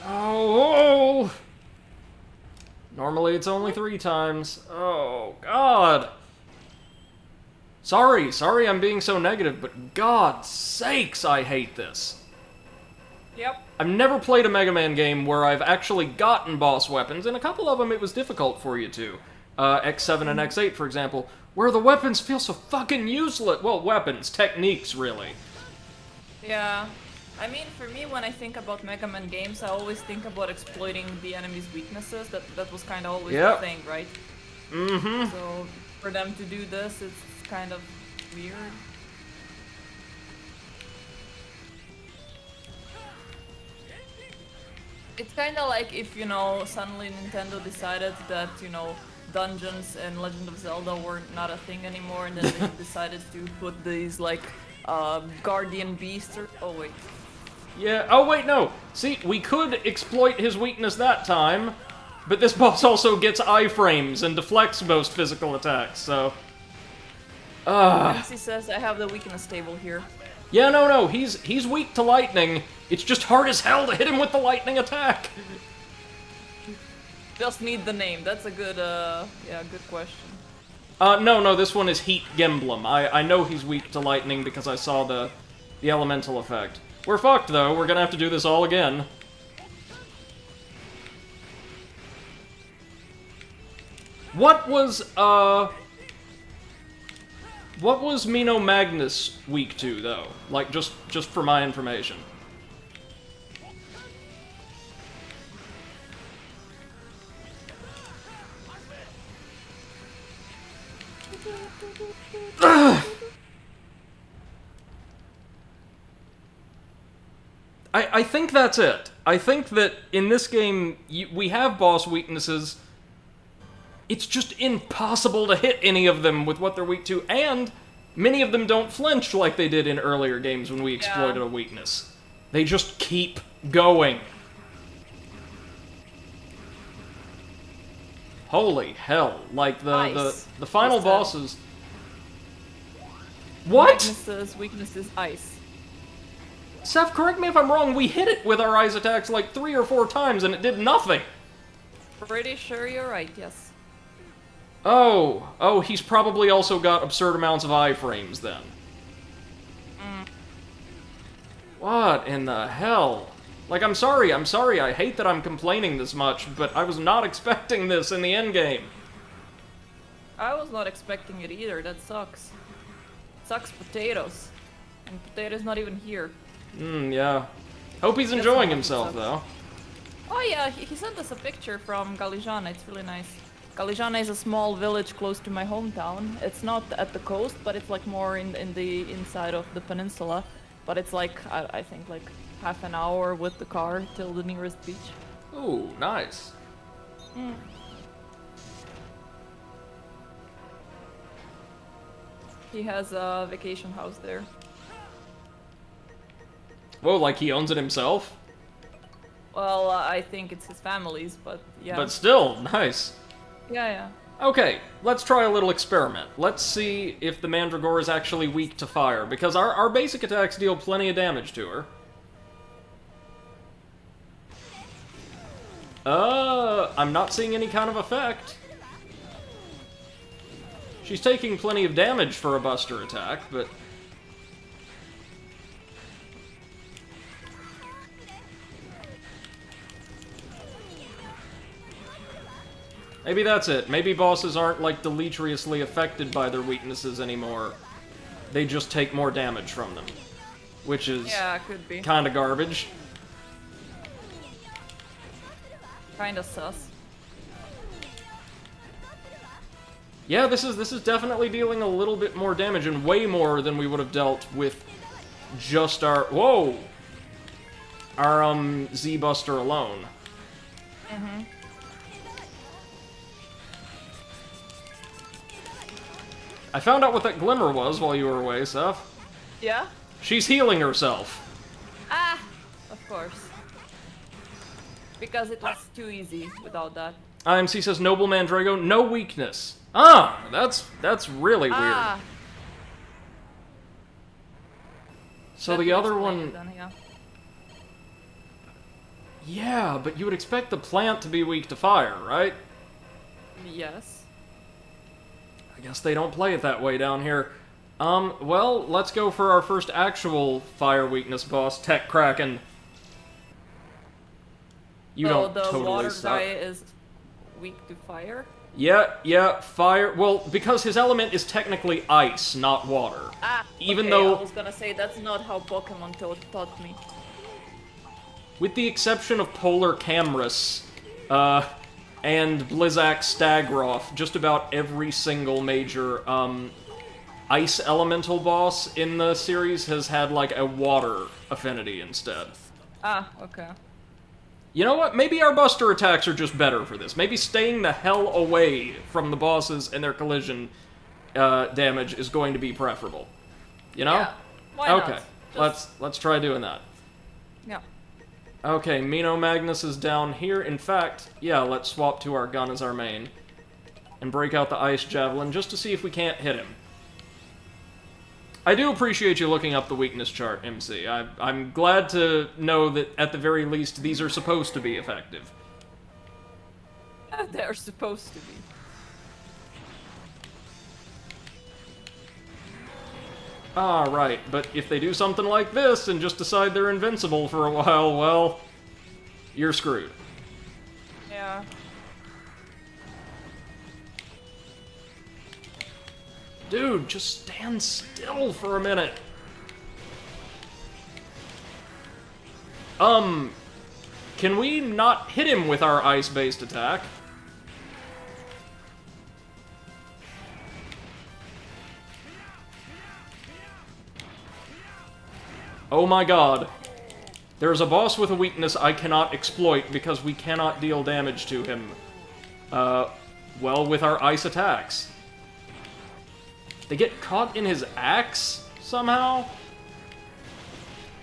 Oh! Normally it's only 3 times. Oh, God! Sorry I'm being so negative, but God's sakes, I hate this. Yep. I've never played a Mega Man game where I've actually gotten boss weapons, and a couple of them it was difficult for you to. X7 and X8, for example, where the weapons feel so fucking useless. Well, weapons, techniques, really. Yeah. I mean, for me, when I think about Mega Man games, I always think about exploiting the enemy's weaknesses. That was kind of always the thing, right? Mm-hmm. So, for them to do this, it's kind of weird. It's kind of like if, suddenly Nintendo decided that, dungeons and Legend of Zelda were not a thing anymore, and then they decided to put these, guardian beasts or... Oh, wait. Yeah, oh wait, no. See, we could exploit his weakness that time, but this boss also gets iframes and deflects most physical attacks, so... MC says I have the weakness table here. Yeah, no, he's weak to lightning. It's just hard as hell to hit him with the lightning attack. Just need the name. That's a good, good question. No, this one is Heat Gemblem. I know he's weak to lightning because I saw the elemental effect. We're fucked, though. We're gonna have to do this all again. What was Mino Magnus weak to, though? Like, just for my information. I think that's it. I think that in this game, we have boss weaknesses. It's just impossible to hit any of them with what they're weak to, and Many of them don't flinch like they did in earlier games when we exploited a weakness. They just keep going. Holy hell. Like, the final bosses... What? Weaknesses, ice. Seth, correct me if I'm wrong, we hit it with our ice attacks like 3 or 4 times and it did nothing. Pretty sure you're right, yes. Oh, he's probably also got absurd amounts of iframes then. What in the hell? Like, I'm sorry, I hate that I'm complaining this much, but I was not expecting this in the endgame. I was not expecting it either, that sucks. Sucks potatoes. And potato's not even here. Yeah. Hope he's enjoying himself, though. Oh yeah, he sent us a picture from Galijana, it's really nice. Galijana is a small village close to my hometown. It's not at the coast, but it's like more in the inside of the peninsula. But it's like, I think like half an hour with the car till the nearest beach. Ooh, nice. He has a vacation house there. Whoa, like he owns it himself? Well, I think it's his family's, but yeah. But still, nice. Yeah. Okay, let's try a little experiment. Let's see if the Mandragora is actually weak to fire, because our basic attacks deal plenty of damage to her. I'm not seeing any kind of effect. She's taking plenty of damage for a Buster attack, but... Maybe that's it. Maybe bosses aren't, like, deleteriously affected by their weaknesses anymore. They just take more damage from them. Which is... Yeah, could be. Kinda garbage. Kinda sus. Yeah, this is definitely dealing a little bit more damage, and way more than we would have dealt with just our... Whoa! Our, Z-Buster alone. I found out what that glimmer was while you were away, Seth. Yeah? She's healing herself. Ah! Of course. Because it was too easy without that. IMC says, Noble Mandrago, no weakness. Ah! That's really weird. So the other one... Then, yeah. Yeah, but you would expect the plant to be weak to fire, right? Yes. I guess they don't play it that way down here. Well, let's go for our first actual fire weakness boss, Tech Kraken. You don't the totally water suck. guy is weak to fire? Yeah, fire. Well, because his element is technically ice, not water. Even though I was gonna say that's not how Pokemon taught me. With the exception of Polar Camrus, and Blizzak Stagroth, just about every single major, ice elemental boss in the series has had, like, a water affinity instead. Okay. You know what? Maybe our Buster attacks are just better for this. Maybe staying the hell away from the bosses and their collision damage is going to be preferable. You know? Yeah. Why not? Okay. Let's try doing that. Yeah. Okay, Mino Magnus is down here. In fact, yeah, let's swap to our gun as our main. And break out the Ice Javelin just to see if we can't hit him. I do appreciate you looking up the weakness chart, MC. I'm glad to know that, at the very least, these are supposed to be effective. They're supposed to be. Ah, right, but if they do something like this and just decide they're invincible for a while, well, you're screwed. Yeah. Dude, just stand still for a minute. Can we not hit him with our ice-based attack? Oh my god. There's a boss with a weakness I cannot exploit because we cannot deal damage to him, well, with our ice attacks. They get caught in his axe somehow?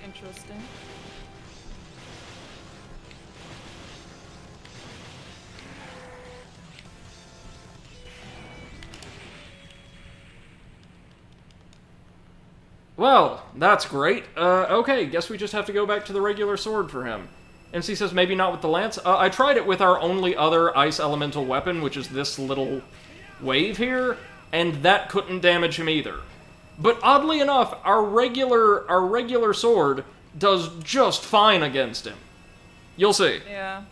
Interesting. Well, that's great. Okay, guess we just have to go back to the regular sword for him. MC says maybe not with the lance. I tried it with our only other ice elemental weapon, which is this little wave here, and that couldn't damage him either. But oddly enough, our regular sword does just fine against him. You'll see. Yeah.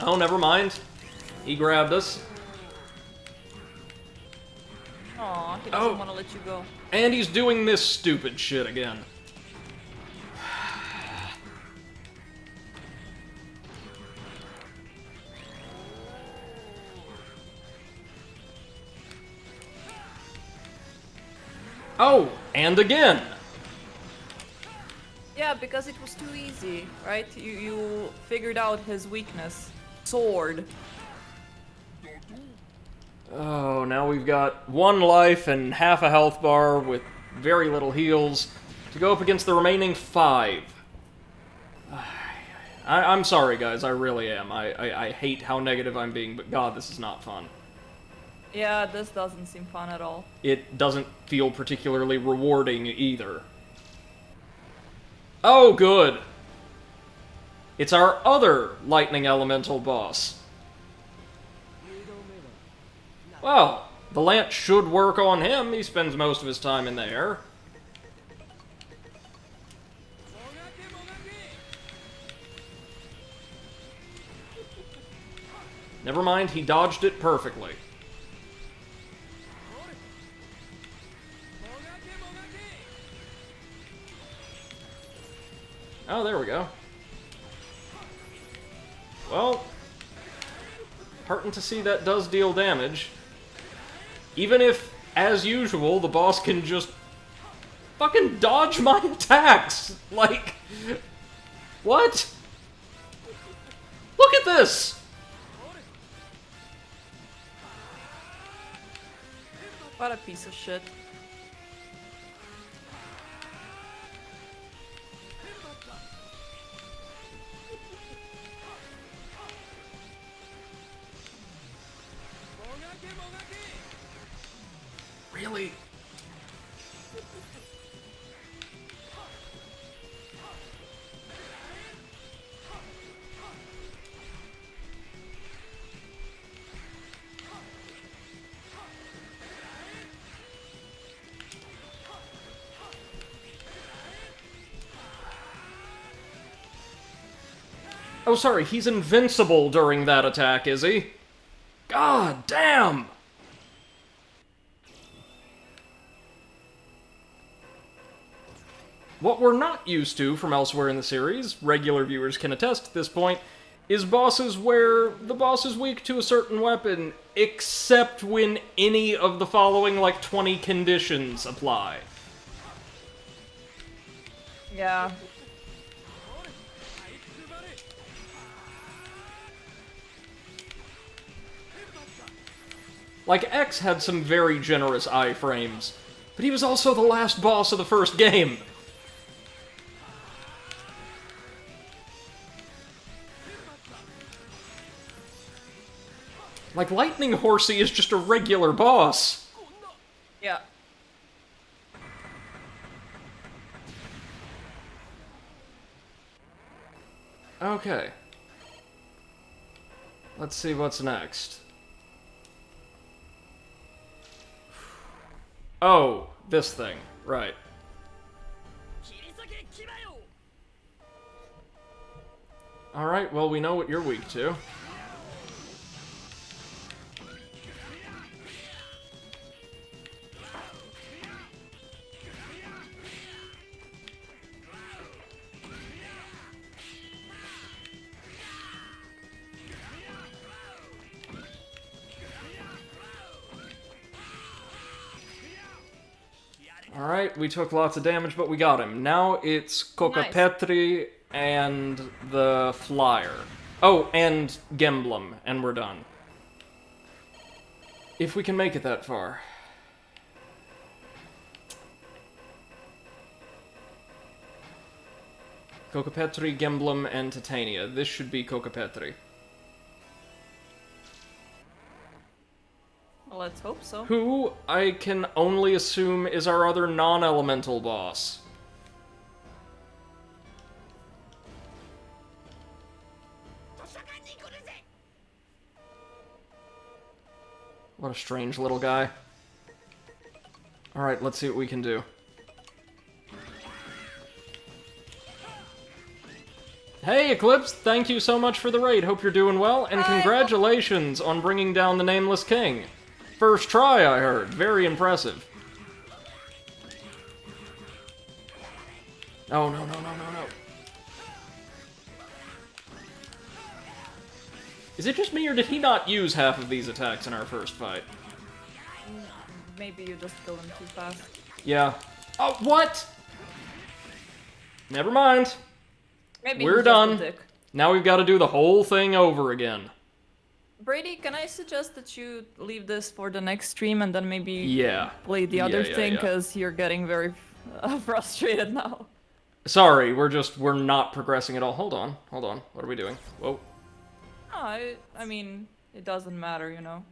Oh, never mind. He grabbed us. Aw, he doesn't want to let you go. And he's doing this stupid shit again. Oh, and again! Yeah, because it was too easy, right? You figured out his weakness. Sword. Oh, now we've got 1 life and half a health bar with very little heals to go up against the remaining 5. I'm sorry, guys, I really am. I hate how negative I'm being, but God, this is not fun. Yeah, this doesn't seem fun at all. It doesn't feel particularly rewarding either. Oh, good! It's our other lightning elemental boss. Well, the lance should work on him. He spends most of his time in the air. Never mind, he dodged it perfectly. Oh, there we go. Well, hurting to see that does deal damage. Even if, as usual, the boss can just fucking dodge my attacks! Like, what? Look at this! What a piece of shit. Really? Oh, sorry, he's invincible during that attack, is he? God damn! What we're not used to from elsewhere in the series, regular viewers can attest at this point, is bosses where the boss is weak to a certain weapon, except when any of the following, like, 20 conditions apply. Yeah. Like, X had some very generous iframes, but he was also the last boss of the first game. Like, Lightning Horsey is just a regular boss. Yeah. Okay. Let's see what's next. Oh, this thing. Right. Alright, well, we know what you're weak to. Alright, we took lots of damage, but we got him. Now it's Kokapetri and the flyer. Oh, and Gemblem, and we're done. If we can make it that far. Cocopetri, Gemblem, and Titania. This should be Cocopetri. Well, let's hope so. Who, I can only assume, is our other non-elemental boss. What a strange little guy. Alright, let's see what we can do. Hey, Eclipse! Thank you so much for the raid. Hope you're doing well, and congratulations on bringing down the Nameless King. First try, I heard. Very impressive. Oh, no, no, no, no, no. Is it just me, or did he not use half of these attacks in our first fight? Maybe you're just going too fast. Yeah. Oh, what? Never mind. Maybe we're done. Now we've got to do the whole thing over again. Brady, can I suggest that you leave this for the next stream and then maybe play the Yeah, other yeah, thing, yeah. because you're getting very frustrated now. Sorry, we're not progressing at all. Hold on. What are we doing? Whoa. I mean, it doesn't matter, you know.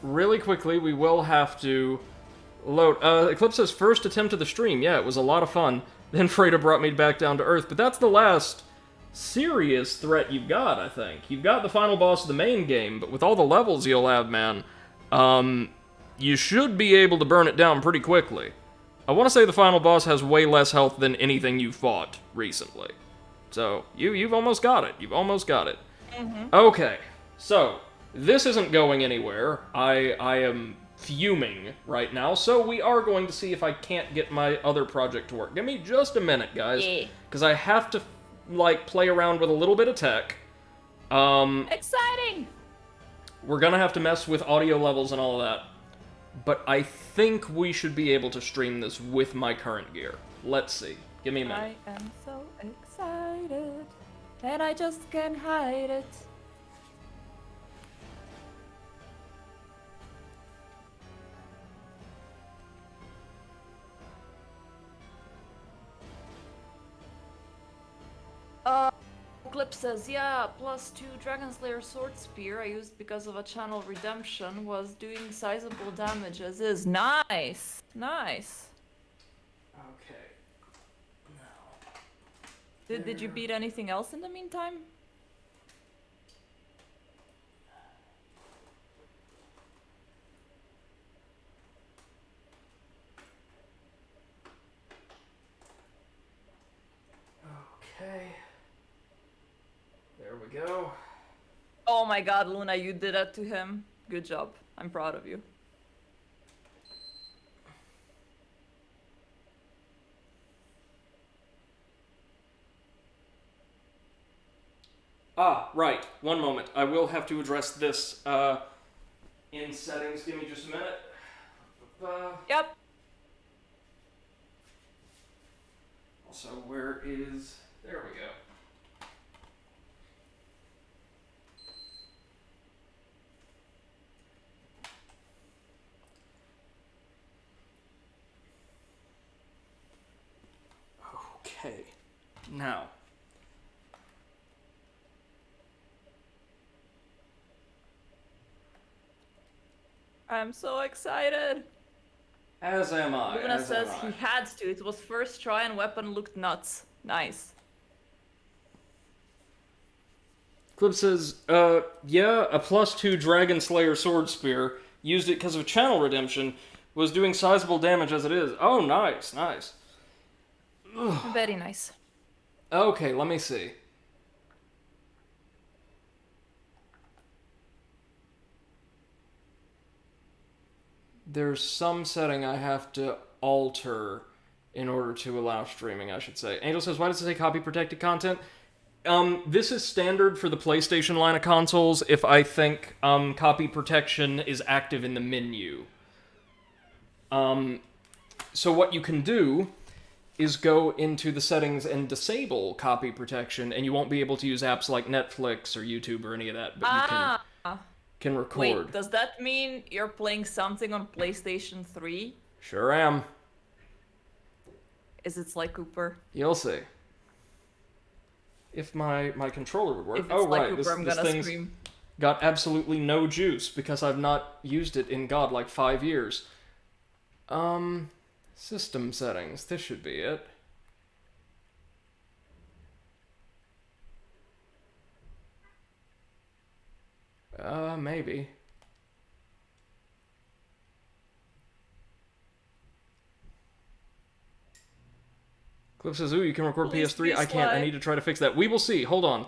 Really quickly, we will have to load. Eclipse's first attempt at the stream. Yeah, it was a lot of fun. Then Freda brought me back down to Earth, but that's the last serious threat you've got, I think. You've got the final boss of the main game, but with all the levels you'll have, man, you should be able to burn it down pretty quickly. I want to say the final boss has way less health than anything you fought recently. So, you've almost got it. You've almost got it. Okay, so, this isn't going anywhere. I am fuming right now, so we are going to see if I can't get my other project to work. Give me just a minute, guys, because I have to, like, play around with a little bit of tech. Exciting! We're gonna have to mess with audio levels and all of that, but I think we should be able to stream this with my current gear. Let's see. Give me a minute. I am so excited, and I just can't hide it. Eclipse says, yeah, +2 Dragon Slayer Sword Spear I used because of a channel redemption was doing sizable damage as is. Nice! Nice! Okay. Now. Did you beat anything else in the meantime? Okay. There we go. Oh my god, Luna, you did that to him. Good job. I'm proud of you. Ah, right. One moment. I will have to address this in settings. Give me just a minute. Yep. Also, where is... There we go. Okay. Now. I'm so excited. As am I. Luna says he had to. It was first try and weapon looked nuts. Nice. Clip says, yeah, a +2 Dragon Slayer Sword Spear. Used it because of channel redemption. Was doing sizable damage as it is. Oh, nice, nice. Ugh. Very nice. Okay, let me see. There's some setting I have to alter in order to allow streaming, I should say. Angel says, why does it say copy protected content? This is standard for the PlayStation line of consoles if I think copy protection is active in the menu. So what you can do is go into the settings and disable copy protection, and you won't be able to use apps like Netflix or YouTube or any of that, but you can record. Wait, does that mean you're playing something on PlayStation 3? Sure am. Is it Sly Cooper? You'll see. If my controller would work. If it's Sly Cooper, I'm this gonna thing's scream. got absolutely no juice because I've not used it in God like 5 years. System settings. This should be it. Maybe. Cliff says, ooh, you can record Please PS3. I can't. I need to try to fix that. We will see. Hold on.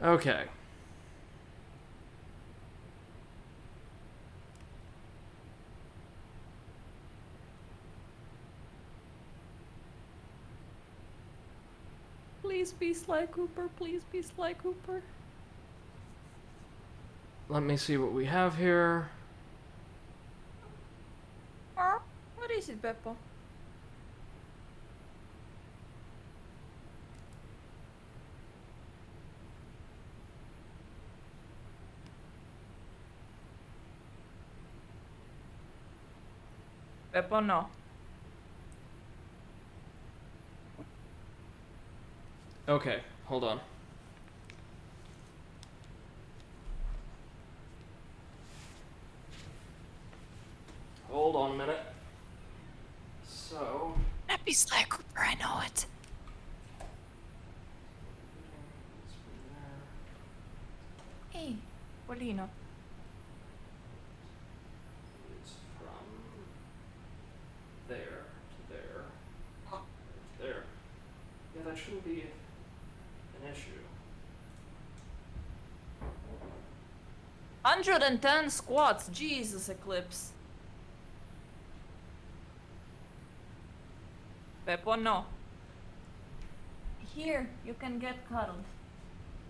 Okay. Please be Sly Cooper. Please be Sly Cooper. Let me see what we have here. What is it, Beppo? Beppo, no. Okay, hold on. Hold on a minute. So... That be Sly Cooper, I know it. Hey, Polino. It's from there to there. There. Yeah, that shouldn't be an issue. 110 squats, Jesus, Eclipse. Beppo, no. Here, you can get cuddled.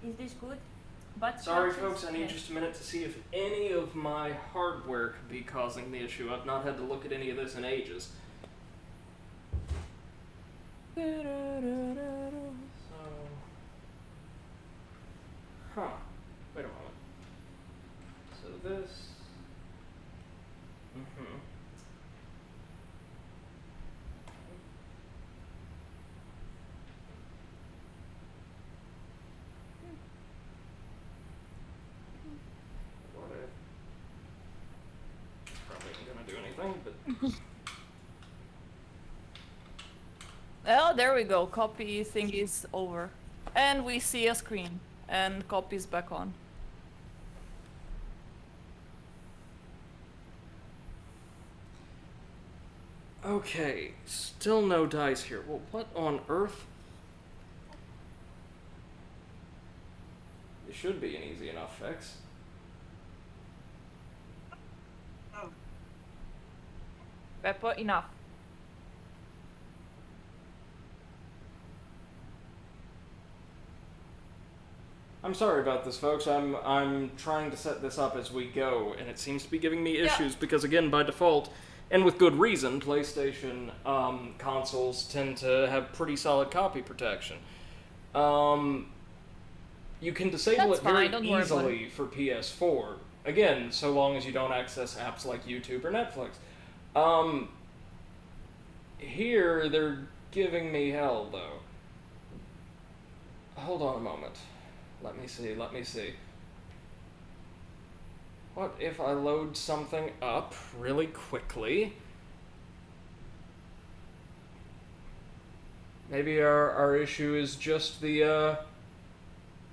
Is this good? But sorry, folks, I need just a minute to see if any of my hardware could be causing the issue. I've not had to look at any of this in ages. So... Huh. Wait a moment. So this... What if... Probably ain't gonna do anything, but... Oh, there we go. Copy thing is over. And we see a screen. And copy's back on. Okay, still no dice here. Well, what on earth? It should be an easy enough fix. Beppo, enough. I'm sorry about this, folks. I'm trying to set this up as we go, and it seems to be giving me issues because, again, by default, and with good reason, PlayStation consoles tend to have pretty solid copy protection. You can disable it very easily for PS4. Again, so long as you don't access apps like YouTube or Netflix. Here, they're giving me hell, though. Hold on a moment. Let me see. What if I load something up really quickly? Maybe our issue is just the,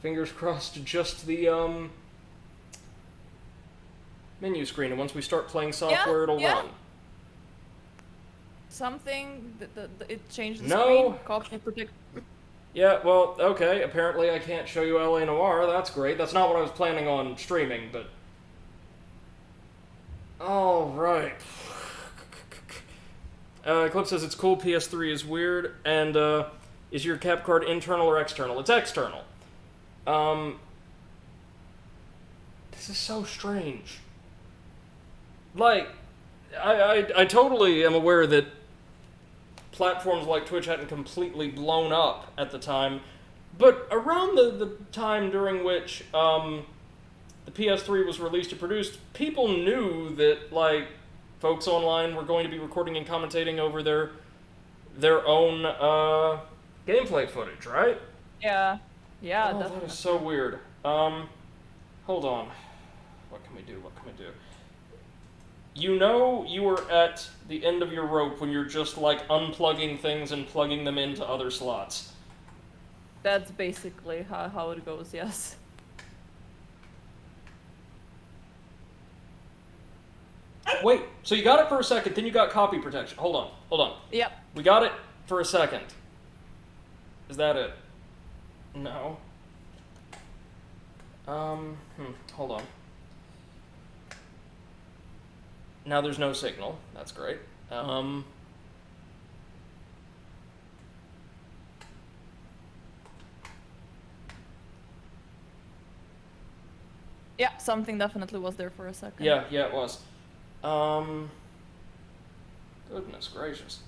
fingers crossed, just the, menu screen, and once we start playing software, it'll run. Something, it changed the No. screen. Copy protect. Yeah, well, okay, apparently I can't show you LA Noire, that's great. That's not what I was planning on streaming, but... Alright. Eclipse says it's cool, PS3 is weird, and, is your cap card internal or external? It's external. This is so strange. Like, I totally am aware that platforms like Twitch hadn't completely blown up at the time, but around the time during which the PS3 was released and produced, people knew that, like, folks online were going to be recording and commentating over their own gameplay footage, right? Yeah. Yeah, oh, definitely. That is so weird. Hold on. What can we do? You know you were at the end of your rope when you're just, like, unplugging things and plugging them into other slots. That's basically how it goes, yes. Wait, so you got it for a second, then you got copy protection. Hold on. Yep. We got it for a second. Is that it? No. Hold on. Now there's no signal. That's great. Yeah, something definitely was there for a second. Yeah, it was. Goodness gracious.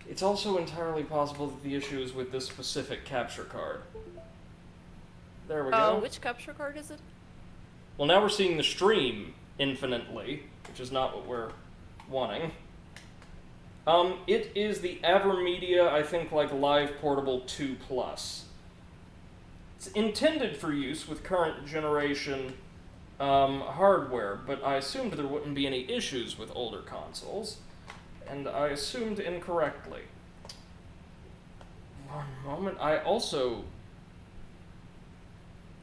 It's also entirely possible that the issue is with this specific capture card. There we go. Which capture card is it? Well, now we're seeing the stream infinitely, which is not what we're wanting. It is the AverMedia, I think, like, Live Portable 2 Plus. It's intended for use with current generation hardware, but I assumed there wouldn't be any issues with older consoles, and I assumed incorrectly. One moment, I also...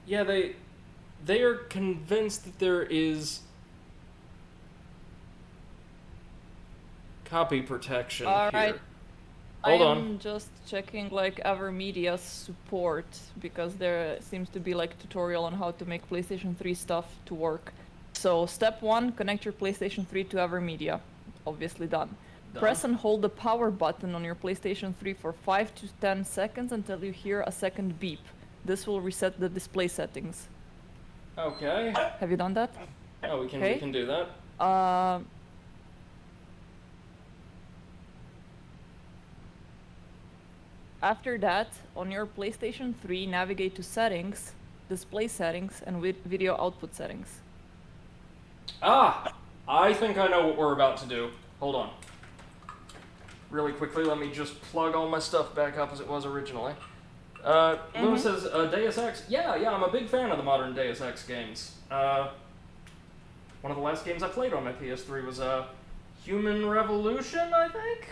Yeah, they are convinced that there is copy protection All right. here. Hold on. I'm just checking, like, AverMedia's support, because there seems to be, like, tutorial on how to make PlayStation 3 stuff to work. So, step 1, connect your PlayStation 3 to AverMedia. Obviously done. Press and hold the power button on your PlayStation 3 for 5 to 10 seconds until you hear a second beep. This will reset the display settings. Okay. Have you done that? Oh, we can do that. After that, on your PlayStation 3, navigate to Settings, Display Settings, and Video Output Settings. Ah! I think I know what we're about to do. Hold on. Really quickly, let me just plug all my stuff back up as it was originally. Lewis says, Deus Ex? Yeah, I'm a big fan of the modern Deus Ex games. One of the last games I played on my PS3 was, Human Revolution, I think?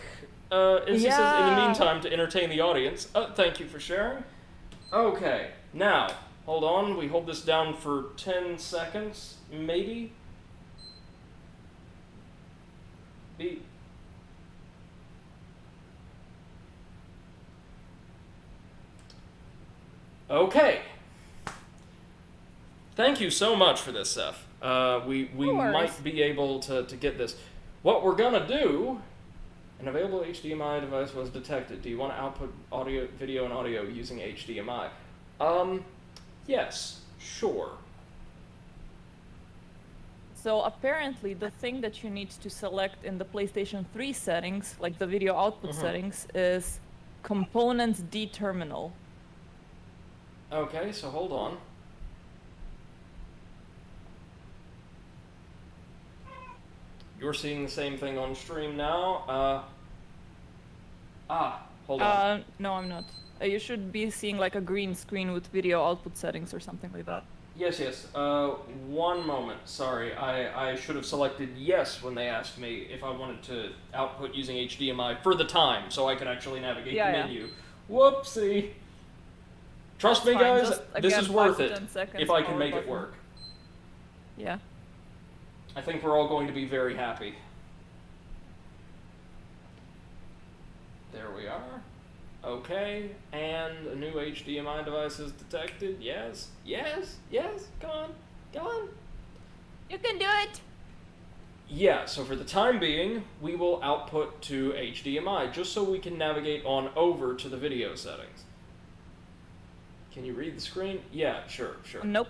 He says, in the meantime, to entertain the audience. Thank you for sharing. Okay, now, hold on, we hold this down for 10 seconds, maybe? Okay. Thank you so much for this, Seth. We might be able to get this. What we're gonna do, an available HDMI device was detected. Do you want to output video and audio using HDMI? Yes, sure. So apparently the thing that you need to select in the PlayStation 3 settings, like the video output settings, is Components D Terminal. Okay, so hold on. You're seeing the same thing on stream now. Hold on. No, I'm not. You should be seeing like a green screen with video output settings or something like that. Yes. One moment. Sorry, I should have selected yes when they asked me if I wanted to output using HDMI for the time, so I could actually navigate the menu. Whoopsie. Trust me, guys, Just, this again, is worth 5 to it 10 seconds if I can power make it button. work. Yeah. I think we're all going to be very happy. There we are. Okay, and a new HDMI device is detected. Yes. Come on. You can do it! Yeah, so for the time being, we will output to HDMI, just so we can navigate on over to the video settings. Can you read the screen? Yeah, sure. Nope.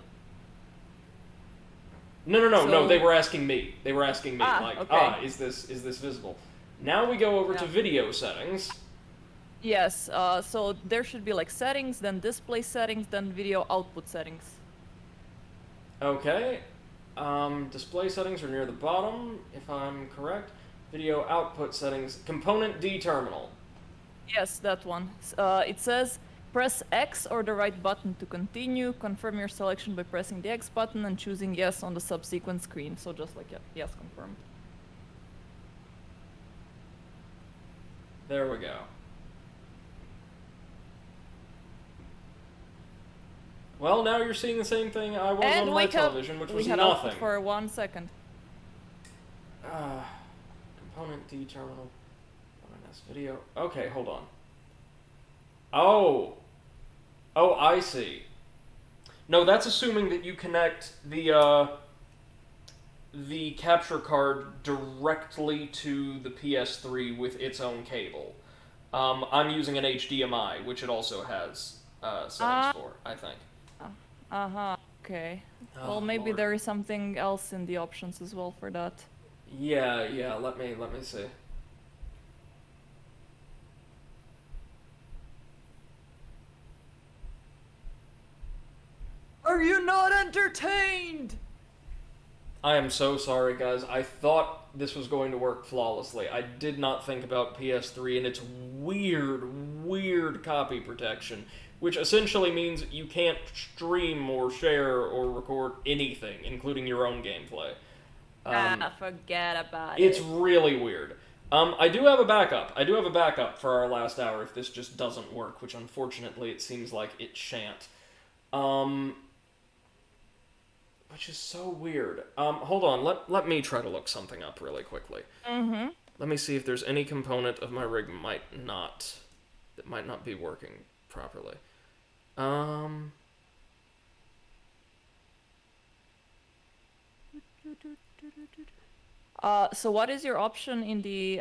No, they were asking me. Okay. Is this visible? Now we go over to video settings. Yes, so there should be like settings, then display settings, then video output settings. Okay. Display settings are near the bottom, if I'm correct. Video output settings. Component D terminal. Yes, that one. It says press X or the right button to continue. Confirm your selection by pressing the X button and choosing yes on the subsequent screen. So just like yes, confirm. There we go. Well, now you're seeing the same thing I was on my television, which was nothing. For 1 second. Component D terminal. LNS video. Okay, hold on. Oh, I see. No, that's assuming that you connect the capture card directly to the PS3 with its own cable. I'm using an HDMI, which it also has settings for, I think. Okay. Oh, well, maybe Lord. there is something else in the options as well for that. Yeah, let me see. Are you not entertained? I am so sorry, guys. I thought this was going to work flawlessly. I did not think about PS3 and its weird copy protection, which essentially means you can't stream or share or record anything, including your own gameplay. Forget about it. It's really weird. I do have a backup for our last hour if this just doesn't work, which unfortunately it seems like it shan't. Which is so weird. Hold on, let me try to look something up really quickly. Mm-hmm. Let me see if there's any component of my rig that might not be working properly. So what is your option in the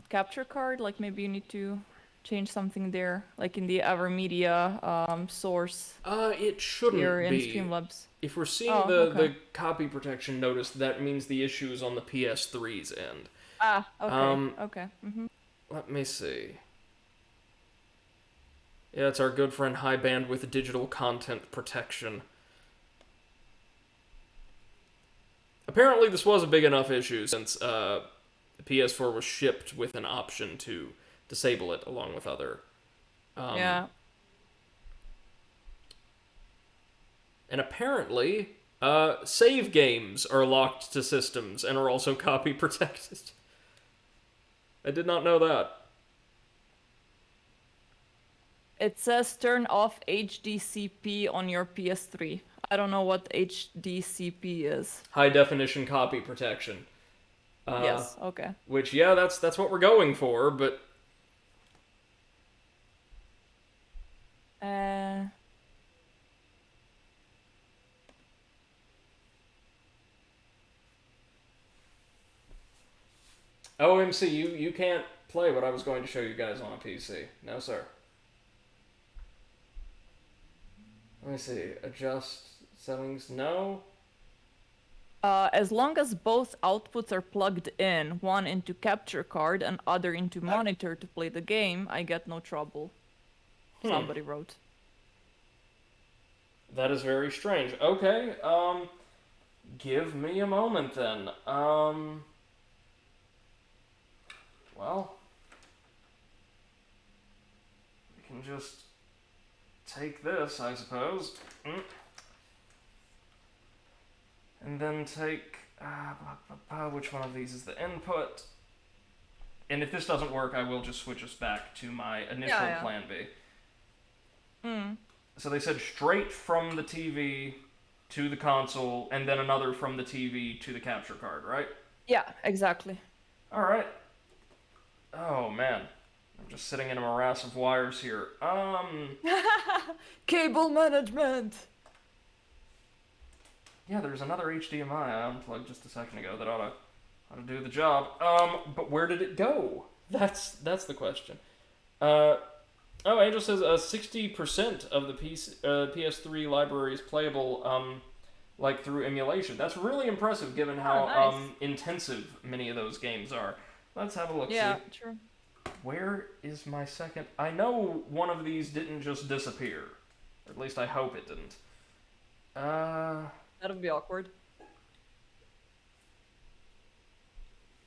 capture card? Like maybe you need to change something there, like in the AverMedia source. It shouldn't here in be. Streamlabs. If we're seeing the copy protection notice, that means the issue is on the PS3's end. Okay. Okay. Mm-hmm. Let me see. Yeah, it's our good friend High Bandwidth Digital Content Protection. Apparently this was a big enough issue since the PS4 was shipped with an option to disable it along with other. Yeah. And apparently, save games are locked to systems and are also copy protected. I did not know that. It says turn off HDCP on your PS3. I don't know what HDCP is. High definition copy protection. Yes, okay. Which, yeah, that's what we're going for, but... OMC, you can't play what I was going to show you guys on a PC. No, sir. Let me see. Adjust settings. No. As long as both outputs are plugged in, one into capture card and other into monitor to play the game, I get no trouble. Somebody wrote. That is very strange. Okay, give me a moment then. Well, we can just take this, I suppose. And then take, which one of these is the input? And if this doesn't work, I will just switch us back to my initial plan B. So they said straight from the TV to the console, and then another from the TV to the capture card, right? Yeah, exactly. Alright. Oh, man. I'm just sitting in a morass of wires here. Cable management! Yeah, there's another HDMI I unplugged just a second ago that ought to do the job. But where did it go? That's the question. Oh, Angel says 60% of the PS3 library is playable, like through emulation. That's really impressive, given how nice. intensive many of those games are. Let's have a look. Yeah, See, true. where is my second? I know one of these didn't just disappear, or at least I hope it didn't. That would be awkward.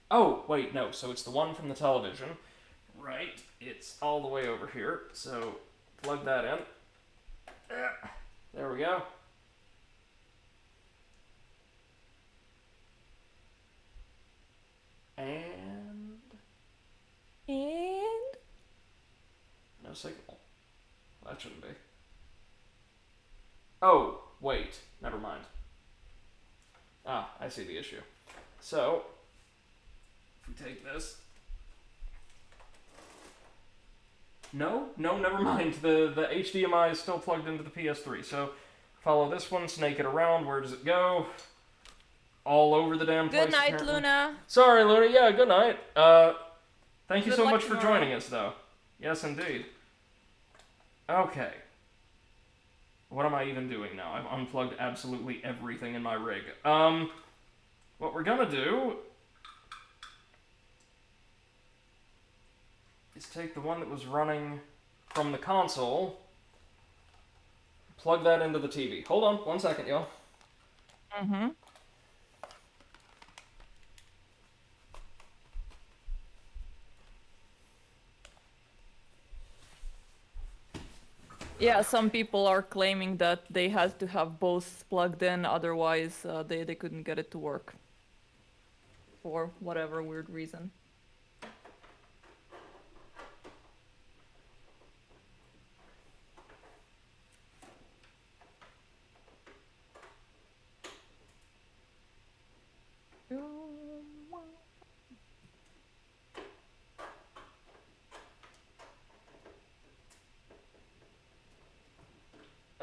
Oh, wait, no. So it's the one from the television. Right. It's all the way over here. So plug that in. There we go. And no signal. That shouldn't be. Oh, wait. Never mind. Ah, I see the issue. So, if we take this. No, never mind. The HDMI is still plugged into the PS3. So, follow this one, snake it around. Where does it go? All over the damn place. Good night, apparently. Luna. Sorry, Luna. Yeah, good night. Thank you Good so luck much for tomorrow. joining us, though. Yes, indeed. Okay. What am I even doing now? I've unplugged absolutely everything in my rig. What we're gonna do is take the one that was running from the console, plug that into the TV. Hold on, 1 second, y'all. Mm-hmm. Yeah, some people are claiming that they had to have both plugged in, otherwise they couldn't get it to work. For whatever weird reason.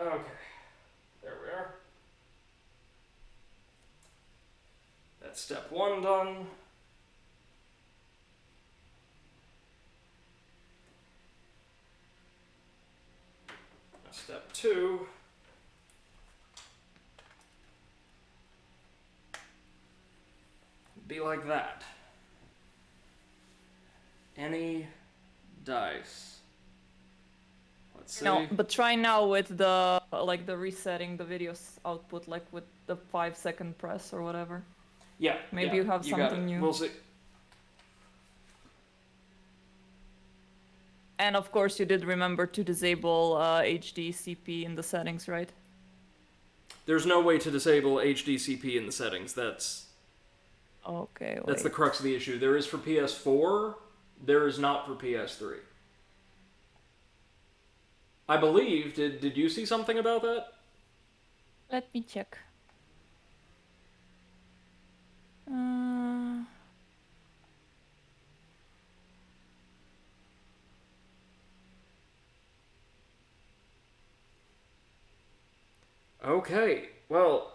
Okay, there we are. That's step 1 done. Now step 2. Be like that. Any dice. Let's see. No, but try now with the the resetting the video's output, like with the 5-second press or whatever. Yeah. Maybe yeah, you have something new. We'll see. And of course, you did remember to disable HDCP in the settings, right? There's no way to disable HDCP in the settings. That's Okay, the wait. crux of the issue. There is for PS4. There is not for PS3. I believe. Did you see something about that? Let me check. Okay. Well,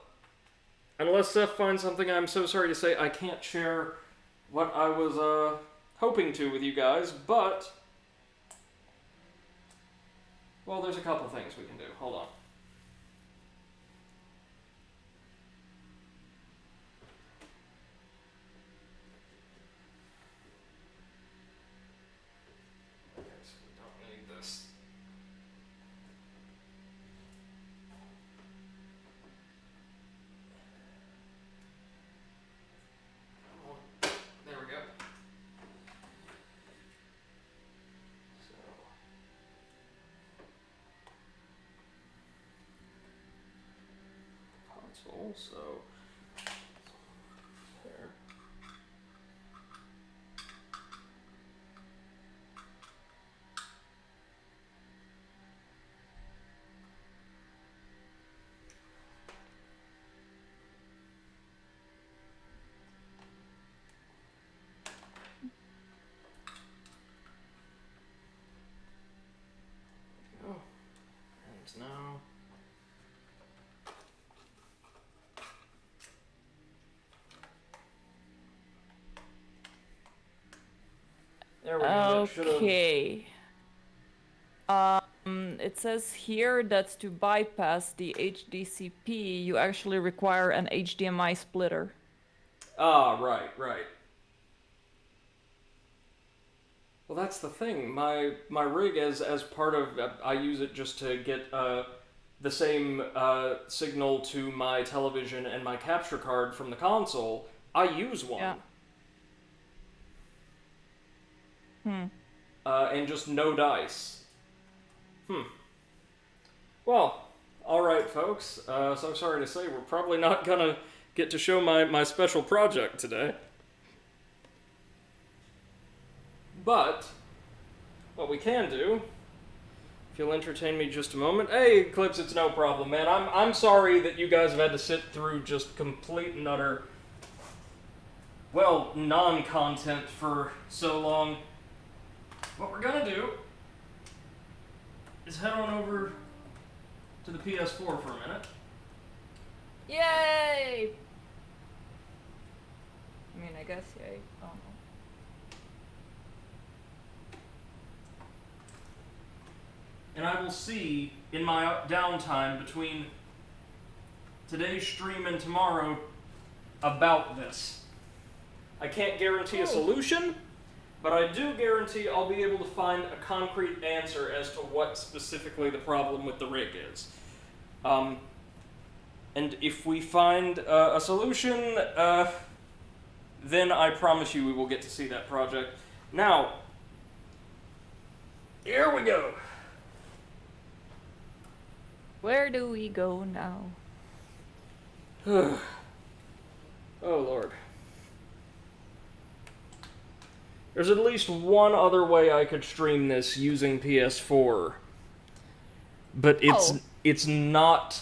unless Seth finds something, I'm so sorry to say I can't share what I was hoping to with you guys, but well, there's a couple things we can do. Hold on. Okay, so we don't need this. There we go. Console, so there. Oh, and now. There we go. Okay. It says here that to bypass the HDCP, you actually require an HDMI splitter. Ah, right. Well, that's the thing. My rig, as part of, I use it just to get the same signal to my television and my capture card from the console. I use one. Yeah. And just no dice. Well, alright, folks. So I'm sorry to say, we're probably not gonna get to show my special project today. But, what we can do, if you'll entertain me just a moment. Hey, Eclipse, it's no problem, man. I'm sorry that you guys have had to sit through just complete and utter, well, non-content for so long. What we're gonna do is head on over to the PS4 for a minute. Yay! I mean, I guess yay. I don't know. And I will see in my downtime between today's stream and tomorrow about this. I can't guarantee a solution, but I do guarantee I'll be able to find a concrete answer as to what specifically the problem with the rig is. And if we find a solution, then I promise you we will get to see that project. Now, here we go. Where do we go now? Oh, Lord. There's at least one other way I could stream this using PS4. But it's not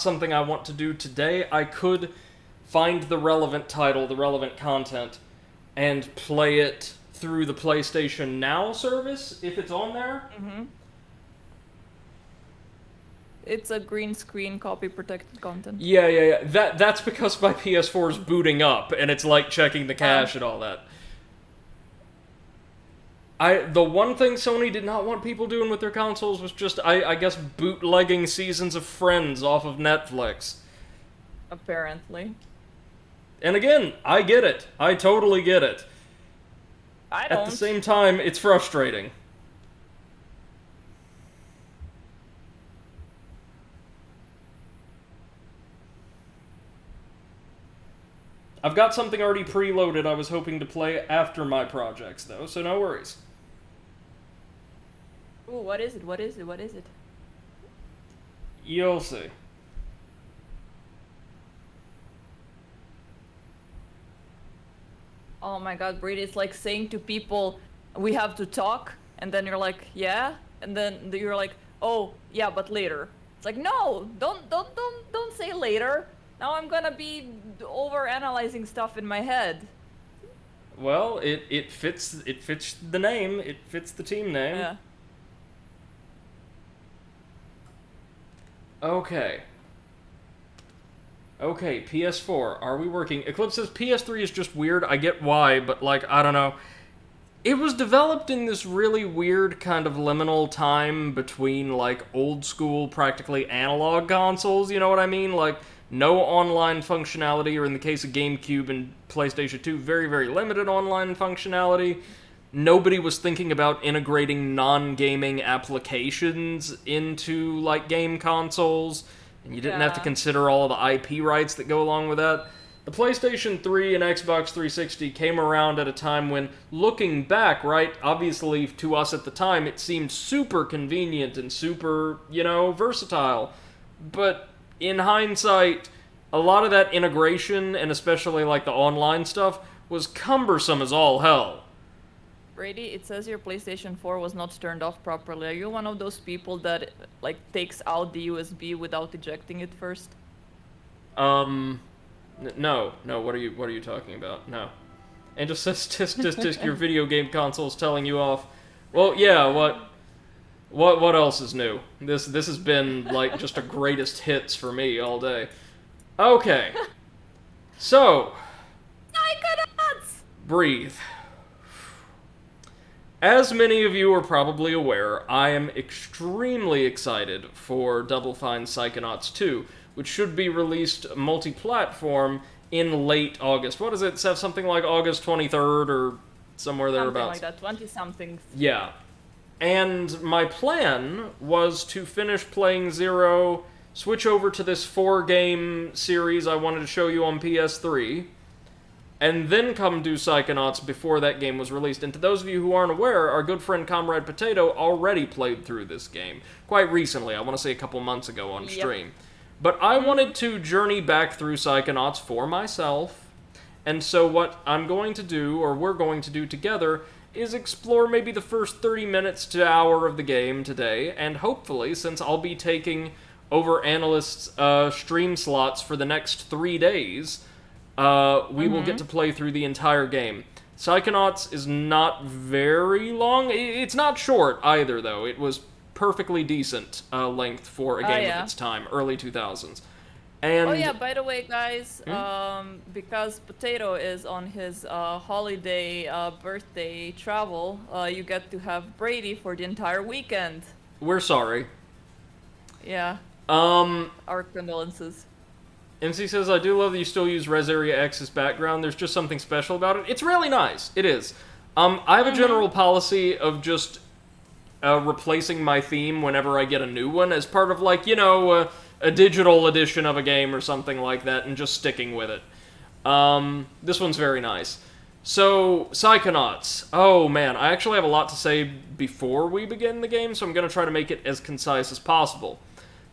something I want to do today. I could find the relevant title, the relevant content, and play it through the PlayStation Now service if it's on there. Mm-hmm. It's a green screen copy protected content. Yeah. That's because my PS4 is booting up, and it's like checking the cache and all that. The one thing Sony did not want people doing with their consoles was just, I guess, bootlegging seasons of Friends off of Netflix. Apparently. And again, I get it. I totally get it. I don't. At the same time, it's frustrating. I've got something already preloaded I was hoping to play after my projects, though, so no worries. Ooh, what is it? You'll see. Oh my god, Brady, it's like saying to people, we have to talk, and then you're like, yeah? And then you're like, oh, yeah, but later. It's like, no, don't say later. Now I'm gonna be over-analyzing stuff in my head. Well, it fits the name. It fits the team name. Yeah. Okay, PS4, are we working? Eclipse says PS3 is just weird. I get why, but, like, I don't know. It was developed in this really weird kind of liminal time between, like, old school, practically analog consoles, you know what I mean? Like, no online functionality, or in the case of GameCube and PlayStation 2, very, very limited online functionality. Nobody was thinking about integrating non-gaming applications into, like, game consoles, and you didn't have to consider all the IP rights that go along with that. The PlayStation 3 and Xbox 360 came around at a time when, looking back, right, obviously to us at the time, it seemed super convenient and super, versatile. But in hindsight, a lot of that integration, and especially, like, the online stuff, was cumbersome as all hell. Brady, it says your PlayStation 4 was not turned off properly. Are you one of those people that, like, takes out the USB without ejecting it first? No. What are you talking about? No. And just says, tisk, your video game console's telling you off. Well, yeah, what else is new? This has been, like, just a greatest hits for me all day. Okay. So. Psychonauts! Breathe. as many of you are probably aware, I am extremely excited for Double Fine Psychonauts 2, which should be released multi-platform in late August. What is it? Have something like August 23rd or somewhere thereabouts? Something like that, 20-something. Yeah. And my plan was to finish playing Zero, switch over to this 4-game series I wanted to show you on PS3, and then come do Psychonauts before that game was released. And to those of you who aren't aware, our good friend Comrade Potato already played through this game quite recently, I want to say a couple months ago on stream. But I wanted to journey back through Psychonauts for myself, and so what I'm going to do, or we're going to do together, is explore maybe the first 30 minutes to hour of the game today, and hopefully, since I'll be taking over analysts' stream slots for the next 3 days, we will get to play through the entire game. Psychonauts is not very long. It's not short either, though. It was perfectly decent length for a game of its time, early 2000s. And, oh yeah, by the way, guys, because Potato is on his holiday birthday travel, you get to have Brady for the entire weekend. We're sorry. Yeah. Our condolences. MC says, I do love that you still use Res Area X as background. There's just something special about it. It's really nice. It is. I have a general policy of just replacing my theme whenever I get a new one as part of, like, a digital edition of a game or something like that, and just sticking with it. This one's very nice. So, Psychonauts. Oh, man, I actually have a lot to say before we begin the game, so I'm going to try to make it as concise as possible.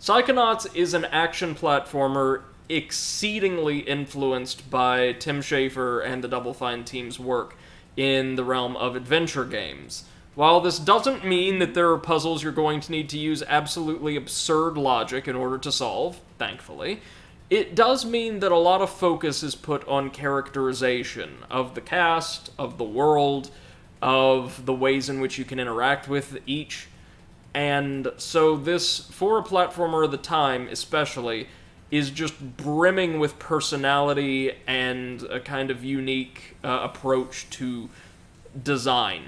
Psychonauts is an action platformer exceedingly influenced by Tim Schafer and the Double Fine team's work in the realm of adventure games. While this doesn't mean that there are puzzles you're going to need to use absolutely absurd logic in order to solve, thankfully, it does mean that a lot of focus is put on characterization of the cast, of the world, of the ways in which you can interact with each. And so this, for a platformer of the time especially, is just brimming with personality and a kind of unique approach to design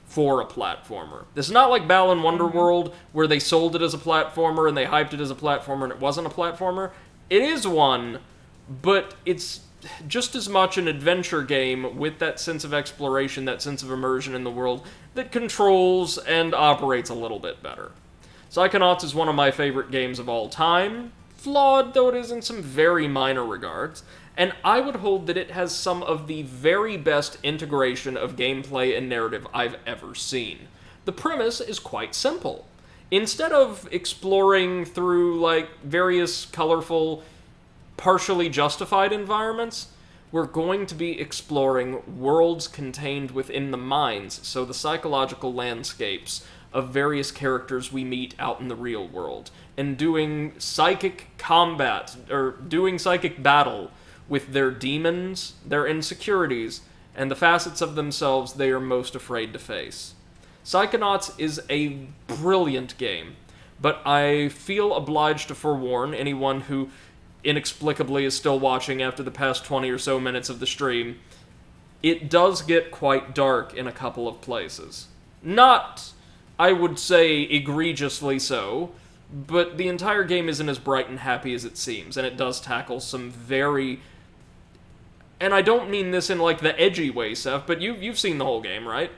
for a platformer. This is not like Balan Wonderworld, where they sold it as a platformer and they hyped it as a platformer and it wasn't a platformer. It is one, but it's just as much an adventure game with that sense of exploration, that sense of immersion in the world, that controls and operates a little bit better. Psychonauts is one of my favorite games of all time, flawed though it is in some very minor regards, and I would hold that it has some of the very best integration of gameplay and narrative I've ever seen. The premise is quite simple. Instead of exploring through, various colorful, partially justified environments, we're going to be exploring worlds contained within the minds, so the psychological landscapes of various characters we meet out in the real world, and doing psychic combat, or doing psychic battle with their demons, their insecurities, and the facets of themselves they are most afraid to face. Psychonauts is a brilliant game, but I feel obliged to forewarn anyone who inexplicably is still watching after the past 20 or so minutes of the stream. It does get quite dark in a couple of places. Not, I would say, egregiously so, but the entire game isn't as bright and happy as it seems, and it does tackle some very... And I don't mean this in, the edgy way, Seth, but you've seen the whole game, right?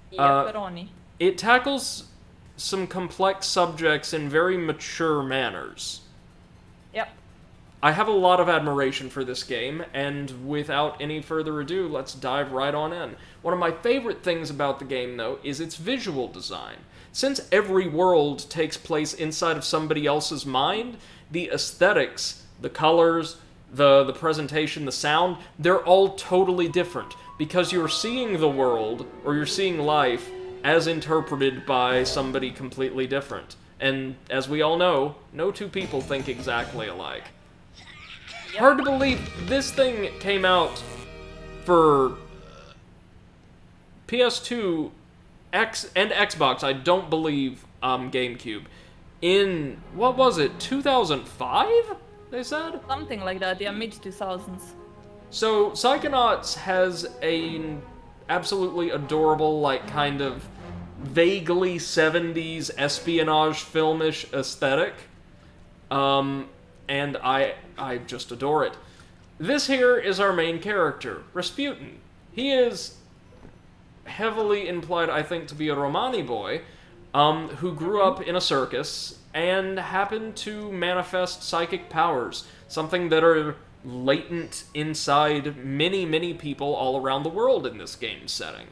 Yeah, Peroni. It tackles some complex subjects in very mature manners. Yep. I have a lot of admiration for this game, and without any further ado, let's dive right on in. One of my favorite things about the game, though, is its visual design. Since every world takes place inside of somebody else's mind, the aesthetics, the colors, the presentation, the sound, they're all totally different, because you're seeing the world, or you're seeing life, as interpreted by somebody completely different. And as we all know, no two people think exactly alike. Yep. Hard to believe this thing came out for PS2, X, and Xbox, I don't believe GameCube, in, what was it, 2005, they said? Something like that, yeah, mid-2000s. So, Psychonauts has absolutely adorable, like, kind of vaguely 70s espionage filmish aesthetic. And I just adore it. This here is our main character, Rasputin. He is heavily implied, I think, to be a Romani boy, who grew up in a circus and happened to manifest psychic powers, something that are latent inside many, many people all around the world in this game setting.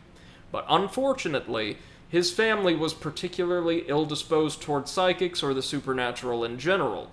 But unfortunately, his family was particularly ill-disposed toward psychics or the supernatural in general,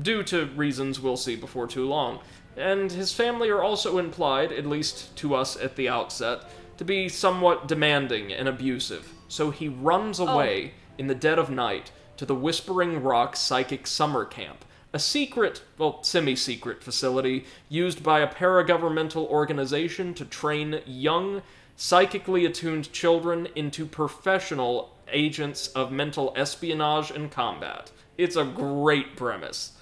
due to reasons we'll see before too long. And his family are also implied, at least to us at the outset, to be somewhat demanding and abusive. So he runs away in the dead of night to the Whispering Rock Psychic Summer Camp, a secret, well, semi-secret facility used by a paragovernmental organization to train young, psychically attuned children into professional agents of mental espionage and combat. It's a great premise.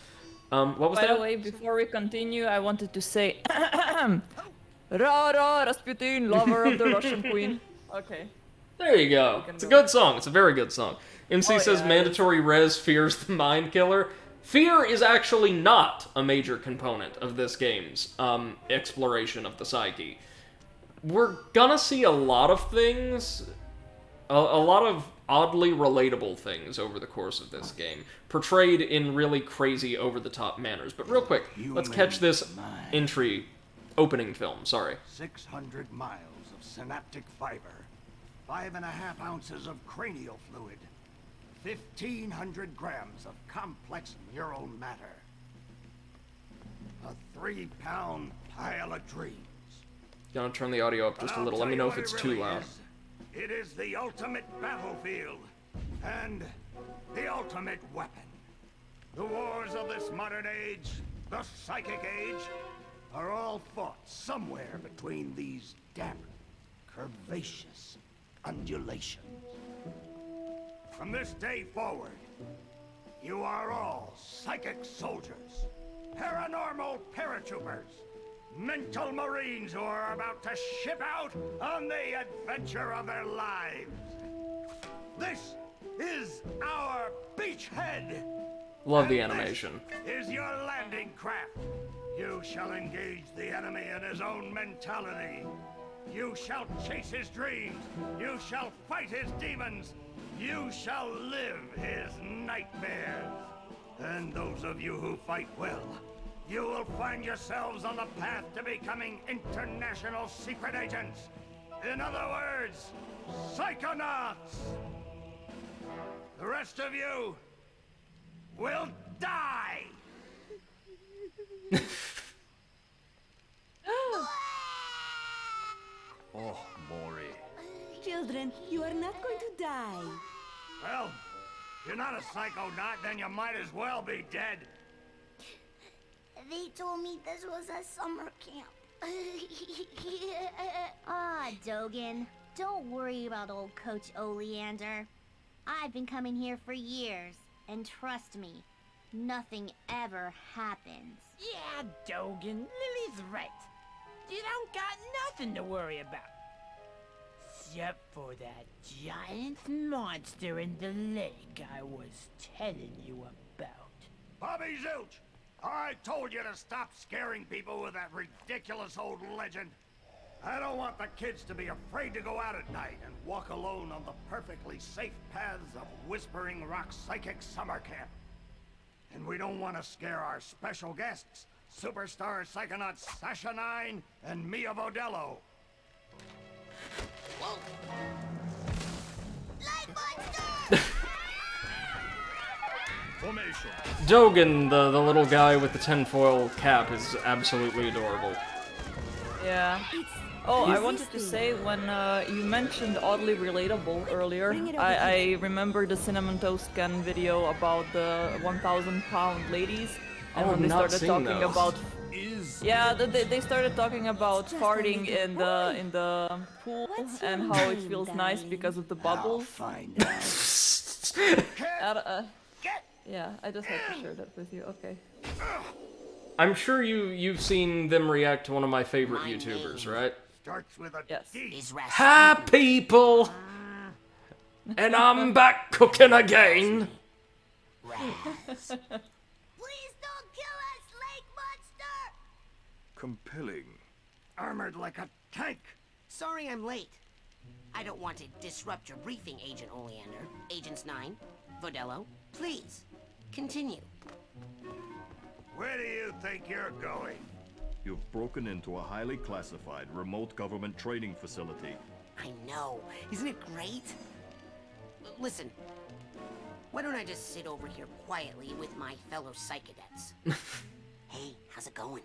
What was that? By the way, before we continue, I wanted to say, Ra Rasputin, lover of the Russian queen. Okay. There you go. It's a good song. It's a very good song. MC says mandatory res fears the mind killer. Fear is actually not a major component of this game's exploration of the psyche. We're gonna see a lot of things, a lot of oddly relatable things over the course of this game, portrayed in really crazy, over-the-top manners. But real quick, let's catch this opening film, sorry. 600 miles of synaptic fiber, 5.5 ounces of cranial fluid, 1,500 grams of complex neural matter, a 3-pound pile of dreams. Gonna turn the audio up just a little. Let me know if it's too loud. It is the ultimate battlefield and the ultimate weapon. The wars of this modern age, the psychic age, are all fought somewhere between these damp, curvaceous undulations. From this day forward, you are all psychic soldiers, paranormal paratroopers, mental marines who are about to ship out on the adventure of their lives. This is our beachhead. Love the animation. This is your landing craft. You shall engage the enemy in his own mentality. You shall chase his dreams. You shall fight his demons. You shall live his nightmares. And those of you who fight well, you will find yourselves on the path to becoming international secret agents. In other words, Psychonauts. The rest of you will die. Oh, Maury. Children, you are not going to die. Well, if you're not a psychonaut, then you might as well be dead. They told me this was a summer camp. Ah, Dogen. Don't worry about old Coach Oleander. I've been coming here for years, and trust me, nothing ever happens. Yeah, Dogen, Lily's right. You don't got nothing to worry about. Except for that giant monster in the lake I was telling you about. Bobby Zilch, I told you to stop scaring people with that ridiculous old legend. I don't want the kids to be afraid to go out at night and walk alone on the perfectly safe paths of Whispering Rock Psychic Summer Camp. And we don't want to scare our special guests, superstar psychonauts Sasha 9 and Mia Vodello. Whoa. Light monster! Formation. Dogen, the little guy with the tinfoil cap, is absolutely adorable. Yeah. Oh, I wanted to say, when you mentioned oddly relatable earlier, I remember the Cinnamon Toast Can video about the 1,000-pound ladies, and when they started talking about... Yeah, they started talking about farting in the pool and how it feels nice because of the bubbles. Yeah, I just had to share that with you. Okay. I'm sure you've seen them react to one of my favorite YouTubers, right? starts with a Yes. D. Is Rasputin... Hi, people! And I'm back cooking again. Raz. Please don't kill us, lake monster! Compelling. Armored like a tank. Sorry I'm late. I don't want to disrupt your briefing, Agent Oleander. Agents 9, Vodello, please, continue. Where do you think you're going? You've broken into a highly classified remote government training facility. I know. Isn't it great? Listen, why don't I just sit over here quietly with my fellow Psychonauts? Hey, how's it going?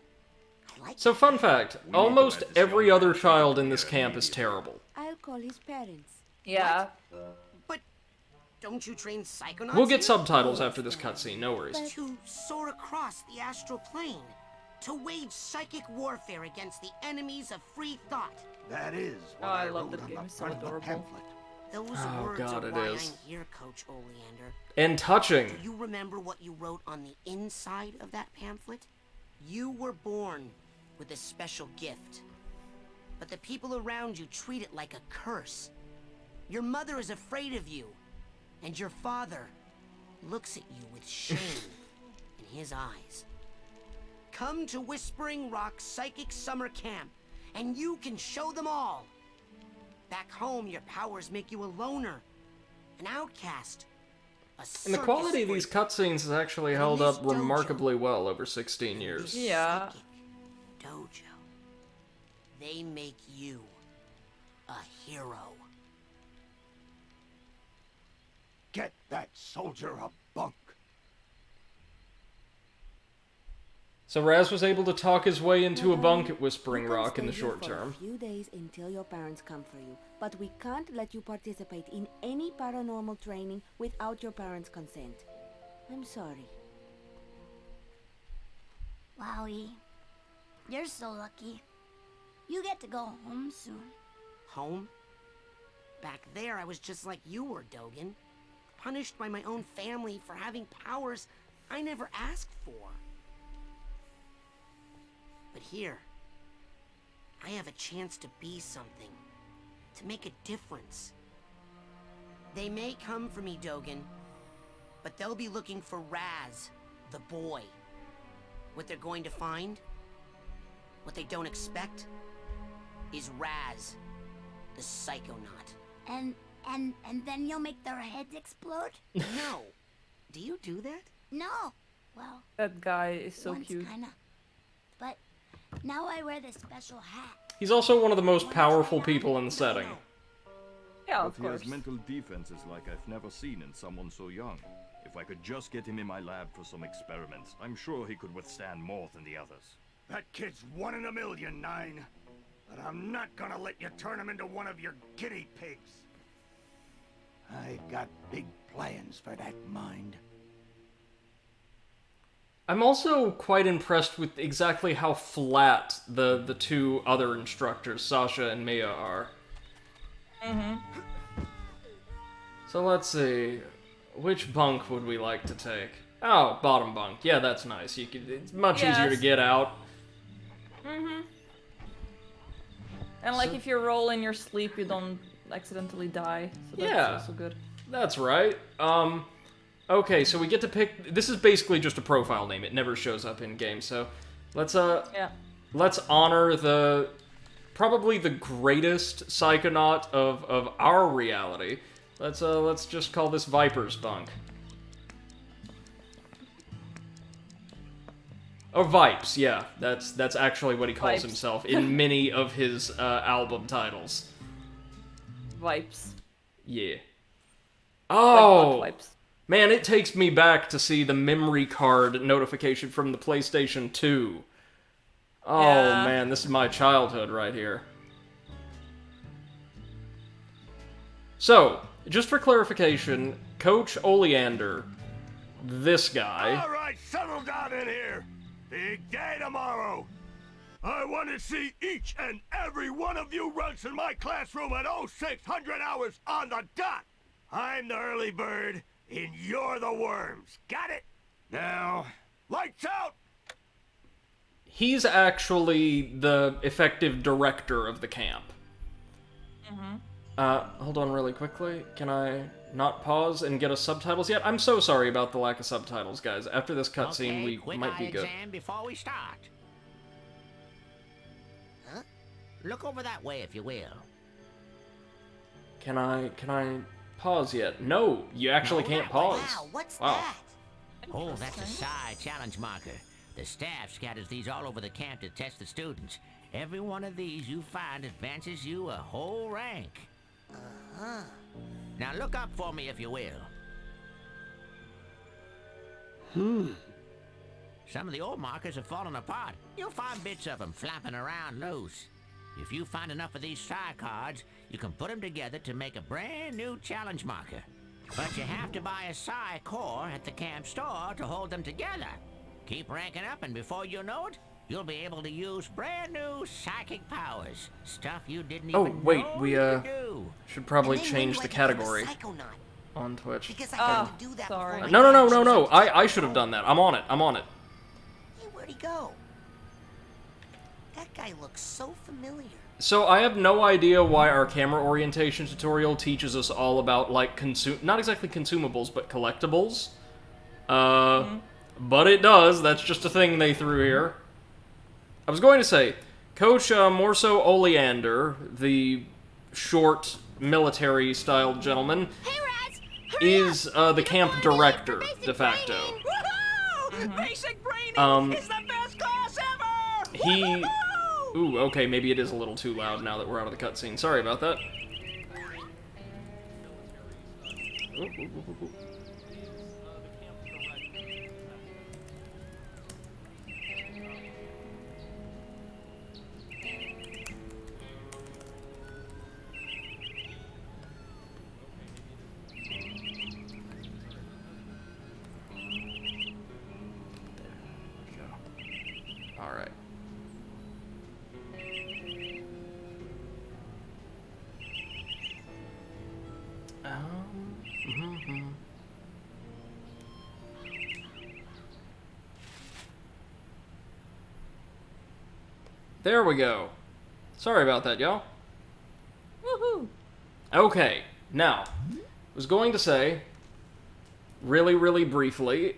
I like So fun fact, almost every other child in this camp is terrible. I'll call his parents. Yeah. But don't you train Psychonauts We'll get here? subtitles after this cutscene, no worries. To soar across the astral plane. To wage psychic warfare against the enemies of free thought. That is what Oh, I wrote love that on game, the it's so front of the adorable. pamphlet. Those Oh, words God, are it why is. I'm here, Coach Oleander. And touching. Do you remember what you wrote on the inside of that pamphlet? You were born with a special gift. But the people around you treat it like a curse. Your mother is afraid of you. And your father looks at you with shame in his eyes. Come to Whispering Rock Psychic Summer Camp, and you can show them all. Back home, your powers make you a loner, an outcast, a And the quality of these circus cutscenes has actually But in held this up dojo, remarkably well over 16 years. this Yeah. psychic dojo. They make you a hero. Get that soldier a bunk. So Raz was able to talk his way into a bunk at You Whispering can Rock in the stay here short for term. A few days until your parents come for you, but we can't let you participate in any paranormal training without your parents' consent. I'm sorry. Wowie. You're so lucky. You get to go home soon. Home? Back there, I was just like you were, Dogen. Punished by my own family for having powers I never asked for. But here, I have a chance to be something. To make a difference. They may come for me, Dogen. But they'll be looking for Raz, the boy. What they're going to find, what they don't expect, is Raz, the Psychonaut. And then you'll make their heads explode? No. Do you do that? No. Well, That guy is so once cute. kinda. But now I wear this special hat. He's also one of the most powerful people in the setting. Yeah, But of he course. has mental defenses like I've never seen in someone so young. If I could just get him in my lab for some experiments, I'm sure he could withstand more than the others. That kid's 1 in a million, 9. But I'm not gonna let you turn him into one of your guinea pigs. I got big plans for that mind. I'm also quite impressed with exactly how flat the two other instructors, Sasha and Mia, are. So let's see. Which bunk would we like to take? Oh, bottom bunk. Yeah, that's nice. It's much easier to Yes. get out. And like So- if you roll in your sleep, you don't accidentally die. So that's Yeah. also good. That's right. Okay, so we get to pick. This is basically just a profile name. It never shows up in game. So let's Yeah. let's honor the probably the greatest Psychonaut of our reality. Let's just call this Viper's bunk. Or Vipes, yeah. That's actually what he calls Vipes. himself in many of his album titles. Vipes. Yeah. Like Oh! butt wipes. Man, it takes me back to see the memory card notification from the PlayStation 2. Oh, Yeah. man, this is my childhood right here. So, just for clarification, Coach Oleander, this guy... All right, settle down in here. Big day tomorrow. I want to see each and every one of you runts in my classroom at 0600 hours on the dot. I'm the early bird, and you're the worms. Got it? Now, lights out! he's actually the effective director of the camp. Hold on really quickly. Can I not pause and get us subtitles yet? I'm so sorry about the lack of subtitles, guys. After this cutscene, we might be good. Exam before we start. Huh? Look over that way, if you will. Can I pause yet? No, you actually can't pause. Wow, what's that? Oh, that's a Psi challenge marker. The staff scatters these all over the camp to test the students. Every one of these you find advances you a whole rank. Uh-huh. Now look up for me, if you will. Some of the old markers have fallen apart. You'll find bits of them flapping around loose. If you find enough of these Psi cards, you can put them together to make a brand new challenge marker. But you have to buy a Psi core at the camp store to hold them together. Keep ranking up, and before you know it, you'll be able to use brand new psychic powers. Stuff you didn't even know we you could do. should probably change the category on Twitch. Because I couldn't do that sorry. No. I should have done that. I'm on it. Hey, where'd he go? That guy looks so familiar. So I have no idea why our camera orientation tutorial teaches us all about, like, not exactly consumables, but collectibles. But it does. That's just a thing they threw here. I was going to say, Coach Morso Oleander, the short, military-styled gentleman, is the camp director, de facto. Basic Brainy is the best class ever! Ooh, okay, maybe it is a little too loud now that we're out of the cutscene. Sorry about that. Alright. There we go. Sorry about that, y'all. Woohoo! Okay, now, I was going to say, really briefly,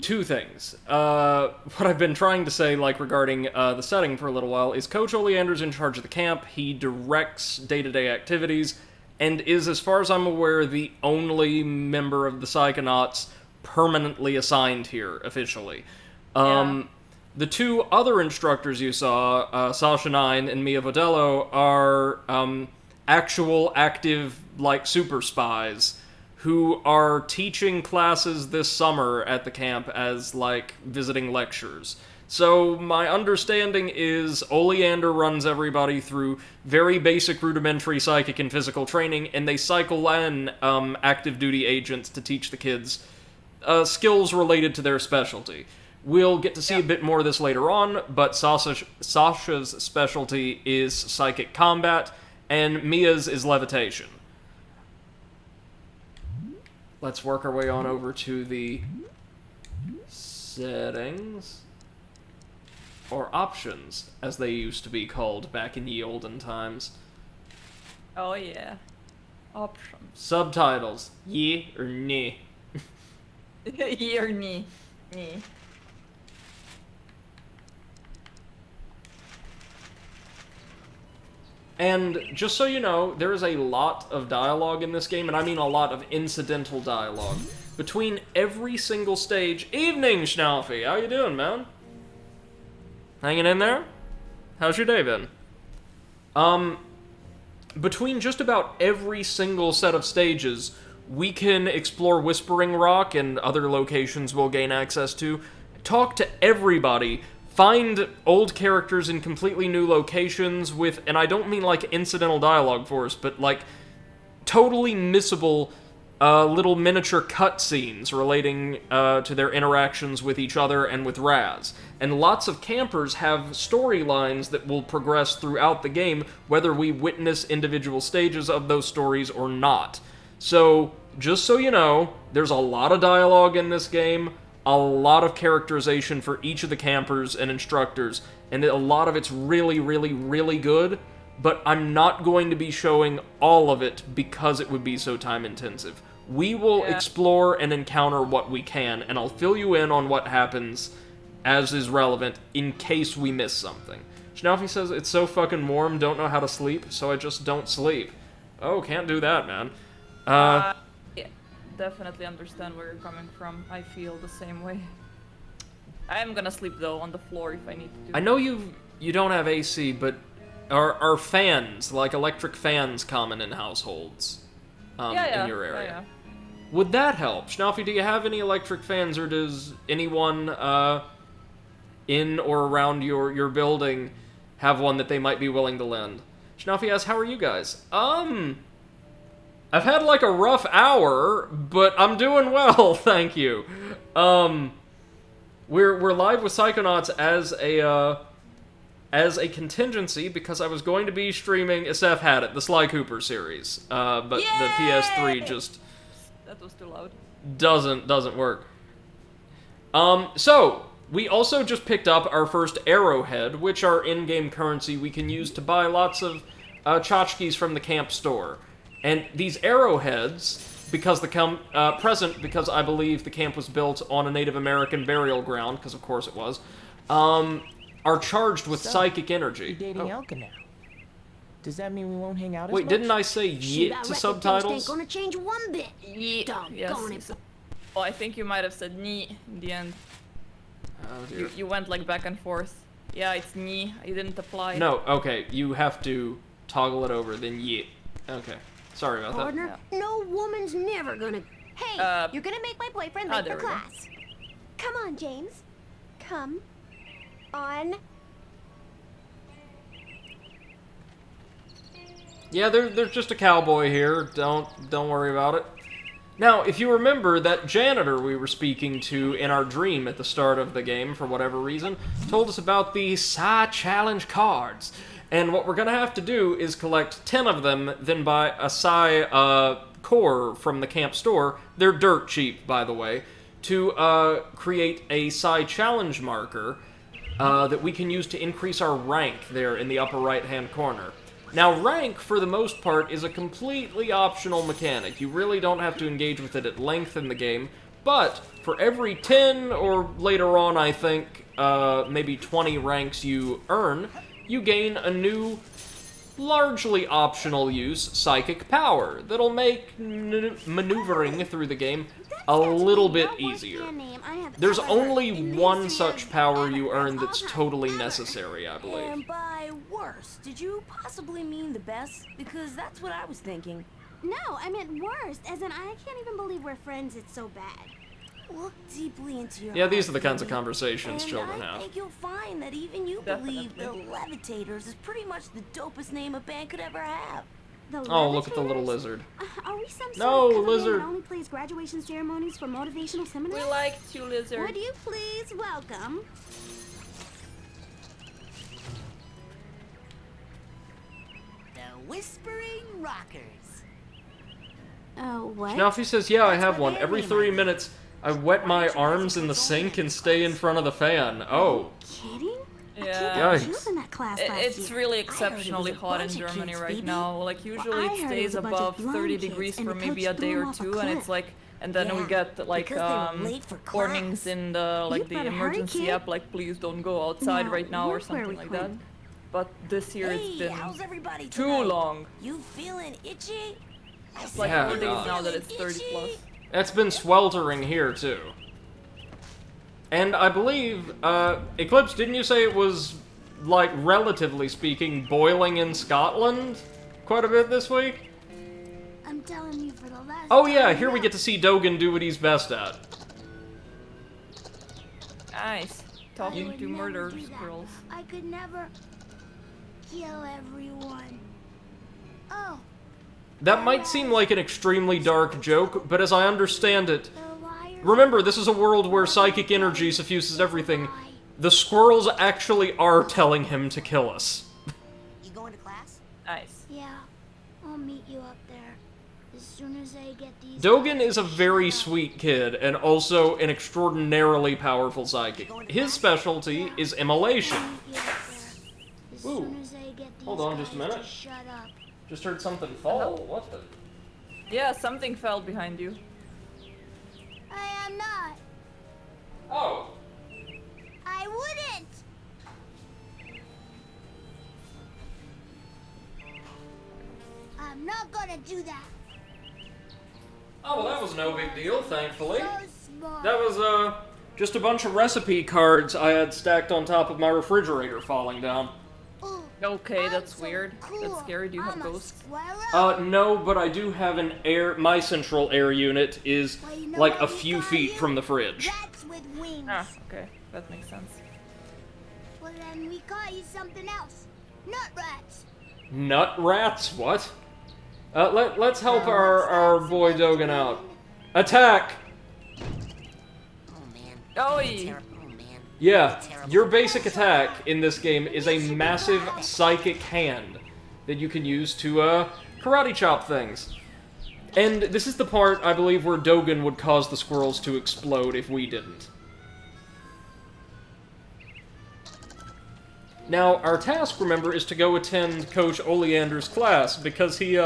two things. What I've been trying to say, like, regarding the setting for a little while, is Coach Oleander's in charge of the camp. He directs day-to-day activities, and is, as far as I'm aware, the only member of the Psychonauts permanently assigned here, officially. The two other instructors you saw, Sasha 9 and Mia Vodello, are actual, active, like, super spies who are teaching classes this summer at the camp as, like, visiting lectures. So my understanding is Oleander runs everybody through very basic rudimentary psychic and physical training, and they cycle in active duty agents to teach the kids skills related to their specialty. We'll get to see a bit more of this later on, but Sasha's specialty is psychic combat, and Mia's is levitation. Let's work our way on over to the settings, or options, as they used to be called back in ye olden times. Oh yeah. Options. Subtitles. Ye or ni? Ye or ni. Ni. And just so you know, there is a lot of dialogue in this game, and I mean a lot of incidental dialogue, between every single stage. Evening, Schnaufy! How you doing, man? Hanging in there? How's your day been? Between just about every single set of stages, we can explore Whispering Rock and other locations we'll gain access to, talk to everybody, find old characters in completely new locations with, and I don't mean like incidental dialogue for us, but like totally missable little miniature cutscenes relating to their interactions with each other and with Raz. And lots of campers have storylines that will progress throughout the game, whether we witness individual stages of those stories or not. So, just so you know, there's a lot of dialogue in this game, a lot of characterization for each of the campers and instructors, and a lot of it's really, really, really good, but I'm not going to be showing all of it because it would be so time-intensive. We will explore and encounter what we can, and I'll fill you in on what happens as is relevant in case we miss something. Schnaufi says, it's so fucking warm, don't know how to sleep, so I just don't sleep. Oh, can't do that, man. Yeah, definitely understand where you're coming from. I feel the same way. I am gonna sleep, though, on the floor if I need to. I know you don't have AC, but are fans, like electric fans, common in households in your area? Yeah. Would that help? Schnaufi, do you have any electric fans, or does anyone in or around your building have one that they might be willing to lend? Schnaufi asks, how are you guys? I've had like a rough hour, but I'm doing well, thank you. We're live with Psychonauts as a contingency because I was going to be streaming, Seth had it, the Sly Cooper series, but the PS3 just... That was too loud. Doesn't work. So, we also just picked up our first arrowhead, which are in-game currency we can use to buy lots of tchotchkes from the camp store. And these arrowheads, because present because I believe the camp was built on a Native American burial ground, because of course it was, are charged with psychic energy. You're dating Elka now. Does that mean we won't hang out as Wait, much? didn't I say yit to subtitles? Ain't gonna change one bit. Yes. Well, I think you might have said ni in the end. Oh, dear. You went like back and forth. Yeah, it's ni. You didn't apply. No, okay, you have to toggle it over, then yit. Okay, sorry about that. Partner, no woman's never gonna... Hey, you're gonna make my boyfriend late for class. Come on, James. Come on. Yeah, there's just a cowboy here. Don't worry about it. Now, if you remember, that janitor we were speaking to in our dream at the start of the game, for whatever reason, told us about the Psy Challenge cards. And what we're gonna have to do is collect 10 of them, then buy a Psy core from the camp store. They're dirt cheap, by the way, to create a Psy Challenge marker that we can use to increase our rank there in the upper right-hand corner. Now, rank, for the most part, is a completely optional mechanic. You really don't have to engage with it at length in the game, but for every 10, or later on, I think, maybe 20 ranks you earn, you gain a new, largely optional use, psychic power that'll make maneuvering through the game a little bit easier. There's only one such power you earn that's totally necessary, I believe. And by worst, did you possibly mean the best? Because that's what I was thinking. No, I meant worst, as in I can't even believe we're friends, it's so bad. Look deeply into your Yeah, these are heart, the kinds of Kitty. conversations And children I have. think you'll find that even you believe the Levitators is pretty much the dopest name a band could ever have. The Oh, look at the little Levitators? lizard. Are we some No, sort of cover lizard. band that only plays graduation ceremonies for motivational seminars? We like you, lizard. Would you please welcome The Whispering Rockers. Oh, what? Schnaufi says, yeah, I have one. Every 3 minutes, I wet my arms in the sink and stay in front of the fan. Oh. Kidding? Yeah. She was in that class last It's year. really I heard it was exceptionally a hot in bunch of Germany kids, right baby. now. Like usually I it heard it stays was a bunch of above blonde 30 kids, degrees and for the maybe coach a day threw 'em or off a two, and it's cliff. like, and then we Yeah, get like because they were late for warnings class. in the You the better hurry, emergency kid. app, like please don't go outside Now, right now or look where something we like that. went. But this year it's Hey, been how's everybody too tonight? long. You feeling itchy? It's like Yeah, 4 days God. now that it's 30 plus. It's been sweltering here, too. And I believe, Eclipse, didn't you say it was, like, relatively speaking, boiling in Scotland quite a bit this week? I'm telling you for the last Oh yeah, time here we now. get to see Dogen do what he's best at. Nice. I Talking would to never murder do that. girls. I could never kill everyone. Oh, That might seem like an extremely dark joke, but as I understand it, the liars. remember, this is a world where psychic energy suffuses everything. The squirrels actually are telling him to kill us. You going to class? Nice. Yeah, I'll meet you up there. As soon as I get these Dogen is a very sweet kid, and also an extraordinarily powerful psychic. His specialty is immolation. Ooh. Hold on just a minute. Just heard something fall. What the? Yeah, something fell behind you. I am not. Oh. I wouldn't. I'm not gonna do that. Oh, well, that was no big deal, thankfully. So smart. That was, just a bunch of recipe cards I had stacked on top of my refrigerator falling down. Ooh, Okay, I'm that's so weird. cool. That's scary. Do you have I'm a ghosts? squirrel. No, but I do have an my central air unit is, Well, you know like, what a we few call feet you? from the fridge. Rats with wings. Ah, okay. That makes sense. Well, then we call you something else. Nut rats. Nut rats? What? Let's help our boy Dogen out. Attack! Oh man. Oi! Oh man. Yeah, your basic attack in this game is a massive psychic hand that you can use to, karate chop things. And this is the part, I believe, where Dogen would cause the squirrels to explode if we didn't. Now, our task, remember, is to go attend Coach Oleander's class, because he,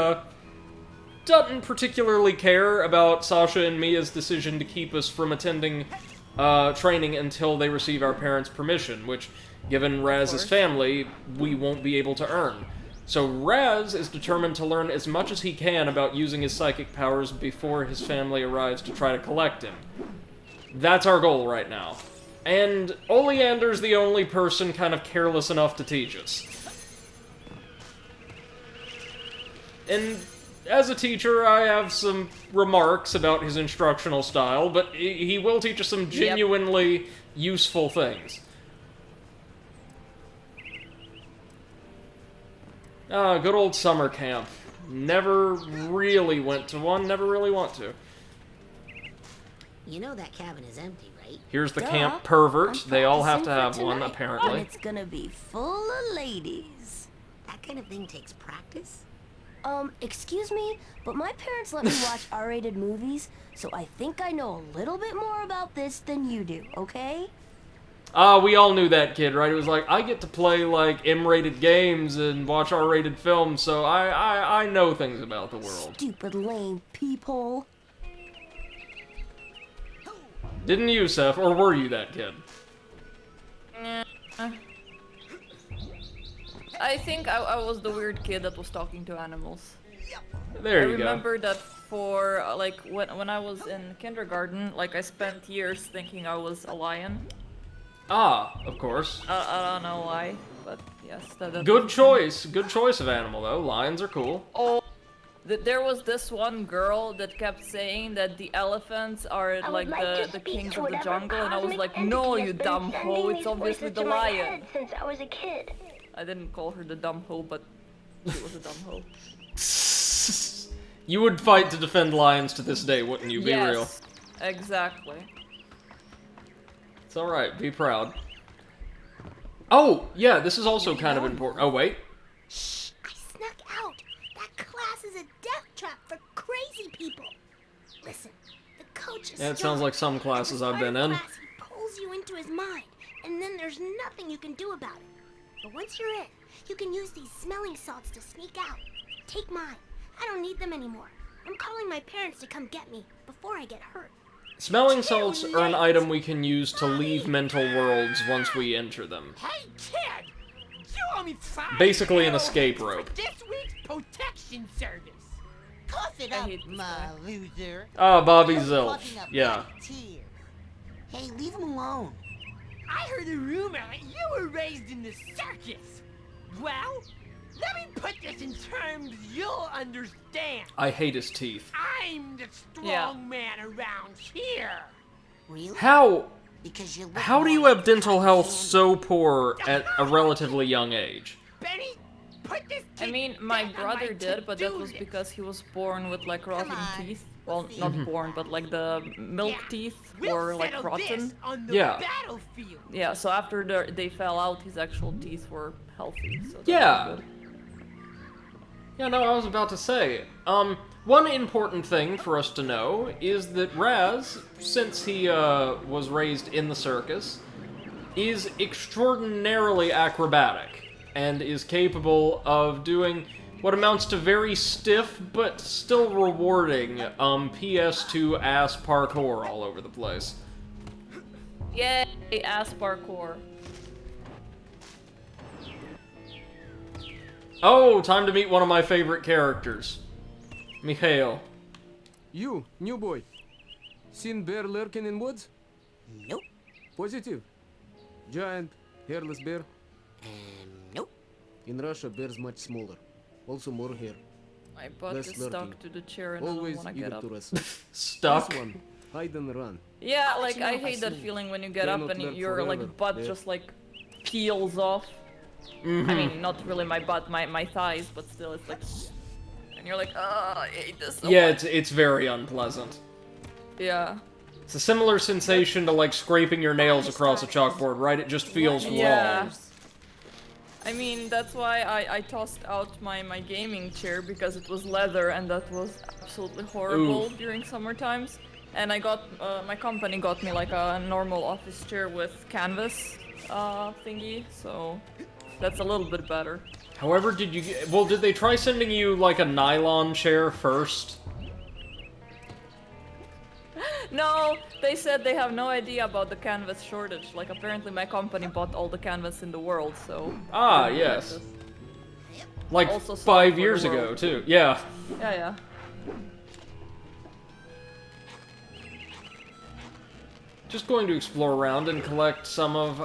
doesn't particularly care about Sasha and Mia's decision to keep us from attending training until they receive our parents' permission, which, given Raz's family, we won't be able to earn. So Raz is determined to learn as much as he can about using his psychic powers before his family arrives to try to collect him. That's our goal right now. And Oleander's the only person kind of careless enough to teach us. And as a teacher, I have some remarks about his instructional style, but he will teach us some genuinely useful things. Ah, good old summer camp. Never really went to one, never really want to. You know that cabin is empty, right? Here's the camp pervert. They all have to have one, And apparently. it's gonna be full of ladies. That kind of thing takes practice. Excuse me, but my parents let me watch R-rated movies, so I think I know a little bit more about this than you do, okay? We all knew that kid, right? It was like, I get to play, like, M-rated games and watch R-rated films, so I know things about the world. Stupid lame peephole. Didn't you, Seth? Or were you that kid? I think I was the weird kid that was talking to animals. There you go. I remember that for, like, when I was in kindergarten, like, I spent years thinking I was a lion. Ah, of course. I don't know why, but yes. That Good choice. Good choice of animal, though. Lions are cool. Oh, there was this one girl that kept saying that the elephants are like the kings of the jungle, and I was like, no, you dumb hoe, it's obviously the lion. Since I was a kid. I didn't call her the dumb hoe, but she was a dumb hoe. You would fight to defend lions to this day, wouldn't you? Be real. Yes, exactly. It's alright, be proud. Oh, yeah, this is also kind of important. Oh, wait. Shh, I snuck out. That class is a death trap for crazy people. Listen, the coach is Yeah, it sounds like some classes I've been in. He pulls you into his mind, and then there's nothing you can do about it. But once you're in, you can use these smelling salts to sneak out. Take mine. I don't need them anymore. I'm calling my parents to come get me before I get hurt. Smelling salts are an item we can use to leave mental worlds once we enter them. Hey, kid! You owe me $5 Basically an escape rope. for this week's protection service. Cough it up, my loser. Ah, Bobby You're Zilch. plucking up Yeah. black tears. Hey, leave him alone. I heard a rumor that you were raised in the circus. Well, let me put this in terms you'll understand. I hate his teeth. I'm the strong man around here. Really? How Because you look do more you like have a dental cotton health candy. so poor at a relatively young age? Benny, put this I mean, my thing on brother my did, but that to-do was list. because he was born with like rotting on, teeth. Well, let's see. not born, but like the milk Yeah, teeth we'll were like settle this rotten. on the Yeah. battlefield. Yeah, so after they fell out, his actual teeth were healthy. So that Yeah. was good. Yeah, no, I was about to say. One important thing for us to know is that Raz, since he was raised in the circus, is extraordinarily acrobatic and is capable of doing what amounts to very stiff but still rewarding PS2 ass parkour all over the place. Yay, ass parkour. Oh, time to meet one of my favorite characters. Mikhail. You, new boy. Seen bear lurking in woods? Nope. Positive. Giant, hairless bear? Nope. In Russia, bears much smaller. Also more hair. My butt Less is lurking. stuck to the chair and Always I don't want to eager get up. to wrestle. Stuck? This one, hide and run. Yeah, like, you know I if I hate that see feeling when you get cannot up and live your, forever. like, butt Yeah. just, like, peels off. Mm-hmm. I mean, not really my butt, my thighs, but still, it's like... And you're like, oh, I hate this so Yeah, much. it's very unpleasant. Yeah. It's a similar sensation to, like, scraping your nails across a chalkboard, right? It just feels Yeah. wrong. I mean, that's why I tossed out my gaming chair, because it was leather, and that was absolutely horrible Oof. during summer times. And I got, my company got me like a normal office chair with canvas thingy, so that's a little bit better. However, did you get... Well, did they try sending you, like, a nylon chair first? No, they said they have no idea about the canvas shortage. Like, apparently my company bought all the canvas in the world, so... Ah, Like yes. this. Like, Also 5 for years the ago, world. too. Yeah. Yeah, yeah. Just going to explore around and collect some of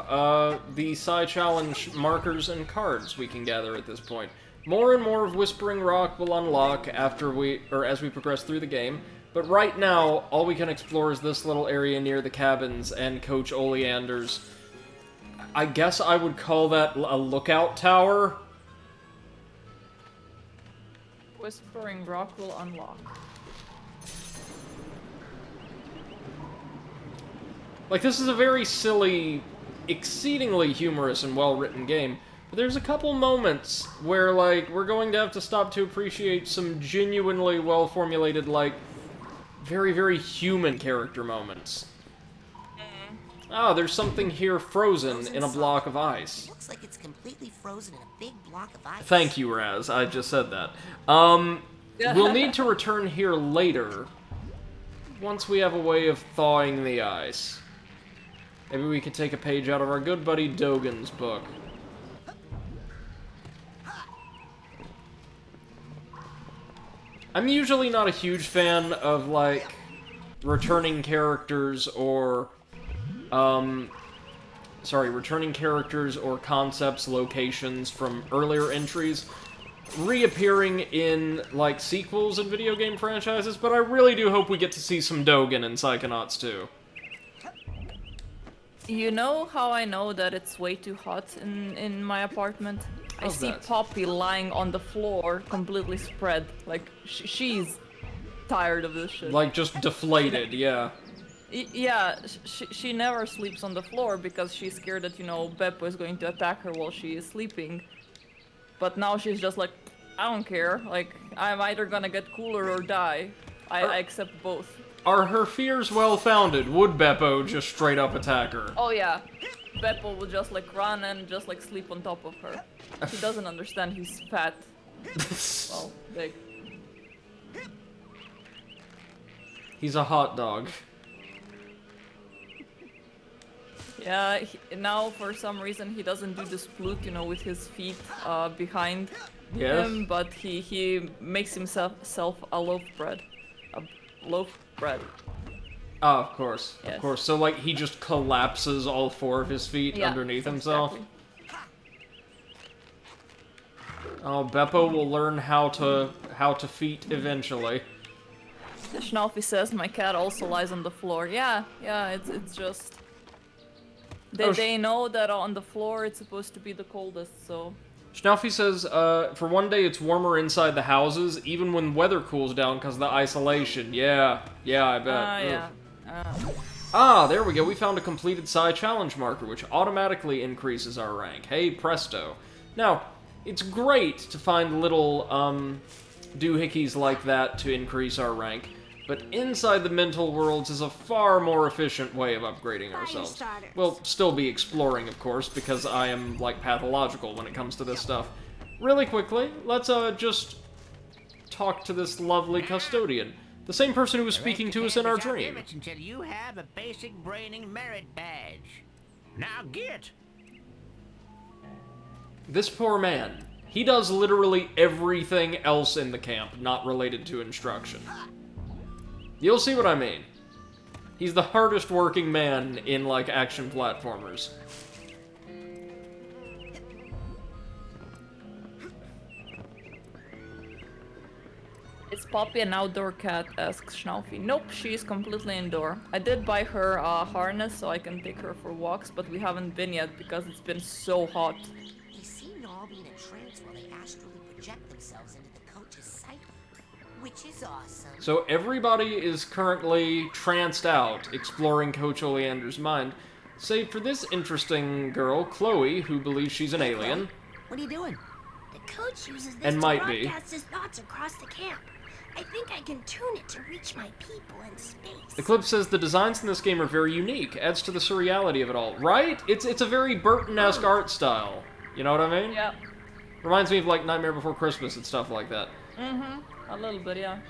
the Psy Challenge markers and cards we can gather at this point. More and more of Whispering Rock will unlock as we progress through the game, but right now, all we can explore is this little area near the cabins and Coach Oleander's... I guess I would call that a lookout tower? Whispering Rock will unlock. Like, this is a very silly, exceedingly humorous and well-written game, but there's a couple moments where, like, we're going to have to stop to appreciate some genuinely well-formulated, like, very, very human character moments. Ah, there's something here frozen in a block of ice. Looks like it's completely frozen in a big block of ice. Thank you, Raz. I just said that. We'll need to return here later, once we have a way of thawing the ice. Maybe we could take a page out of our good buddy Dogan's book. I'm usually not a huge fan of, like, returning characters or, returning characters or concepts, locations from earlier entries reappearing in, like, sequels in video game franchises, but I really do hope we get to see some Dogan in Psychonauts 2. You know how I know that it's way too hot in my apartment? I How's see that? Poppy lying on the floor, completely spread. Like, she's tired of this shit. Like, just deflated, yeah. Yeah, she never sleeps on the floor because she's scared that, you know, Beppo is going to attack her while she is sleeping. But now she's just like, I don't care. Like, I'm either gonna get cooler or die. I accept both. Are her fears well-founded? Would Beppo just straight up attack her? Oh yeah, Beppo will just like run and just like sleep on top of her. He doesn't understand he's fat. Well, big. He's a hot dog. Yeah, now for some reason he doesn't do the sploot, you know, with his feet behind Yes? him, but he makes himself a loaf bread. A loaf bread. Oh, of course. Yes. Of course. So, like, he just collapses all four of his feet Yeah, underneath himself? exactly. Oh, Beppo will learn how to feet eventually. Schnaufi says my cat also lies on the floor. Yeah, it's just... They know that on the floor it's supposed to be the coldest, so... Schnaufi says, for one day it's warmer inside the houses, even when weather cools down because of the isolation. Yeah, I bet. yeah. Ah, there we go. We found a completed Psy challenge marker, which automatically increases our rank. Hey, presto. Now, it's great to find little, doohickeys like that to increase our rank, but inside the mental worlds is a far more efficient way of upgrading ourselves. We'll still be exploring, of course, because I am, like, pathological when it comes to this stuff. Really quickly, let's, just talk to this lovely custodian. The same person who was speaking to us in our dream. Until you have a basic braining merit badge. Now get! This poor man. He does literally everything else in the camp not related to instruction. You'll see what I mean. He's the hardest working man in, like, action platformers. Is Poppy an outdoor cat? Asks Schnaufy. Nope, she's completely indoor. I did buy her a harness so I can take her for walks, but we haven't been yet because it's been so hot. They seem to all be in a trance while they astrally project themselves into the coach's psyche, which is awesome. So everybody is currently tranced out, exploring Coach Oleander's mind, save for this interesting girl, Chloe, who believes she's an alien. What are you doing? The coach uses this And to might be. broadcast his thoughts across the camp. I think I can tune it to reach my people in space. Eclipse says the designs in this game are very unique, adds to the surreality of it all. Right? It's a very Burton-esque art style. You know what I mean? Yep. Reminds me of, like, Nightmare Before Christmas and stuff like that. A little bit, yeah.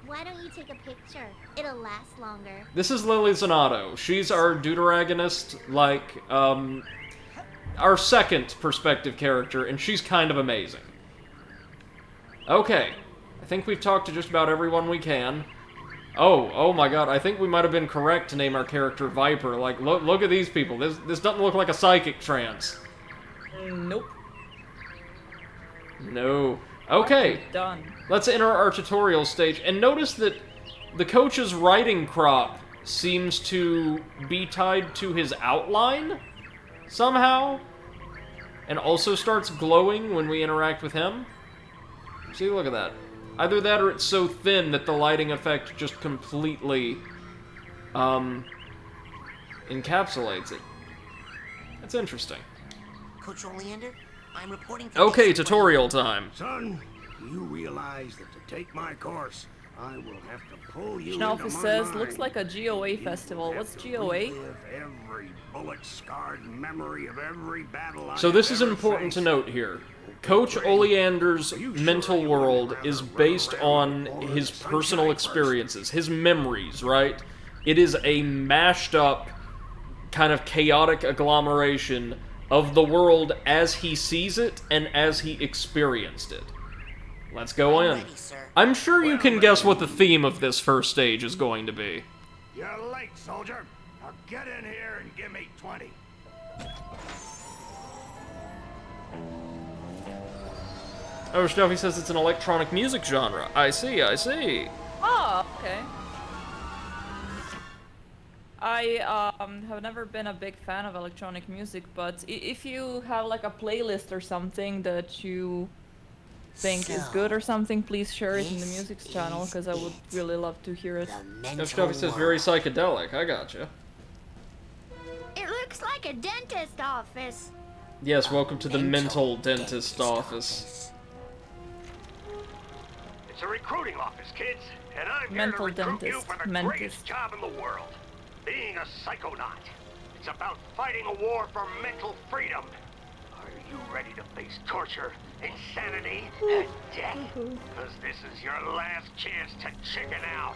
Why don't you take a picture? It'll last longer. This is Lily Zanato. She's our deuteragonist, like, our second perspective character, and she's kind of amazing. Okay. I think we've talked to just about everyone we can. Oh my god, I think we might have been correct to name our character Viper. Like, look at these people. This doesn't look like a psychic trance. Nope. No. Okay. Done. Let's enter our tutorial stage, and notice that the coach's writing crop seems to be tied to his outline, somehow, and also starts glowing when we interact with him. See, look at that. Either that or it's so thin that the lighting effect just completely, encapsulates it. That's interesting. Coach Oleander, I'm reporting... Okay, tutorial time. Son, you realize that to take my course, I will have to pull you into Schnaufy my says, mind. looks like a GOA festival. What's GOA? Relive every bullet-scarred memory of every battle So I've this is ever important to faced. note here. Coach Oleander's mental world is based on his personal experiences, his memories, right? It is a mashed up, kind of chaotic agglomeration of the world as he sees it and as he experienced it. Let's go in. I'm sure you can guess what the theme of this first stage is going to be. You're late, soldier. Now get in here and give me 20. Oh, Schnaufy says it's an electronic music genre. I see, I see. Oh, okay. I have never been a big fan of electronic music, but if you have like a playlist or something that you think is good or something, please share it in the music channel, because I would really love to hear it. Schnaufy says very psychedelic. I gotcha. It looks like a dentist office. Yes, welcome to the mental dentist office. It's a recruiting office, kids, and I'm Mental here to recruit you dentist, for the mentis. greatest job in the world, being a psychonaut. It's about fighting a war for mental freedom. Are you ready to face torture, insanity, and death? Because this is your last chance to chicken out.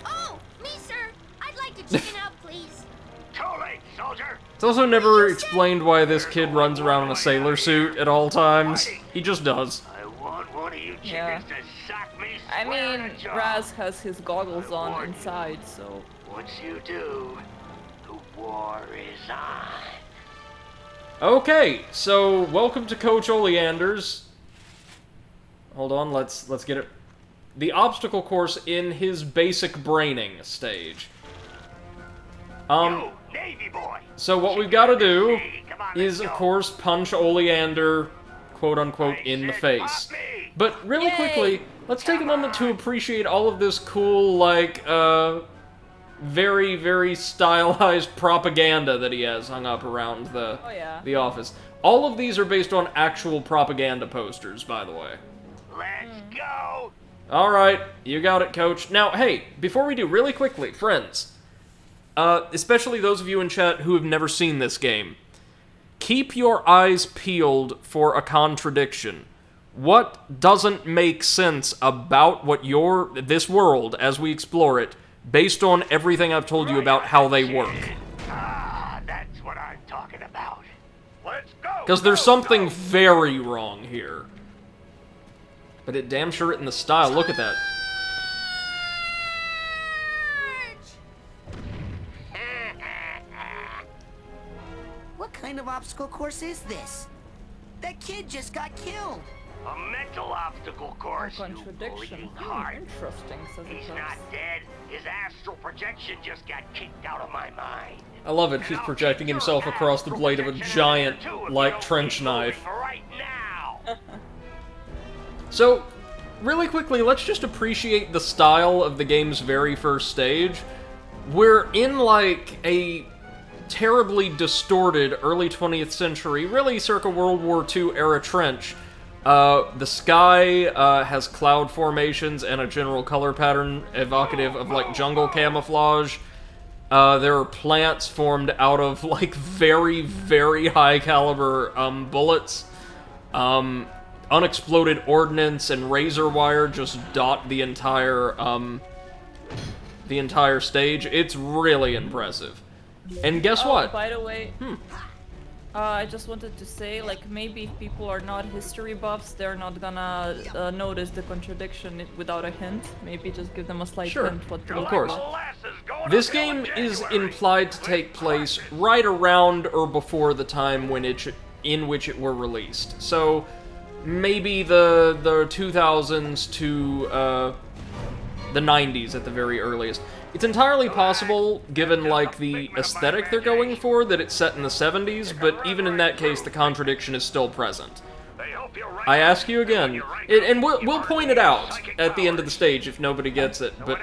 Oh, me, sir. I'd like to chicken out, please. Too late, soldier. It's also never explained why this kid runs around in a sailor suit at all times. He just does. I want one of you chickens Yeah. to sock me I square mean, in the jaw. Raz has his goggles on inside, so... Once you do, the war is on. Okay, so welcome to Coach Oleander's. Hold on, let's get it. The obstacle course in his basic braining stage. You, Navy boy. So what we've got to do is, of course, punch Oleander, quote-unquote, in the face. But really quickly, let's take a moment to appreciate all of this cool, like, very, very stylized propaganda that he has hung up around the office. All of these are based on actual propaganda posters, by the way. Let's go! Alright, you got it, Coach. Now, hey, before we do, really quickly, friends, especially those of you in chat who have never seen this game, keep your eyes peeled for a contradiction. What doesn't make sense about this world as we explore it, based on everything I've told you about how they work? Ah, that's what I'm talking about. Let's go! Because there's something very wrong here. But it damn sure in the style. Look at that. What kind of obstacle course is this? That kid just got killed. A mental obstacle course, you Contradiction. bleeding heart. Interesting, says He's not dead. His astral projection just got kicked out of my mind. I love it. He's projecting himself across the blade of a giant, like, trench knife. Right now. So, really quickly, let's just appreciate the style of the game's very first stage. We're in, like, a terribly distorted early 20th century, really circa World War II era trench. The sky has cloud formations and a general color pattern evocative of, like, jungle camouflage. There are plants formed out of, like, very, very high caliber bullets. Unexploded ordnance and razor wire just dot the entire stage. It's really impressive. And guess what? By the way, I just wanted to say, like, maybe if people are not history buffs, they're not gonna notice the contradiction without a hint. Maybe just give them a slight hint what to look for. Of course. This game is implied to take place right around or before the time in which it were released. So, maybe the 2000s to the 90s at the very earliest. It's entirely possible, given, like, the aesthetic they're going for, that it's set in the 70s, but even in that case, the contradiction is still present. I ask you again, and we'll point it out at the end of the stage if nobody gets it, but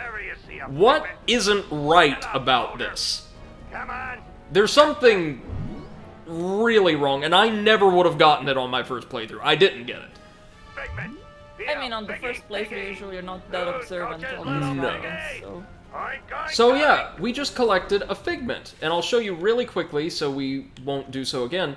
what isn't right about this? There's something really wrong, and I never would have gotten it on my first playthrough. I didn't get it. I mean, on the first playthrough, usually you're not that observant of these dragons, so... So yeah, we just collected a figment, and I'll show you really quickly so we won't do so again.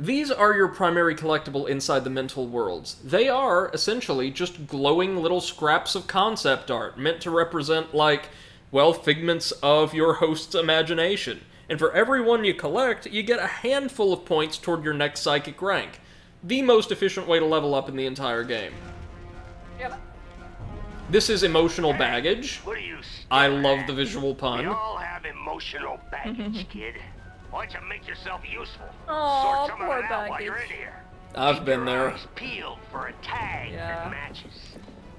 These are your primary collectible inside the mental worlds. They are, essentially, just glowing little scraps of concept art, meant to represent, like, well, figments of your host's imagination. And for every one you collect, you get a handful of points toward your next psychic rank. The most efficient way to level up in the entire game. Yep. This is emotional baggage. I love the visual pun. We all have emotional baggage, kid. Why don't you make yourself useful? Aw, Sort some of poor it out while you're baggage. in here. I've been there. Eyes peeled for a tag that matches.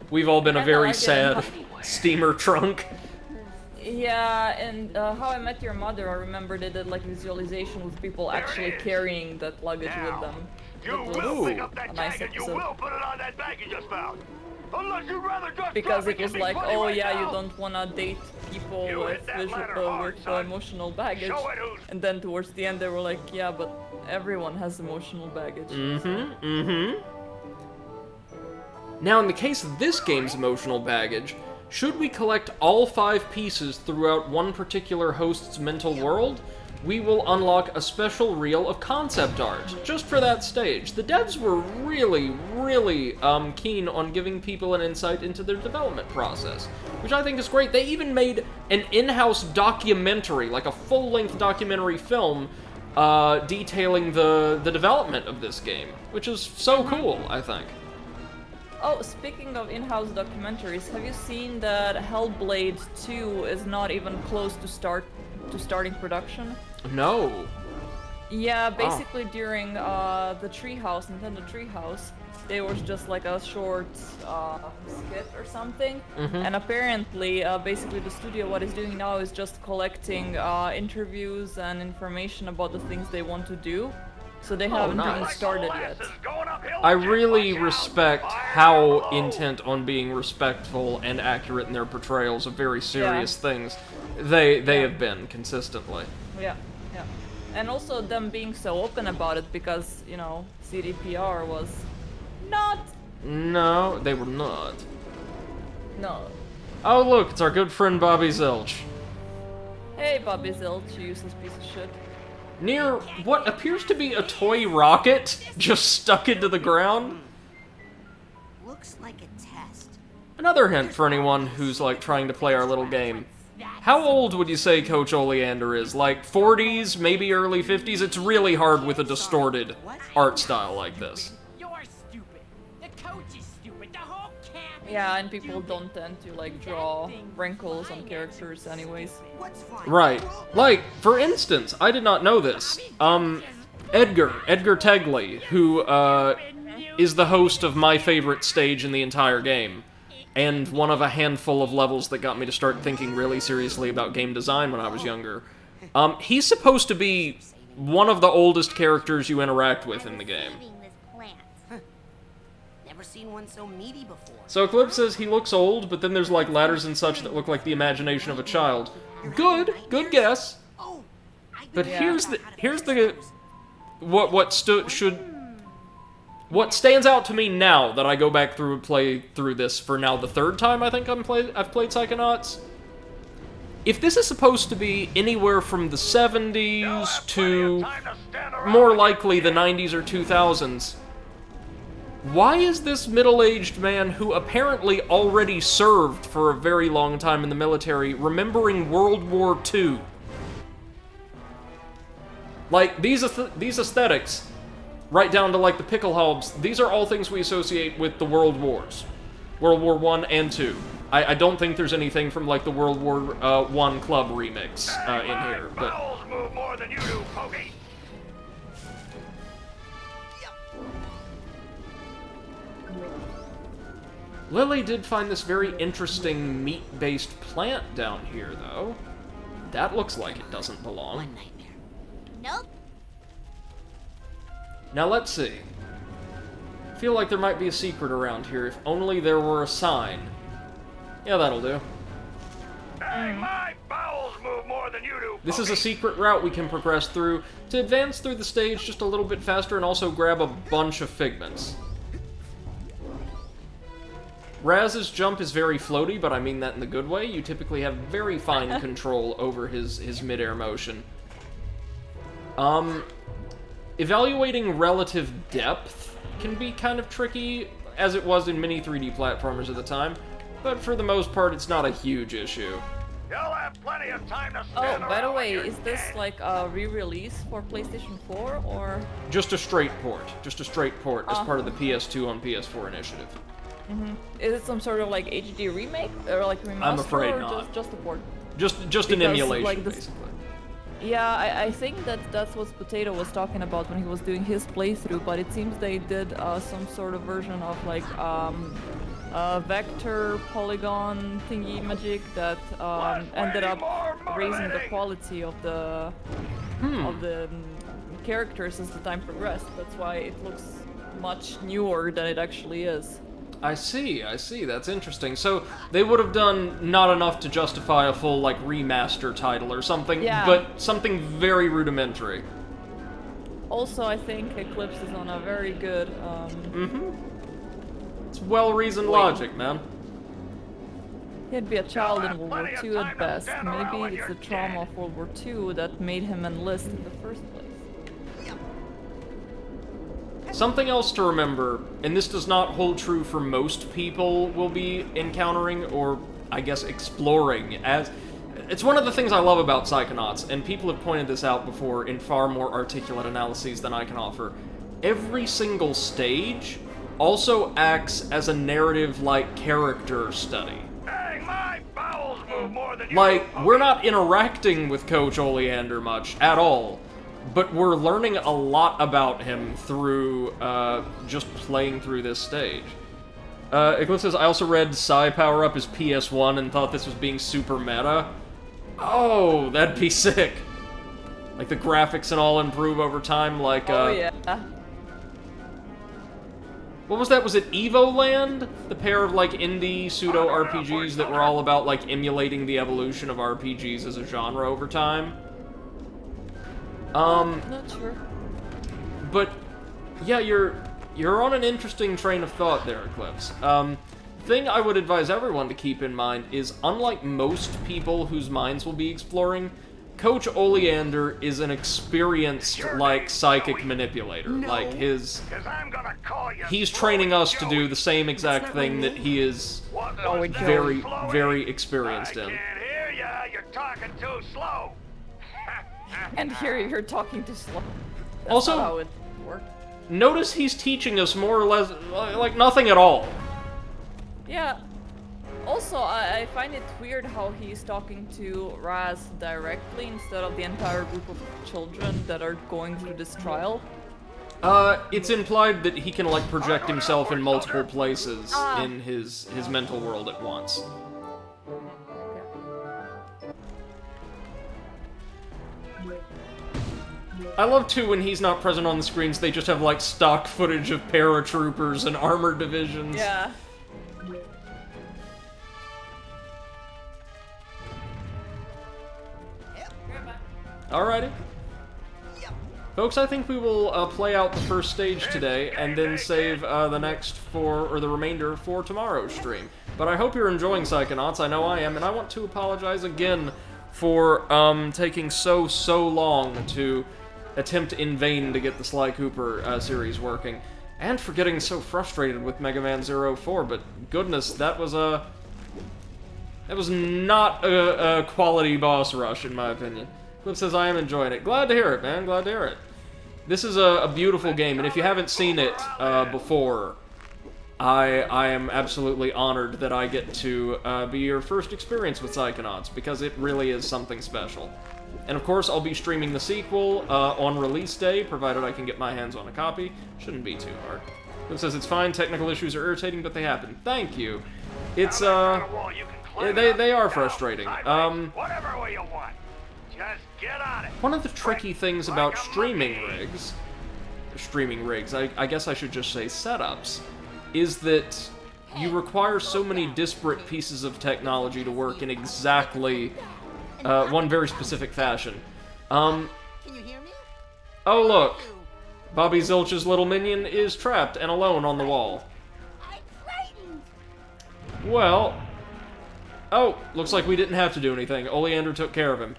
We've all been a very like it. sad steamer trunk. Yeah, and How I Met Your Mother, I remember they did, like, visualization with people actually carrying that luggage with them. You will pick up that tag and you will put it on that bag you just found. Unless you'd rather just Because drop it was and like, be funny oh right yeah, now. you don't wanna date people You with hit that ladder hard, son. emotional baggage. Show it who's- And then towards the end they were like, yeah, but everyone has emotional baggage. Now, in the case of this game's emotional baggage, should we collect all 5 pieces throughout one particular host's mental world, we will unlock a special reel of concept art, just for that stage. The devs were really, really keen on giving people an insight into their development process, which I think is great. They even made an in-house documentary, like a full-length documentary film, detailing the development of this game, which is so cool, I think. Oh, speaking of in-house documentaries, have you seen that Hellblade 2 is not even close to starting production? No. Yeah, basically during the Nintendo Treehouse, there was just like a short skit or something, and apparently, basically the studio, what it's doing now is just collecting interviews and information about the things they want to do, so they haven't even started yet. I really respect how intent on being respectful and accurate in their portrayals of very serious things they have been consistently. Yeah. And also them being so open about it because, you know, CDPR was not No, they were not. No. Oh, look, it's our good friend Bobby Zilch. Hey, Bobby Zilch, you useless piece of shit. Near what appears to be a toy rocket just stuck into the ground. Looks like a test. Another hint for anyone who's, like, trying to play our little game. How old would you say Coach Oleander is? Like 40s, maybe early 50s? It's really hard with a distorted art style like this. You're stupid. The coach is stupid. The whole camp. Yeah, and people don't tend to like draw wrinkles on characters anyways. Right. Like, for instance, I did not know this. Edgar Tegley, who, is the host of my favorite stage in the entire game, and one of a handful of levels that got me to start thinking really seriously about game design when I was younger. He's supposed to be one of the oldest characters you interact with in the game. Never seen one so meaty before. So Eclipse says he looks old, but then there's like ladders and such that look like the imagination of a child. Good guess. But here's the what stands out to me now that I go back through and play through this for now the third time I think I've played Psychonauts. If this is supposed to be anywhere from the 70s to more likely the 90s or 2000s, why is this middle-aged man who apparently already served for a very long time in the military remembering World War II? Like, these aesthetics, right down to, like, the pickle hobs, these are all things we associate with the World Wars. World War I and II. I don't think there's anything from, like, the World War I Club remix in here, but... Bowels move more than you do, Pokey. Lily did find this very interesting meat-based plant down here, though. That looks like it doesn't belong. One nightmare. Nope. Now let's see. I feel like there might be a secret around here, if only there were a sign. Yeah, that'll do. Dang, my bowels move more than you do. This is a secret route we can progress through to advance through the stage just a little bit faster and also grab a bunch of figments. Raz's jump is very floaty, but I mean that in the good way. You typically have very fine control over his mid-air motion. Evaluating relative depth can be kind of tricky, as it was in many 3D platformers at the time, but for the most part, it's not a huge issue. You'll have plenty of time to Oh, stand by the around way, when you're is this dead. like a re-release for PlayStation 4 or? Just a straight port. Just a straight port as part of the PS2 on PS4 initiative. Is it some sort of like HD remake or like remaster? I'm afraid or not. Just a port? Just an Because, emulation, like, this- basically. Yeah, I think that's what Potato was talking about when he was doing his playthrough, but it seems they did some sort of version of like vector polygon thingy magic that ended up raising the quality of the characters as the time progressed. That's why it looks much newer than it actually is. I see, that's interesting. So, they would have done not enough to justify a full, like, remaster title or something, Yeah. but something very rudimentary. Also, I think Eclipse is on a very good It's well-reasoned logic, man. He'd be a child in World War plenty of II time at to best. stand around Maybe when it's you're the trauma of World War II that made him enlist in the first place. Something else to remember, and this does not hold true for most people we'll be encountering, or, I guess, exploring, as... It's one of the things I love about Psychonauts, and people have pointed this out before in far more articulate analyses than I can offer. Every single stage also acts as a narrative-like character study. Dang, my bowels move more than you Like, do, we're Pokey. not interacting with Coach Oleander much, at all. But we're learning a lot about him through, just playing through this stage. Eclipse says, I also read Psy Power Up as PS1 and thought this was being super meta. Oh, that'd be sick. Like, the graphics and all improve over time, like, Oh yeah. What was that? Was it Evoland? The pair of, like, indie pseudo-RPGs that were all about, like, emulating the evolution of RPGs as a genre over time? Not sure. But, yeah, you're on an interesting train of thought there, Eclipse. Thing I would advise everyone to keep in mind is, unlike most people whose minds will be exploring, Coach Oleander is an experienced, like, psychic manipulator. Like, he's training us to do the same exact thing that he is very, very experienced in. I can't hear ya, you're talking too slow. And here you're talking too slow. That's Also, not how it works. Notice he's teaching us more or less, like, nothing at all. Yeah. Also, I find it weird how he's talking to Raz directly instead of the entire group of children that are going through this trial. It's implied that he can, like, project himself in multiple places in his mental world at once. I love, too, when he's not present on the screens, they just have, like, stock footage of paratroopers and armored divisions. Yeah. Alrighty. Folks, I think we will play out the first stage today, and then save the next the remainder for tomorrow's stream. But I hope you're enjoying Psychonauts, I know I am, and I want to apologize again for taking so long to attempt in vain to get the Sly Cooper series working, and for getting so frustrated with Mega Man 04, but goodness, that was not a quality boss rush, in my opinion. Clip says, I am enjoying it. Glad to hear it, man. Glad to hear it. This is a beautiful game, and if you haven't seen it before, I am absolutely honored that I get to be your first experience with Psychonauts, because it really is something special. And of course, I'll be streaming the sequel on release day, provided I can get my hands on a copy. Shouldn't be too hard. Clip says, it's fine. Technical issues are irritating, but they happen. Thank you. It's, they are frustrating. Whatever way you want. Just get on it. One of the tricky things about streaming rigs, I guess I should just say setups, is that you require so many disparate pieces of technology to work in exactly one very specific fashion. Can you hear me? Oh look, Bobby Zilch's little minion is trapped and alone on the wall. I'm frightened. Well, oh, looks like we didn't have to do anything. Oleander took care of him.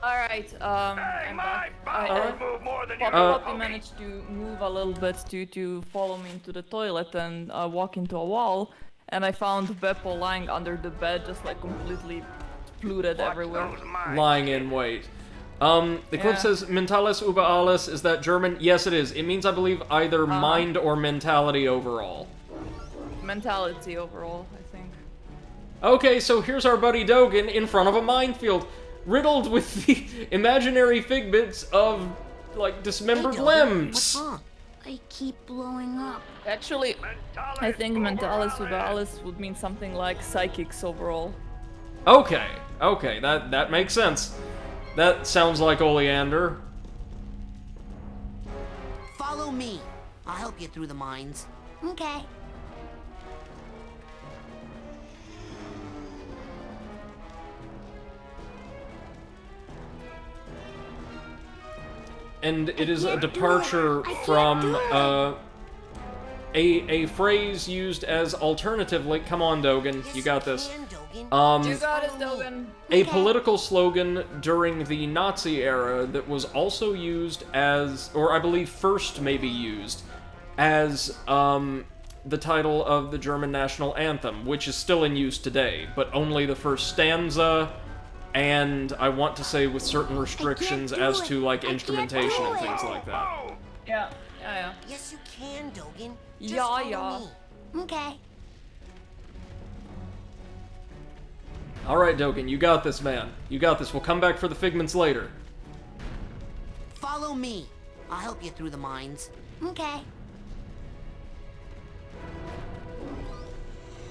Alright, I'm back. Poppy managed to move a little bit to follow me into the toilet and walk into a wall, and I found Beppo lying under the bed, just like completely polluted everywhere. Lying in wait. The clip says, Mentales über alles, is that German? Yes, it is. It means, I believe, either mind or mentality overall. Mentality overall, I think. Okay, so here's our buddy Dogen in front of a minefield, riddled with the imaginary figments of, like, dismembered limbs. I keep blowing up. Actually, I think Mentales über alles would mean something like psychics overall. Okay, that makes sense. That sounds like Oleander. Follow me. I'll help you through the mines. Okay. And it is a departure from a phrase used as alternatively, come on Dogen, you got this. You got it, Dogen. A political slogan during the Nazi era that was also used as, or I believe first maybe used, as the title of the German national anthem, which is still in use today, but only the first stanza, and I want to say with certain restrictions as to, like, instrumentation and things like that. Yeah. Yes, you can, Dogen. Just Yeah. follow me. Okay. Alright, Dogen, you got this, man. You got this. We'll come back for the figments later. Follow me. I'll help you through the mines. Okay.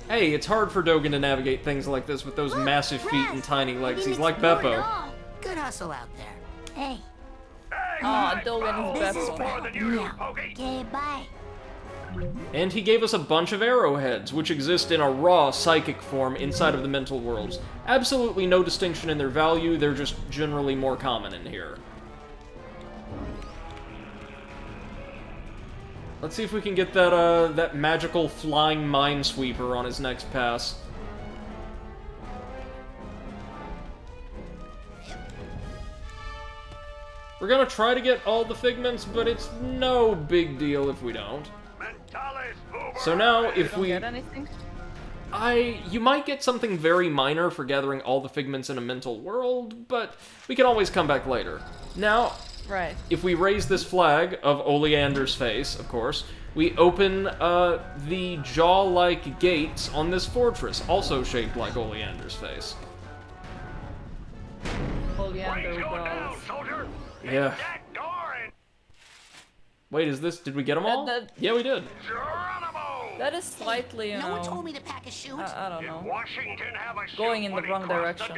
Hey, it's hard for Dogen to navigate things like this with those massive feet and tiny legs. He's like Beppo. Good hustle out there. Hey. Aw, Dogen is Beppo. Okay, bye. And he gave us a bunch of arrowheads, which exist in a raw psychic form inside of the mental worlds. Absolutely no distinction in their value, they're just generally more common in here. Let's see if we can get that, that magical flying minesweeper on his next pass. We're gonna try to get all the figments, but it's no big deal if we don't. So now, if we... get anything? You might get something very minor for gathering all the figments in a mental world, but we can always come back later. Now, right. If we raise this flag of Oleander's face, of course, we open the jaw-like gates on this fortress, also shaped like Oleander's face. Oleander balls. Yeah. Wait, is this... Did we get them all? Yeah, we did. That is slightly, you know... No one told me to pack a chute. I don't know. Washington have a Going in the wrong direction.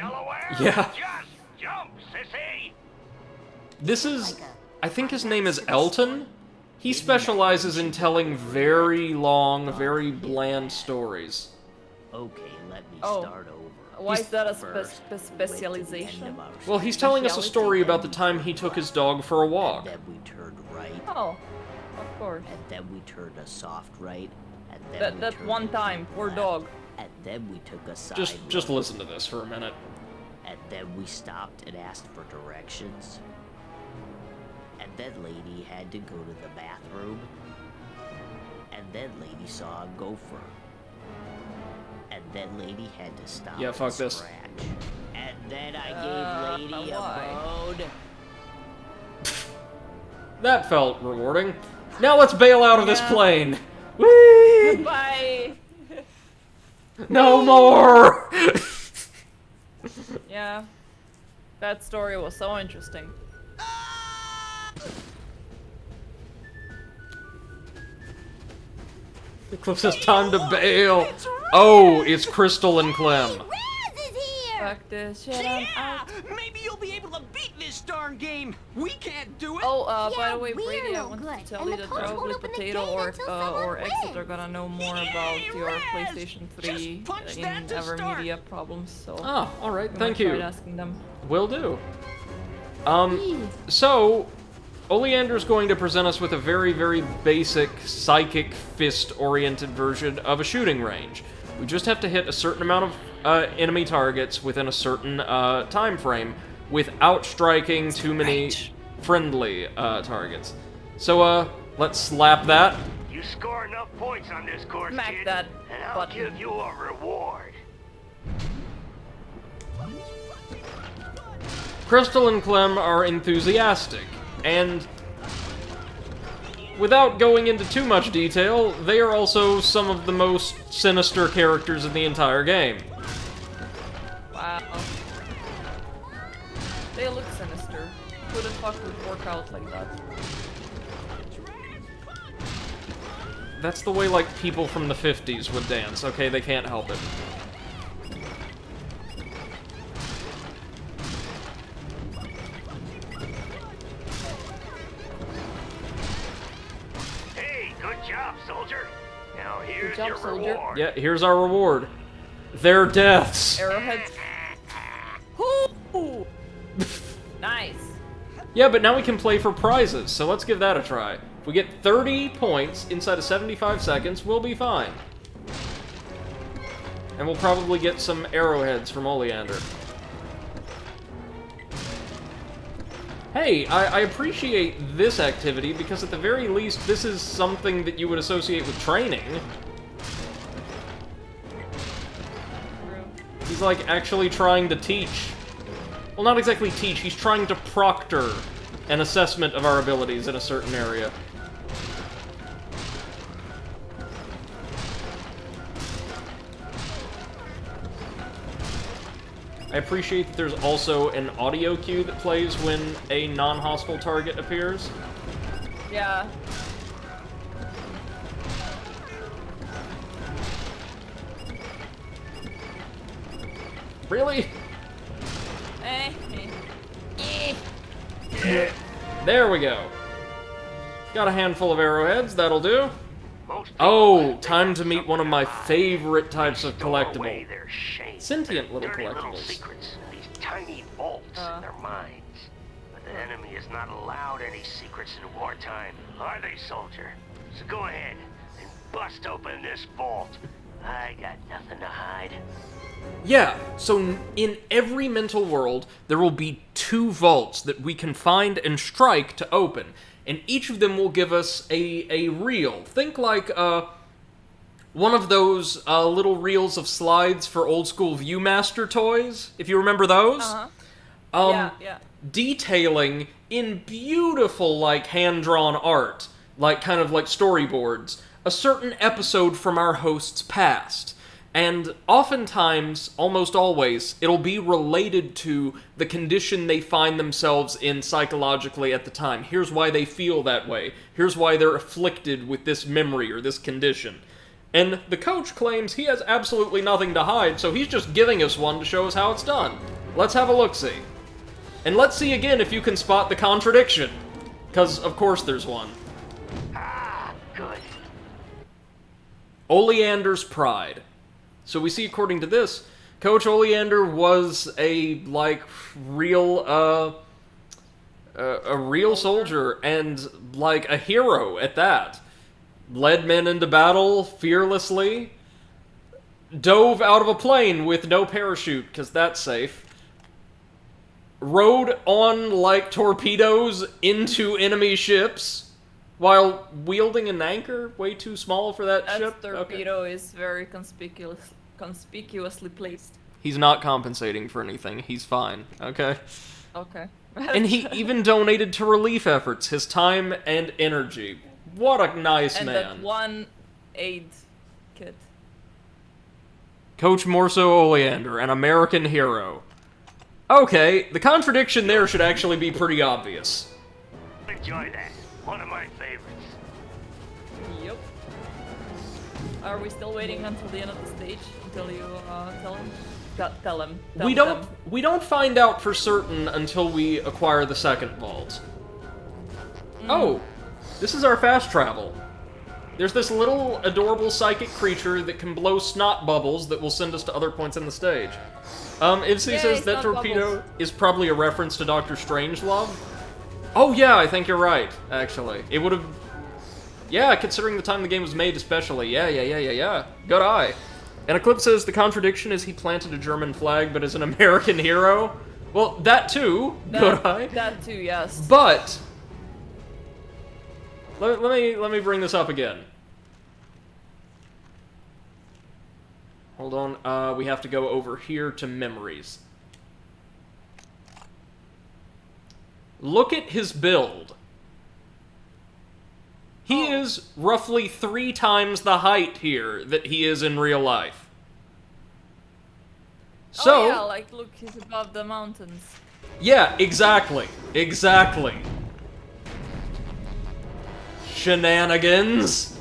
Yeah. Just jump, sissy. This is... I think his name is Elton. He specializes in telling very long, very bland stories. Okay, let me start over. Why is that a specialization? Well, he's telling us a story about the time he took his dog for a walk. And then we turned right. Oh, of course. And then we turned a soft right. And then That one time, poor dog. And then we took a side Just listen to this for a minute. And then we stopped and asked for directions. And then lady had to go to the bathroom. And then lady saw a gopher. And then lady had to stop Yeah, fuck and this. scratch. And then I gave lady a bone. That felt rewarding. Now let's bail out of this plane. Whee! Goodbye! No more! Yeah. That story was so interesting. Eclipse has time to bail. Oh, it's Crystal and Clem. Fuck this shit, I'm out. Maybe you'll be able to beat this darn game. We can't do it. Oh, by the way, Brady, I wanted to tell you that probably Potato or Exit are gonna know more about your PlayStation 3 in Ever Media problems, so... Oh, alright, thank you. Asking them. Will do. So, Oleander's going to present us with a very, very basic psychic fist-oriented version of a shooting range. We just have to hit a certain amount of enemy targets within a certain time frame without striking too many friendly targets. So, let's slap that. You score enough points on this course, Smack kid, that and I'll button. give you a reward. Crystal and Clem are enthusiastic, and without going into too much detail, they are also some of the most sinister characters in the entire game. Wow. They look sinister. Who the fuck would work out like that? That's the way, like, people from the 50s would dance, okay? They can't help it. Good job, soldier. Now here's job, your soldier. reward. Yeah, here's our reward. Their deaths. Arrowheads. Ooh. Nice. Yeah, but now we can play for prizes, so let's give that a try. If we get 30 points inside of 75 seconds, we'll be fine. And we'll probably get some arrowheads from Oleander. Hey, I appreciate this activity because at the very least this is something that you would associate with training. He's like actually trying to teach. Well, not exactly teach, he's trying to proctor an assessment of our abilities in a certain area. I appreciate that there's also an audio cue that plays when a non-hostile target appears. Yeah. Really? Eh. There we go. Got a handful of arrowheads, that'll do. Oh, time to meet one of my favorite types of collectible. Sentient little collectibles. Secrets, these tiny bolts in their minds. But the enemy is not allowed any secrets in wartime, are they, soldier? So go ahead and bust open this vault. I got nothing to hide. Yeah, so in every mental world, there will be 2 vaults that we can find and strike to open. And each of them will give us a reel. Think like, one of those little reels of slides for old school Viewmaster toys, if you remember those. Yeah. Detailing in beautiful, like, hand-drawn art, like, kind of like storyboards, a certain episode from our host's past. And oftentimes, almost always, it'll be related to the condition they find themselves in psychologically at the time. Here's why they feel that way. Here's why they're afflicted with this memory or this condition. And the coach claims he has absolutely nothing to hide, so he's just giving us one to show us how it's done. Let's have a look-see. And let's see again if you can spot the contradiction. Because, of course, there's one. Ah, good. Oleander's pride. So we see, according to this, Coach Oleander was a, like, real, a real soldier, and, like, a hero at that. Led men into battle fearlessly. Dove out of a plane with no parachute, because that's safe. Rode on, like, torpedoes into enemy ships, while wielding an anchor way too small for that ship. Torpedo is very conspicuously placed. He's not compensating for anything. He's fine, okay? Okay. And he even donated to relief efforts, his time and energy. What a nice and man. that one aid kit. Coach Morso Oleander, an American hero. Okay, the contradiction there should actually be pretty obvious. Enjoy that. One of my favorites. Yep. Are we still waiting until the end of the stage until you tell him? Tell him. We don't find out for certain until we acquire the second vault. Oh, this is our fast travel. There's this little adorable psychic creature that can blow snot bubbles that will send us to other points in the stage. Ipsy says that torpedo is probably a reference to Dr. Strangelove. Oh yeah, I think you're right, actually. It would have... Yeah, considering the time the game was made especially. Yeah. Good eye. And Eclipse says the contradiction is he planted a German flag but is an American hero. Well, that too, good eye. That too, yes. But... Let me bring this up again. Hold on, we have to go over here to memories. Look at his build. He is roughly 3 times the height here that he is in real life. So, oh yeah, like look, he's above the mountains. Yeah, exactly. Shenanigans.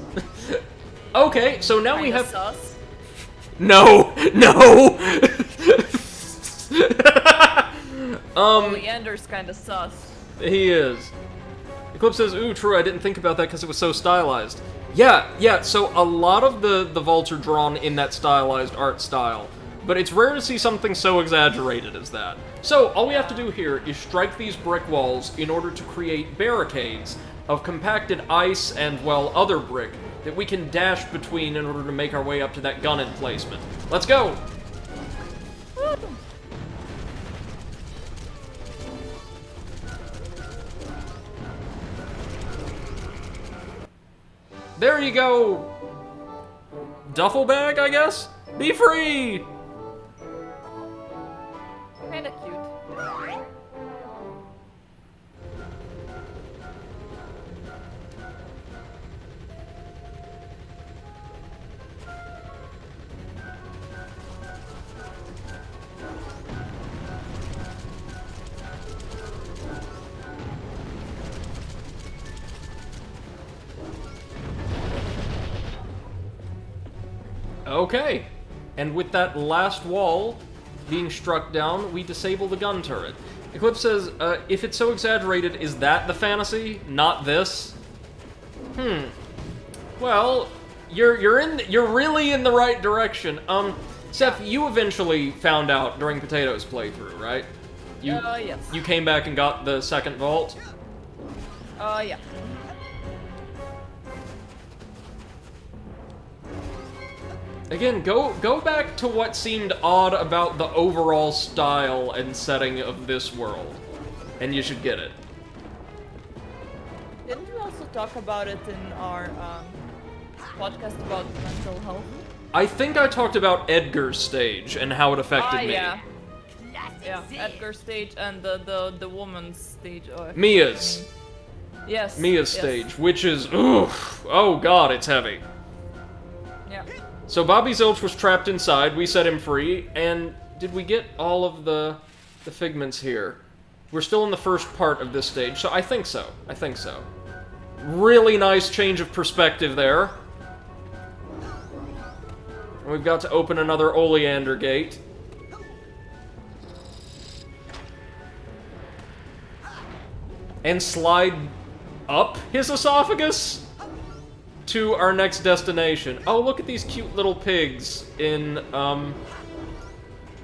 Okay, so now we have... Sus. No! Oleander's kinda sus. He is. Eclipse says, ooh, true, I didn't think about that because it was so stylized. Yeah, so a lot of the vaults are drawn in that stylized art style, but it's rare to see something so exaggerated as that. So, all we have to do here is strike these brick walls in order to create barricades of compacted ice and, well, other brick that we can dash between in order to make our way up to that gun emplacement. Let's go! There you go! Duffel bag, I guess? Be free! Kinda cute. Okay, and with that last wall being struck down, we disable the gun turret. Eclipse says, if it's so exaggerated, is that the fantasy, not this? Well, you're really in the right direction. Seth, you eventually found out during Potato's playthrough, right? Yes. You came back and got the second vault? Yeah. Again, go back to what seemed odd about the overall style and setting of this world, and you should get it. Didn't we also talk about it in our podcast about mental health? I think I talked about Edgar's stage and how it affected me. Yeah. Yeah, Edgar's stage and the woman's stage. Mia's. Yes. Mia's stage, which is, oof, oh god, it's heavy. Yeah. So Bobby Zilch was trapped inside, we set him free, and did we get all of the figments here? We're still in the first part of this stage, so I think so. I think so. Really nice change of perspective there. And we've got to open another Oleander gate. And slide up his esophagus to our next destination. Oh, look at these cute little pigs in,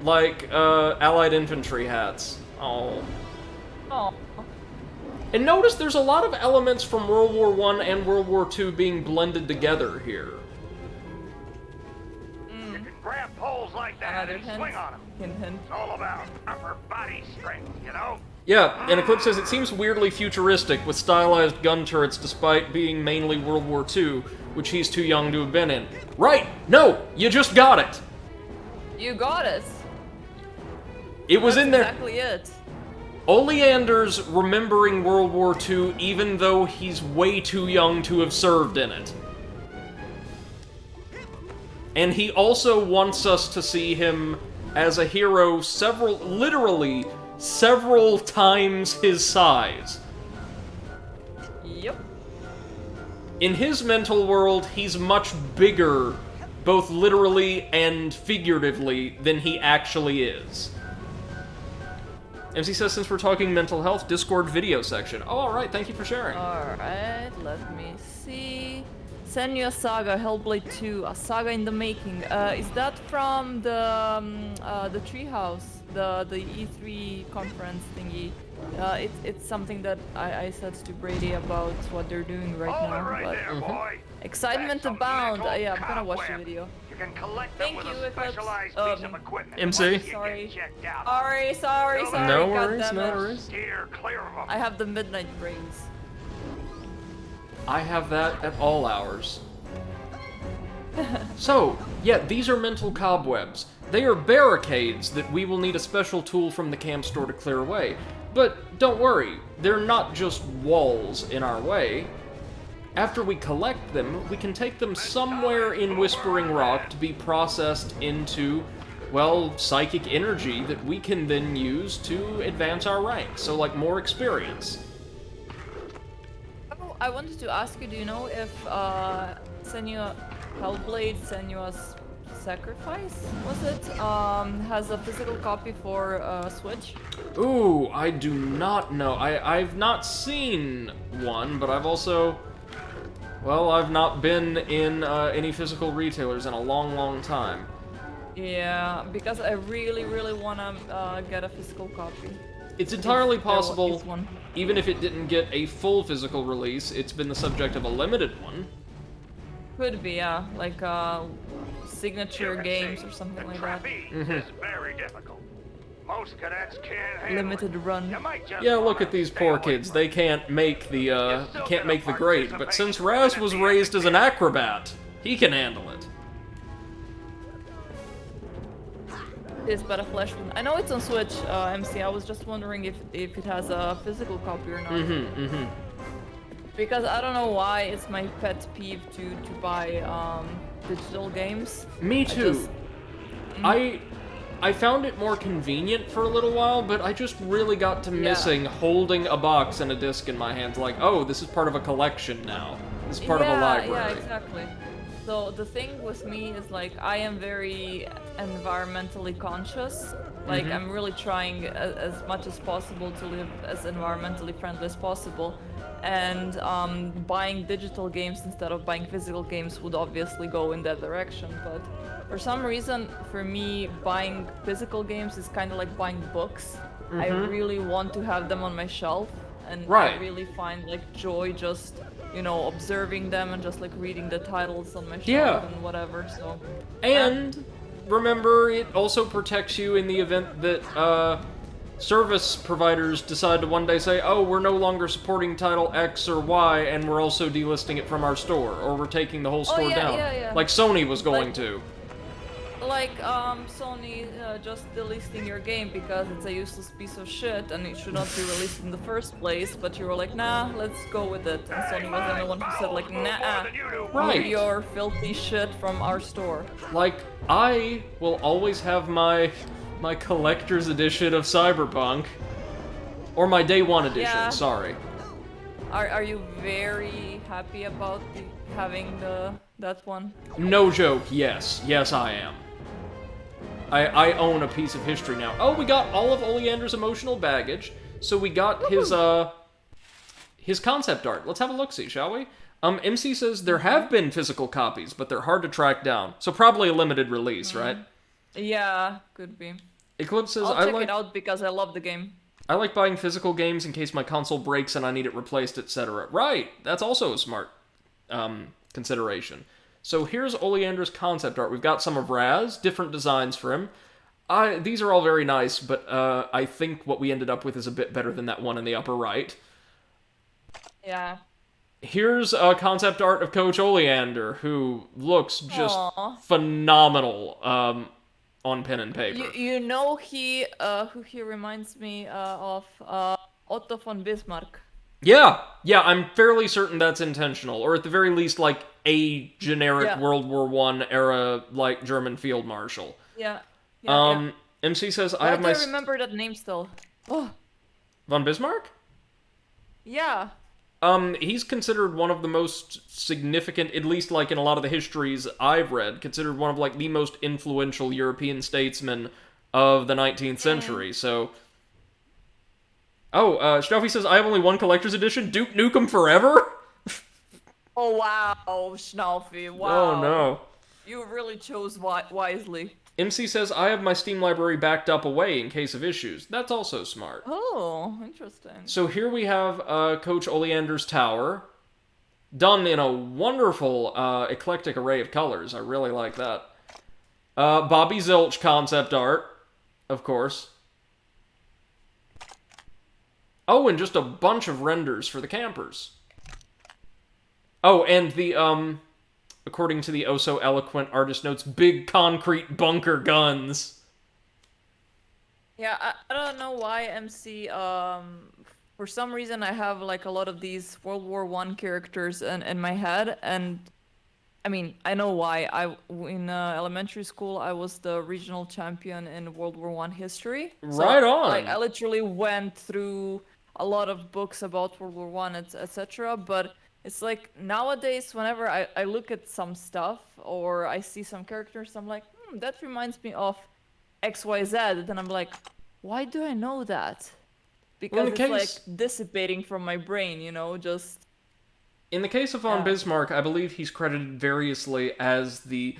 Allied infantry hats. Oh. Oh. And notice there's a lot of elements from World War I and World War II being blended together here. You can grab poles like that and swing on them. It's all about upper body strength, you know? Yeah, and Eclipse says it seems weirdly futuristic with stylized gun turrets despite being mainly World War II, which he's too young to have been in. Right! No! You just got it! You got it! It was in there. Exactly it. Oleander's remembering World War II even though he's way too young to have served in it. And he also wants us to see him as a hero literally several times his size. Yep. In his mental world, he's much bigger, both literally and figuratively, than he actually is. MC says, since we're talking mental health, Discord video section. Oh, alright, thank you for sharing. Alright, let me see. Senua Saga, Hellblade 2, a saga in the making. Is that from the Treehouse, the E3 conference thingy? It's something that I said to Brady about what they're doing right now. But boy. Excitement abound. Yeah, I'm gonna watch the video. You can collect Thank them you, with a Eclipse. specialized piece of equipment. MC? Sorry. Sorry. Sorry. No worries, goddammit. no worries. Steer clear of them. I have the midnight brains. I have that at all hours. So, yeah, these are mental cobwebs. They are barricades that we will need a special tool from the camp store to clear away. But don't worry, they're not just walls in our way. After we collect them, we can take them somewhere in Whispering Rock to be processed into, well, psychic energy that we can then use to advance our ranks, so like more experience. Oh, I wanted to ask you, do you know if Senua Hellblade, Senua's Sacrifice, was it, has a physical copy for Switch? Ooh, I do not know. I've not seen one, but I've also... Well, I've not been in any physical retailers in a long, long time. Yeah, because I really, really want to get a physical copy. It's entirely possible, even if it didn't get a full physical release, it's been the subject of a limited one. Could be, yeah, like signature games or something like that. Is very difficult. Most cadets can't handle Limited run. Yeah, look at these poor kids. They can't make the grade, but since Raz was raised as an acrobat, he can handle it. It's but a flash one. I know it's on Switch, MC. I was just wondering if it has a physical copy or not. Because I don't know why it's my pet peeve to buy digital games. Me too. I found it more convenient for a little while, but I just really got to missing holding a box and a disc in my hands. Like, oh, this is part of a collection now. This is part of a library. Yeah, exactly. So the thing with me is like I am very environmentally conscious. Like I'm really trying as much as possible to live as environmentally friendly as possible. And buying digital games instead of buying physical games would obviously go in that direction. But for some reason, for me, buying physical games is kind of like buying books. I really want to have them on my shelf and Right. I really find like joy just, you know, observing them and just like reading the titles on my shelf Yeah. and whatever. So. And remember, it also protects you in the event that service providers decide to one day say, oh, we're no longer supporting title X or Y, and we're also delisting it from our store, or we're taking the whole store down. Yeah. Like Sony was going to. Like, Sony just delisting your game because it's a useless piece of shit and it should not be released in the first place, but you were like, nah, let's go with it. And Sony was the only one who said, like, nah, Right. your filthy shit from our store. Like, I will always have my collector's edition of Cyberpunk. Or my day one edition, Yeah. sorry. Are you very happy about having that one? No joke, yes. Yes, I am. I own a piece of history now. Oh, we got all of Oleander's emotional baggage. So we got his concept art. Let's have a look-see, shall we? MC says there have been physical copies, but they're hard to track down. So probably a limited release, right? Yeah, could be. Eclipse says, I'll check it out because I love the game. I like buying physical games in case my console breaks and I need it replaced, etc. Right, that's also a smart consideration. So here's Oleander's concept art. We've got some of Raz, different designs for him. These are all very nice, but I think what we ended up with is a bit better than that one in the upper right. Yeah. Here's a concept art of Coach Oleander, who looks just phenomenal on pen and paper. You know who he reminds me of? Otto von Bismarck. Yeah, I'm fairly certain that's intentional, or at the very least, like, a generic World War I era, like, German field marshal. Yeah. MC says, I remember that name still. Oh. Von Bismarck? Yeah. He's considered one of the most significant, at least, like, in a lot of the histories I've read, considered one of, like, the most influential European statesmen of the 19th century, so... Oh, Stoffi says, I have only one collector's edition, Duke Nukem Forever? Oh, wow, Schnaufy, wow. Oh, no. You really chose wisely. MC says, I have my Steam library backed up away in case of issues. That's also smart. Oh, interesting. So here we have Coach Oleander's tower, done in a wonderful, eclectic array of colors. I really like that. Bobby Zilch concept art, of course. Oh, and just a bunch of renders for the campers. Oh, and the, according to the oh-so-eloquent artist notes, big concrete bunker guns. Yeah, I don't know why MC, for some reason I have, like, a lot of these World War I characters in my head, and, I mean, I know why. In elementary school, I was the regional champion in World War I history. Right on! Like, I literally went through a lot of books about World War I, etc., but it's like, nowadays, whenever I look at some stuff, or I see some characters, I'm like, that reminds me of XYZ, then I'm like, why do I know that? Because it's like dissipating from my brain, you know, just... In the case of von Bismarck, I believe he's credited variously as the,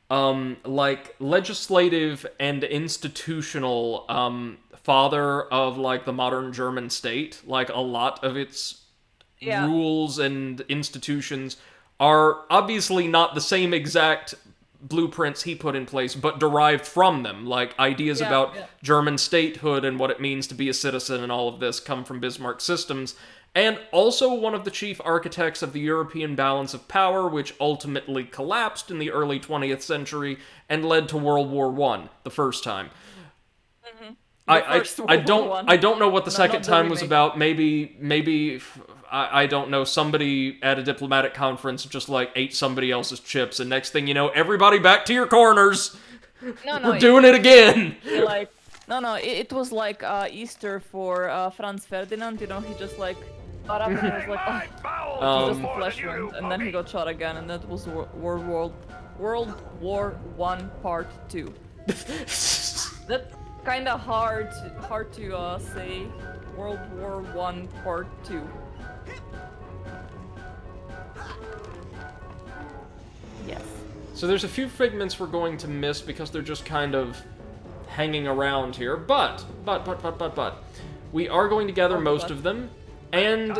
like, legislative and institutional, father of, like, the modern German state. Like, a lot of its rules and institutions are obviously not the same exact blueprints he put in place, but derived from them. Like, ideas about German statehood and what it means to be a citizen and all of this come from Bismarck's systems. And also one of the chief architects of the European balance of power, which ultimately collapsed in the early 20th century and led to World War I, the first time. Mm-hmm. I don't know what the second time was about. Maybe I don't know, somebody at a diplomatic conference just, like, ate somebody else's chips, and next thing you know, everybody back to your corners! We're doing it again! Like, it was like Easter for Franz Ferdinand, you know, he just, like, got up and he was like, oh, just a flesh wound, and then he got shot again, and that was World War I Part 2. That's kinda hard to say, World War I Part 2. Yes. So there's a few figments we're going to miss because they're just kind of hanging around here, but we are going to gather most of them. And,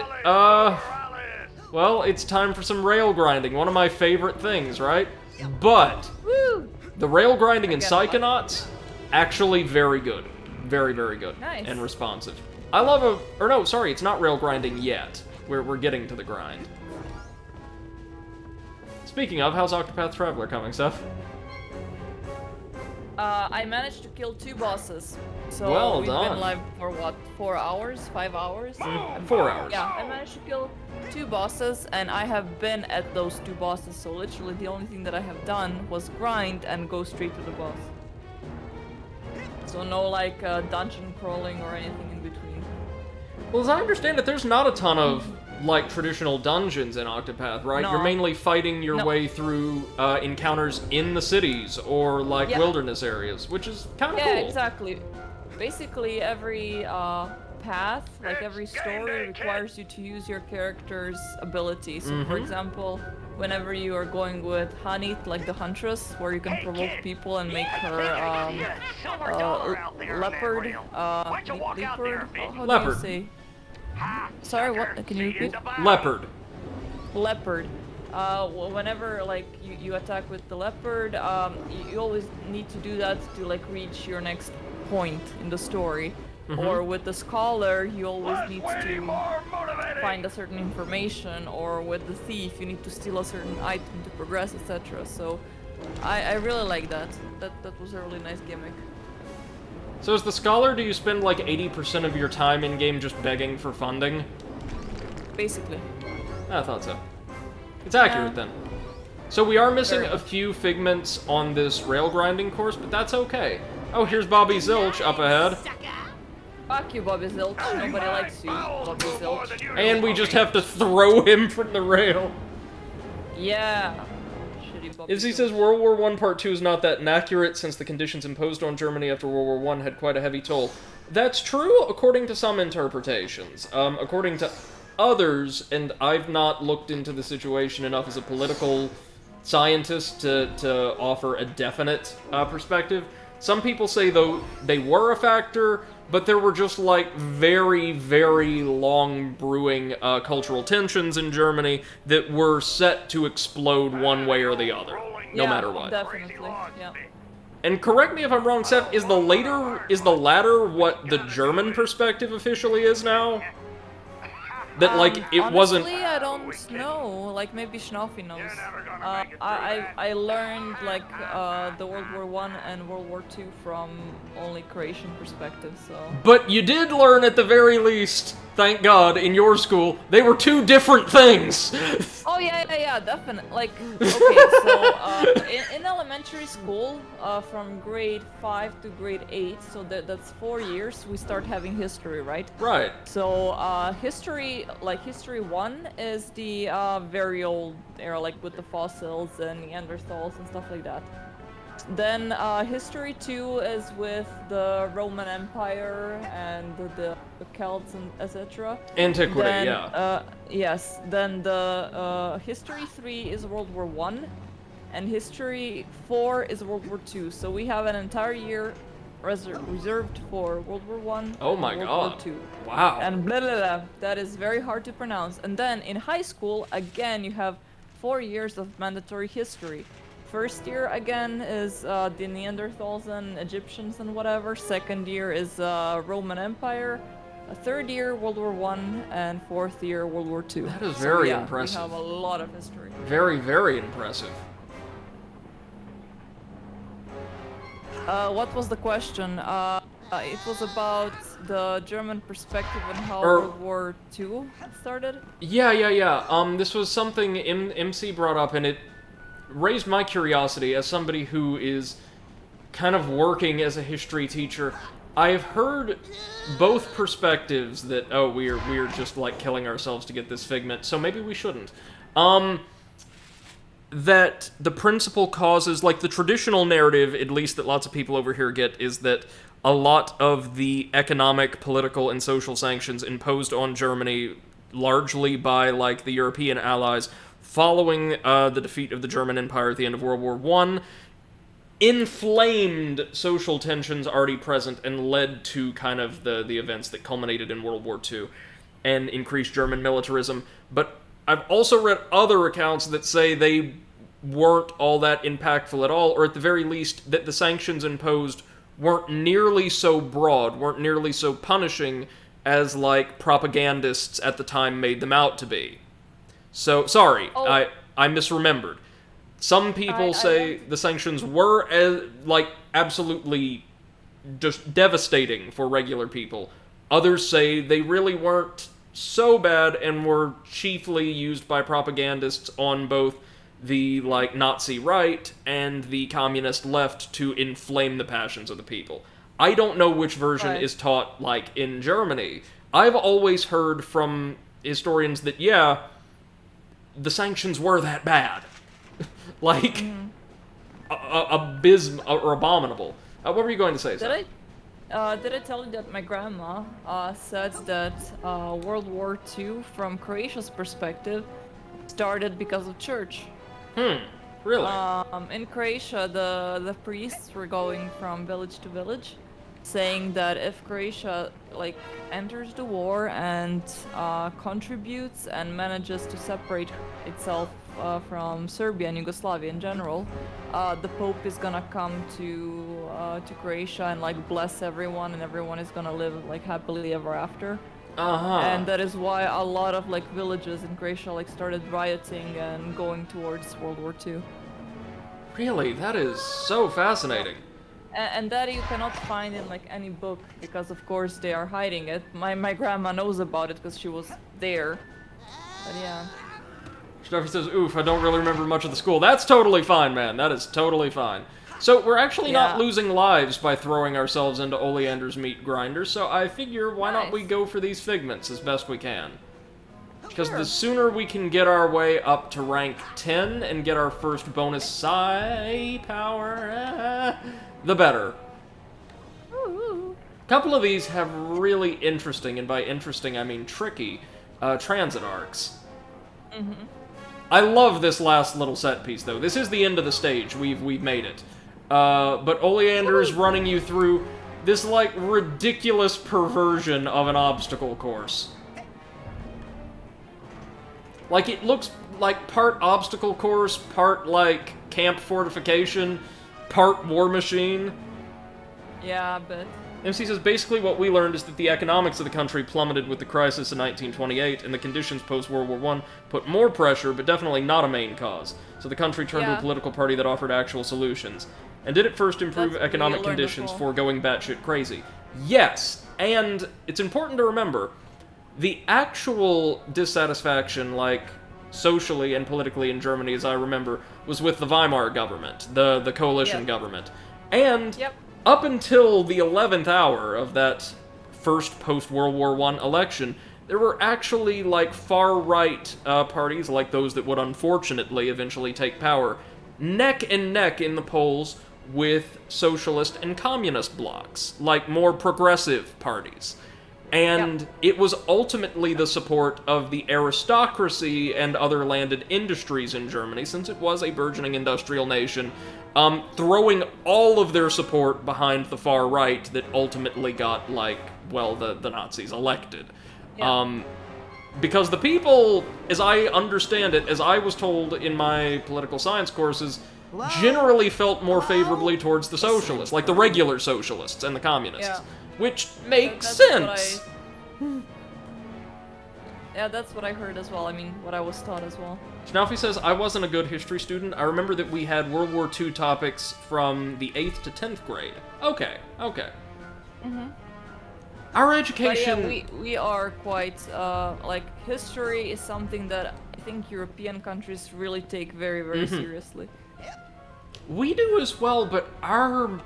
well, it's time for some rail grinding, one of my favorite things, right? But, the rail grinding in Psychonauts, actually very good. Very, very good. Nice. And responsive. I love or no, sorry, it's not rail grinding yet. We're getting to the grind. Speaking of, how's Octopath Traveler coming, Seth? I managed to kill 2 bosses. So well we've done. been live for what, 4 hours? 5 hours? 4 hours. Yeah, I managed to kill 2 bosses, and I have been at those 2 bosses, so literally the only thing that I have done was grind and go straight to the boss. So no, like, dungeon crawling or anything in between. Well, as I understand it, there's not a ton of, like, traditional dungeons in Octopath, right? No. You're mainly fighting your way through encounters in the cities or, like, wilderness areas, which is kind of cool. Yeah, exactly. Basically, every path, like every story, requires you to use your character's ability. So, for example, whenever you are going with Hanit, like the Huntress, where you can provoke people and make her leopard, how do you say? Sorry, what? Can you repeat? Leopard. Leopard. Whenever like you attack with the leopard, you always need to do that to like reach your next point in the story. Or with the scholar, you always need to find a certain information, or with the thief, you need to steal a certain item to progress, etc. So I really like that. That was a really nice gimmick. So as the scholar, do you spend like 80% of your time in-game just begging for funding? Basically. I thought so. It's accurate then. So we are missing a few figments on this rail grinding course, but that's okay. Oh, here's Bobby Zilch up ahead. Fuck you, Bobby Zilch. Nobody likes you, Bobby Zilch. And we just have to throw him from the rail. Yeah. Shitty Bobby Izzy Zilch. says World War I Part 2 is not that inaccurate since the conditions imposed on Germany after World War I had quite a heavy toll. That's true according to some interpretations. According to others, and I've not looked into the situation enough as a political scientist to offer a definite perspective, some people say, though, they were a factor, but there were just, like, very, very long brewing cultural tensions in Germany that were set to explode one way or the other, no matter what. Definitely, yeah. And correct me if I'm wrong, Seth, is the latter what the German perspective officially is now? That, like, it honestly, wasn't... I don't know. Like, maybe Schnaufy knows. I learned, like, the World War I and World War II from only Croatian perspective, so... But you did learn, at the very least, thank God, in your school, they were 2 different things! Oh, yeah, definitely. Like, okay, so, in elementary school, from grade 5 to grade 8, so that's 4 years, we start having history, right? Right. So, history 1 is the very old era, like with the fossils and Neanderthals and stuff like that. Then history 2 is with the Roman Empire and the Celts and etc. Antiquity, then, yeah. Yes. Then the history 3 is World War I, and history 4 is World War II. So we have an entire year reserved for World War I Oh and my World God. War II. Wow. And blah, blah, blah. That is very hard to pronounce. And then in high school, again, you have 4 years of mandatory history. First year, again, is the Neanderthals and Egyptians and whatever. Second year is Roman Empire. Third year, World War I. And fourth year, World War II. That is very yeah, impressive. We have a lot of history. Very, very impressive. What was the question? It was about the German perspective and how World War II started? Yeah. This was something MC brought up, and it raised my curiosity as somebody who is kind of working as a history teacher. I've heard both perspectives that, oh, we're just, like, killing ourselves to get this figment, so maybe we shouldn't. That the principal causes, like the traditional narrative, at least that lots of people over here get, is that a lot of the economic, political, and social sanctions imposed on Germany, largely by, like, the European allies, following the defeat of the German Empire at the end of World War I, inflamed social tensions already present and led to kind of the events that culminated in World War II. and increased German militarism, but I've also read other accounts that say they weren't all that impactful at all, or at the very least, that the sanctions imposed weren't nearly so broad, weren't nearly so punishing as, like, propagandists at the time made them out to be. So, sorry, I misremembered. Some people say the sanctions were, absolutely just devastating for regular people. Others say they really weren't so bad and were chiefly used by propagandists on both the, Nazi right and the communist left to inflame the passions of the people. I don't know which version is taught, in Germany. I've always heard from historians that, yeah, the sanctions were that bad. Abysmal or abominable. What were you going to say, Sam? Did I tell you that my grandma said that World War II, from Croatia's perspective, started because of church? Really? In Croatia, the priests were going from village to village, saying that if Croatia enters the war and contributes and manages to separate itself from Serbia and Yugoslavia in general, the Pope is gonna come to Croatia and bless everyone, and everyone is gonna live happily ever after. And that is why a lot of villages in Croatia started rioting and going towards World War II. Really? That is so fascinating. And that you cannot find in any book, because of course they are hiding it. My grandma knows about it because she was there. But yeah. Steffi says, oof, I don't really remember much of the school. That's totally fine, man. That is totally fine. So we're actually not losing lives by throwing ourselves into Oleander's meat grinder, so I figure why not we go for these figments as best we can. Because the sooner we can get our way up to rank 10 and get our first bonus psi power, the better. A couple of these have really interesting, and by interesting I mean tricky, transit arcs. I love this last little set piece, though. This is the end of the stage. We've made it. But Oleander is running you through this, ridiculous perversion of an obstacle course. It looks like part obstacle course, part, camp fortification, part war machine. Yeah, but... MC says, basically what we learned is that the economics of the country plummeted with the crisis in 1928, and the conditions post-World War I put more pressure, but definitely not a main cause. So the country turned to a political party that offered actual solutions. And did it first improve economic conditions for going batshit crazy? Yes, and it's important to remember, the actual dissatisfaction, socially and politically in Germany, as I remember, was with the Weimar government, the coalition government. And... up until the 11th hour of that first post-World War I election, there were actually, far-right parties, like those that would unfortunately eventually take power, neck and neck in the polls with socialist and communist blocs, more progressive parties. And it was ultimately the support of the aristocracy and other landed industries in Germany, since it was a burgeoning industrial nation, throwing all of their support behind the far right that ultimately got, the Nazis elected. Because the people, as I understand it, as I was told in my political science courses, generally felt more favorably towards the socialists, the regular socialists and the communists. Which makes sense! Yeah, that's what I heard as well. I mean, what I was taught as well. Schnaufy says, I wasn't a good history student. I remember that we had World War II topics from the 8th to 10th grade. Okay. Our education... But yeah, we are quite, history is something that I think European countries really take very, very seriously. We do as well, but our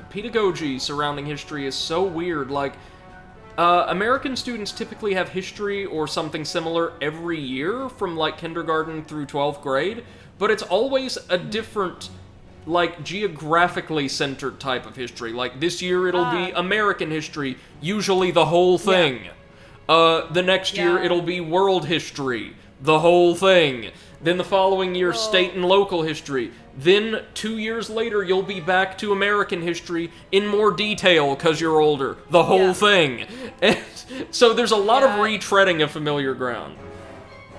pedagogy surrounding history is so weird. American students typically have history or something similar every year from, kindergarten through 12th grade, but it's always a different, geographically centered type of history. This year it'll be American history, usually the whole thing. The next year it'll be world history, the whole thing. Then the following year, state and local history. Then 2 years later, you'll be back to American history in more detail because you're older. The whole thing. And so there's a lot of retreading of familiar ground.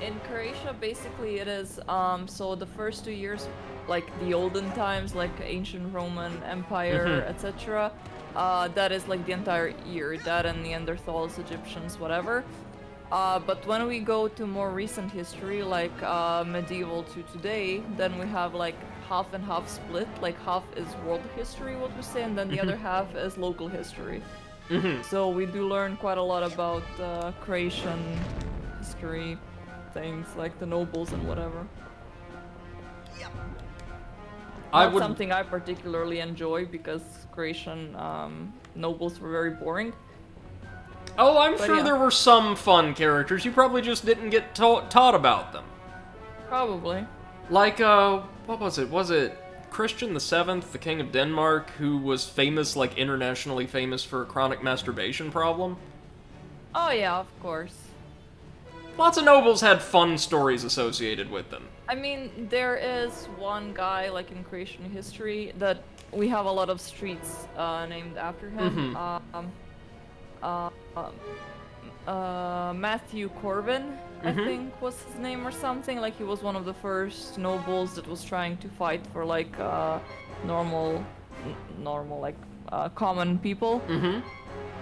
In Croatia, basically it is, so the first 2 years, like the olden times, like ancient Roman Empire, etc., that is like the entire year, that and Neanderthals, Egyptians, whatever. But when we go to more recent history, like medieval to today, then we have like half and half split. Like half is world history, what we say, and then the other half is local history. So we do learn quite a lot about Croatian history, things like the nobles and whatever. Not something I particularly enjoy because Croatian nobles were very boring. Oh, I'm sure there were some fun characters. You probably just didn't get taught about them. Probably. Like, what was it? Was it Christian VII, the King of Denmark, who was famous, like, internationally famous for a chronic masturbation problem? Oh yeah, of course. Lots of nobles had fun stories associated with them. I mean, there is one guy, like in Croatian history, that we have a lot of streets named after him. Matthew Corvin, I think was his name or something. Like he was one of the first nobles that was trying to fight for like normal like common people.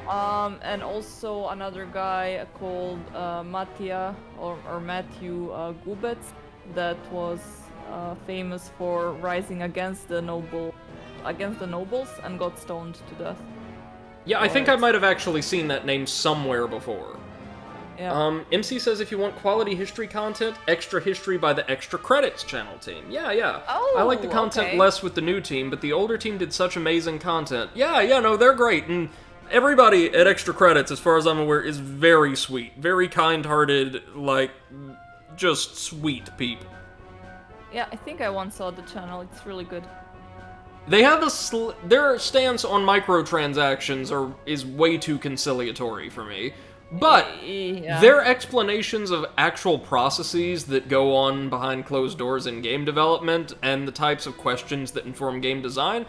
And also another guy called Matija or Matthew Gubec that was famous for rising against the nobles and got stoned to death. Yeah, I think I might have actually seen that name somewhere before. Yeah. MC says if you want quality history content, Extra History by the Extra Credits channel team. Yeah. Oh, I like the content less with the new team, but the older team did such amazing content. Yeah, no, they're great. And everybody at Extra Credits, as far as I'm aware, is very sweet. Very kind-hearted, like, just sweet people. Yeah, I think I once saw the channel. It's really good. They have their stance on microtransactions is way too conciliatory for me. But their explanations of actual processes that go on behind closed doors in game development and the types of questions that inform game design,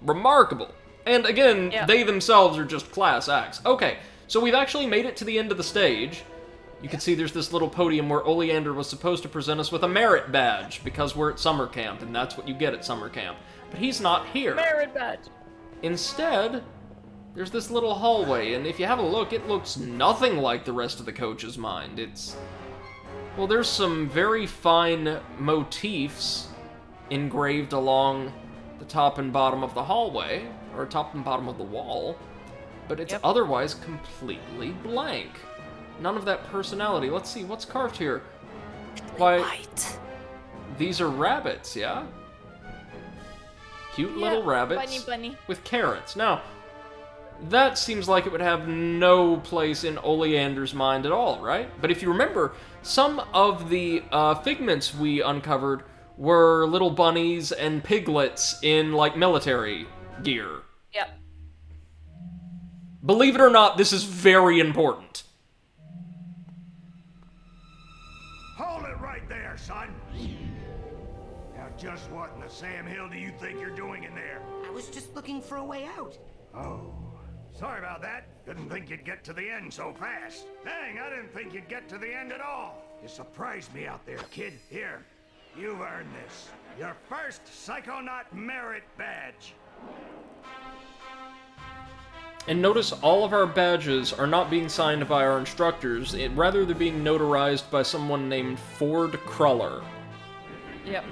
remarkable. And again, they themselves are just class acts. Okay, so we've actually made it to the end of the stage. You can see there's this little podium where Oleander was supposed to present us with a merit badge because we're at summer camp, and that's what you get at summer camp. But he's not here. Merit badge. Instead, there's this little hallway, and if you have a look, it looks nothing like the rest of the coach's mind. Well, there's some very fine motifs engraved along the top and bottom of the hallway, or top and bottom of the wall, but it's otherwise completely blank. None of that personality. Let's see, what's carved here? Why, these are rabbits, yeah? Cute little rabbits bunny. with carrots. Now, that seems like it would have no place in Oleander's mind at all, right? But if you remember, some of the figments we uncovered were little bunnies and piglets in, like, military gear. Yep. Believe it or not, this is very important. Hold it right there, son. Now, just what in the Sam Hill do you think you're doing in there? I was just looking for a way out. Oh, sorry about that. Didn't think you'd get to the end so fast. Dang, I didn't think you'd get to the end at all. You surprised me out there, kid. Here, you've earned this. Your first Psychonaut merit badge. And notice all of our badges are not being signed by our instructors, rather they're being notarized by someone named Ford Cruller. Yep.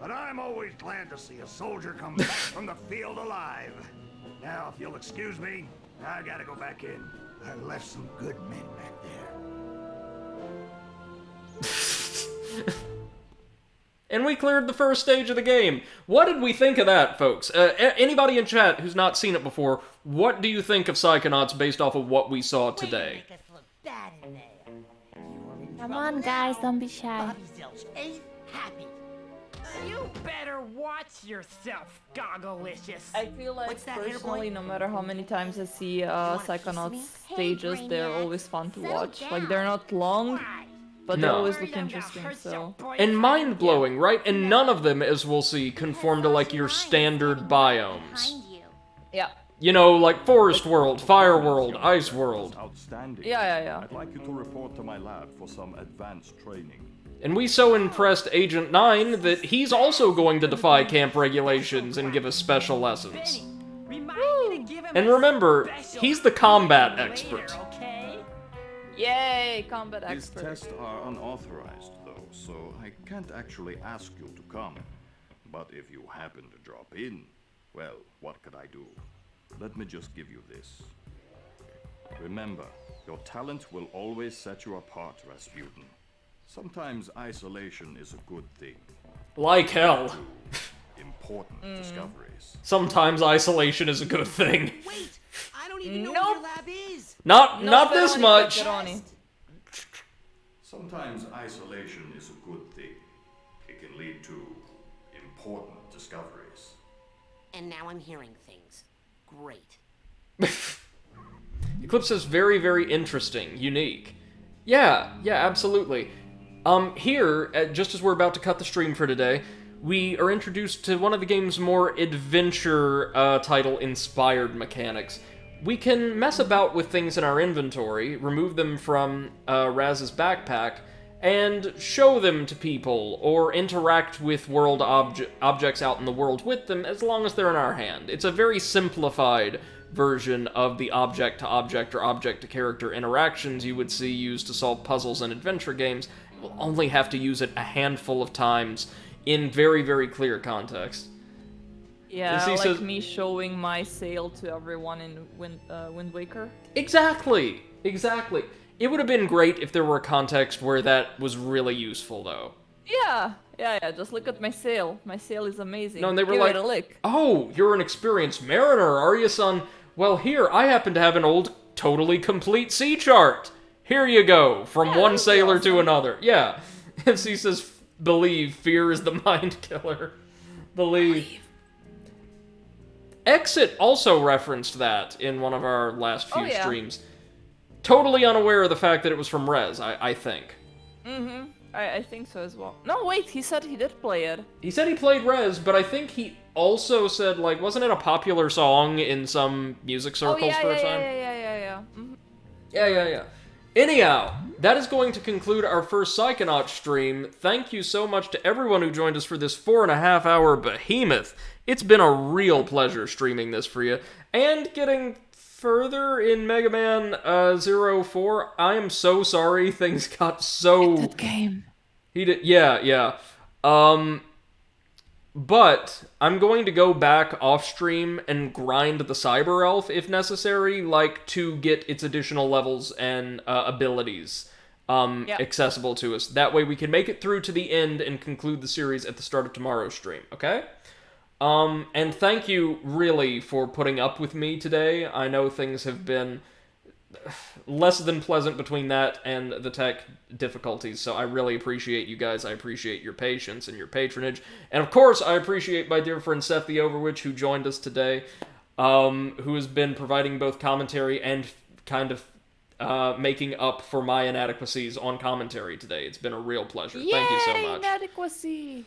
But I'm always glad to see a soldier come back from the field alive. Now, if you'll excuse me, I gotta go back in. I left some good men back there. And we cleared the first stage of the game. What did we think of that, folks? Anybody in chat who's not seen it before, what do you think of Psychonauts based off of what we saw today? Come on, guys, don't be shy. Bobby Zilch ain't happy. You better watch yourself, Gogglelicious. I feel like What's that, personally, Hairboy? no matter how many times I see wanna kiss me? Psychonauts Hey, stages, they're Brainiac, always fun to settle watch. Like, down. they're not long, but they No. always look interesting, so... And mind-blowing, right? And none of them, as we'll see, conform to, like, your standard biomes. Behind you. Yeah. You know, like Forest World, Fire World, Ice World. Outstanding. Yeah. I'd like you to report to my lab for some advanced training. And we so impressed Agent 9 that he's also going to defy camp regulations and give us special lessons. And remember, he's the combat expert. Yay, combat His expert. tests are unauthorized, though, so I can't actually ask you to come. But if you happen to drop in, well, what could I do? Let me just give you this. Remember, your talent will always set you apart, Rasputin. Sometimes isolation is a good thing. Like hell. Important discoveries. Sometimes isolation is a good thing. Wait, I don't even know what your lab is. Not this much. Sometimes isolation is a good thing. It can lead to important discoveries. And now I'm hearing things. Great. Eclipse is very, very interesting, unique. Yeah, absolutely. Here, just as we're about to cut the stream for today, we are introduced to one of the game's more adventure title-inspired mechanics. We can mess about with things in our inventory, remove them from Raz's backpack, and show them to people, or interact with world objects out in the world with them, as long as they're in our hand. It's a very simplified version of the object-to-object or object-to-character interactions you would see used to solve puzzles in adventure games. We'll only have to use it a handful of times in very, very clear context. Yeah, like says, me showing my sail to everyone in Wind Waker. Exactly. It would have been great if there were a context where that was really useful, though. Yeah, just look at my sail. My sail is amazing. No, and they were Give like, it a lick. "Oh, you're an experienced mariner, are you, son? Well, here, I happen to have an old, totally complete sea chart. Here you go, from one sailor to another." Yeah. And he says, "Believe, fear is the mind killer. Believe." Exit also referenced that in one of our last few streams. Totally unaware of the fact that it was from Rez, I think. Mm-hmm. I think so as well. No, wait, he said he did play it. He said he played Rez, but I think he also said, like, wasn't it a popular song in some music circles for a time? Yeah. Mm-hmm. Yeah. Anyhow, that is going to conclude our first Psychonauts stream. Thank you so much to everyone who joined us for this 4.5-hour behemoth. It's been a real pleasure streaming this for you. And getting further in Megaman 04, I am so sorry things got so... It's that game. Yeah. But I'm going to go back off-stream and grind the Cyber Elf, if necessary, like, to get its additional levels and abilities accessible to us. That way we can make it through to the end and conclude the series at the start of tomorrow's stream, okay? And thank you, really, for putting up with me today. I know things have been less than pleasant between that and the tech difficulties, so I really appreciate you guys. I appreciate your patience and your patronage. And of course, I appreciate my dear friend Seth the Overwitch, who joined us today, who has been providing both commentary and kind of making up for my inadequacies on commentary today. It's been a real pleasure. Yay, thank you so much. Inadequacy!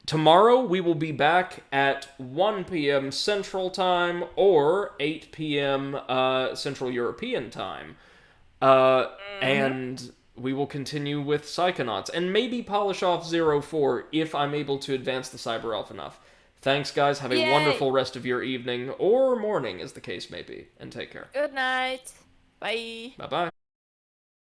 Tomorrow we will be back at 1 p.m. Central Time or 8 p.m. Central European Time. And we will continue with Psychonauts and maybe polish off 04 if I'm able to advance the Cyber Elf enough. Thanks, guys. Have a wonderful rest of your evening or morning, as the case may be. And take care. Good night. Bye. Bye-bye.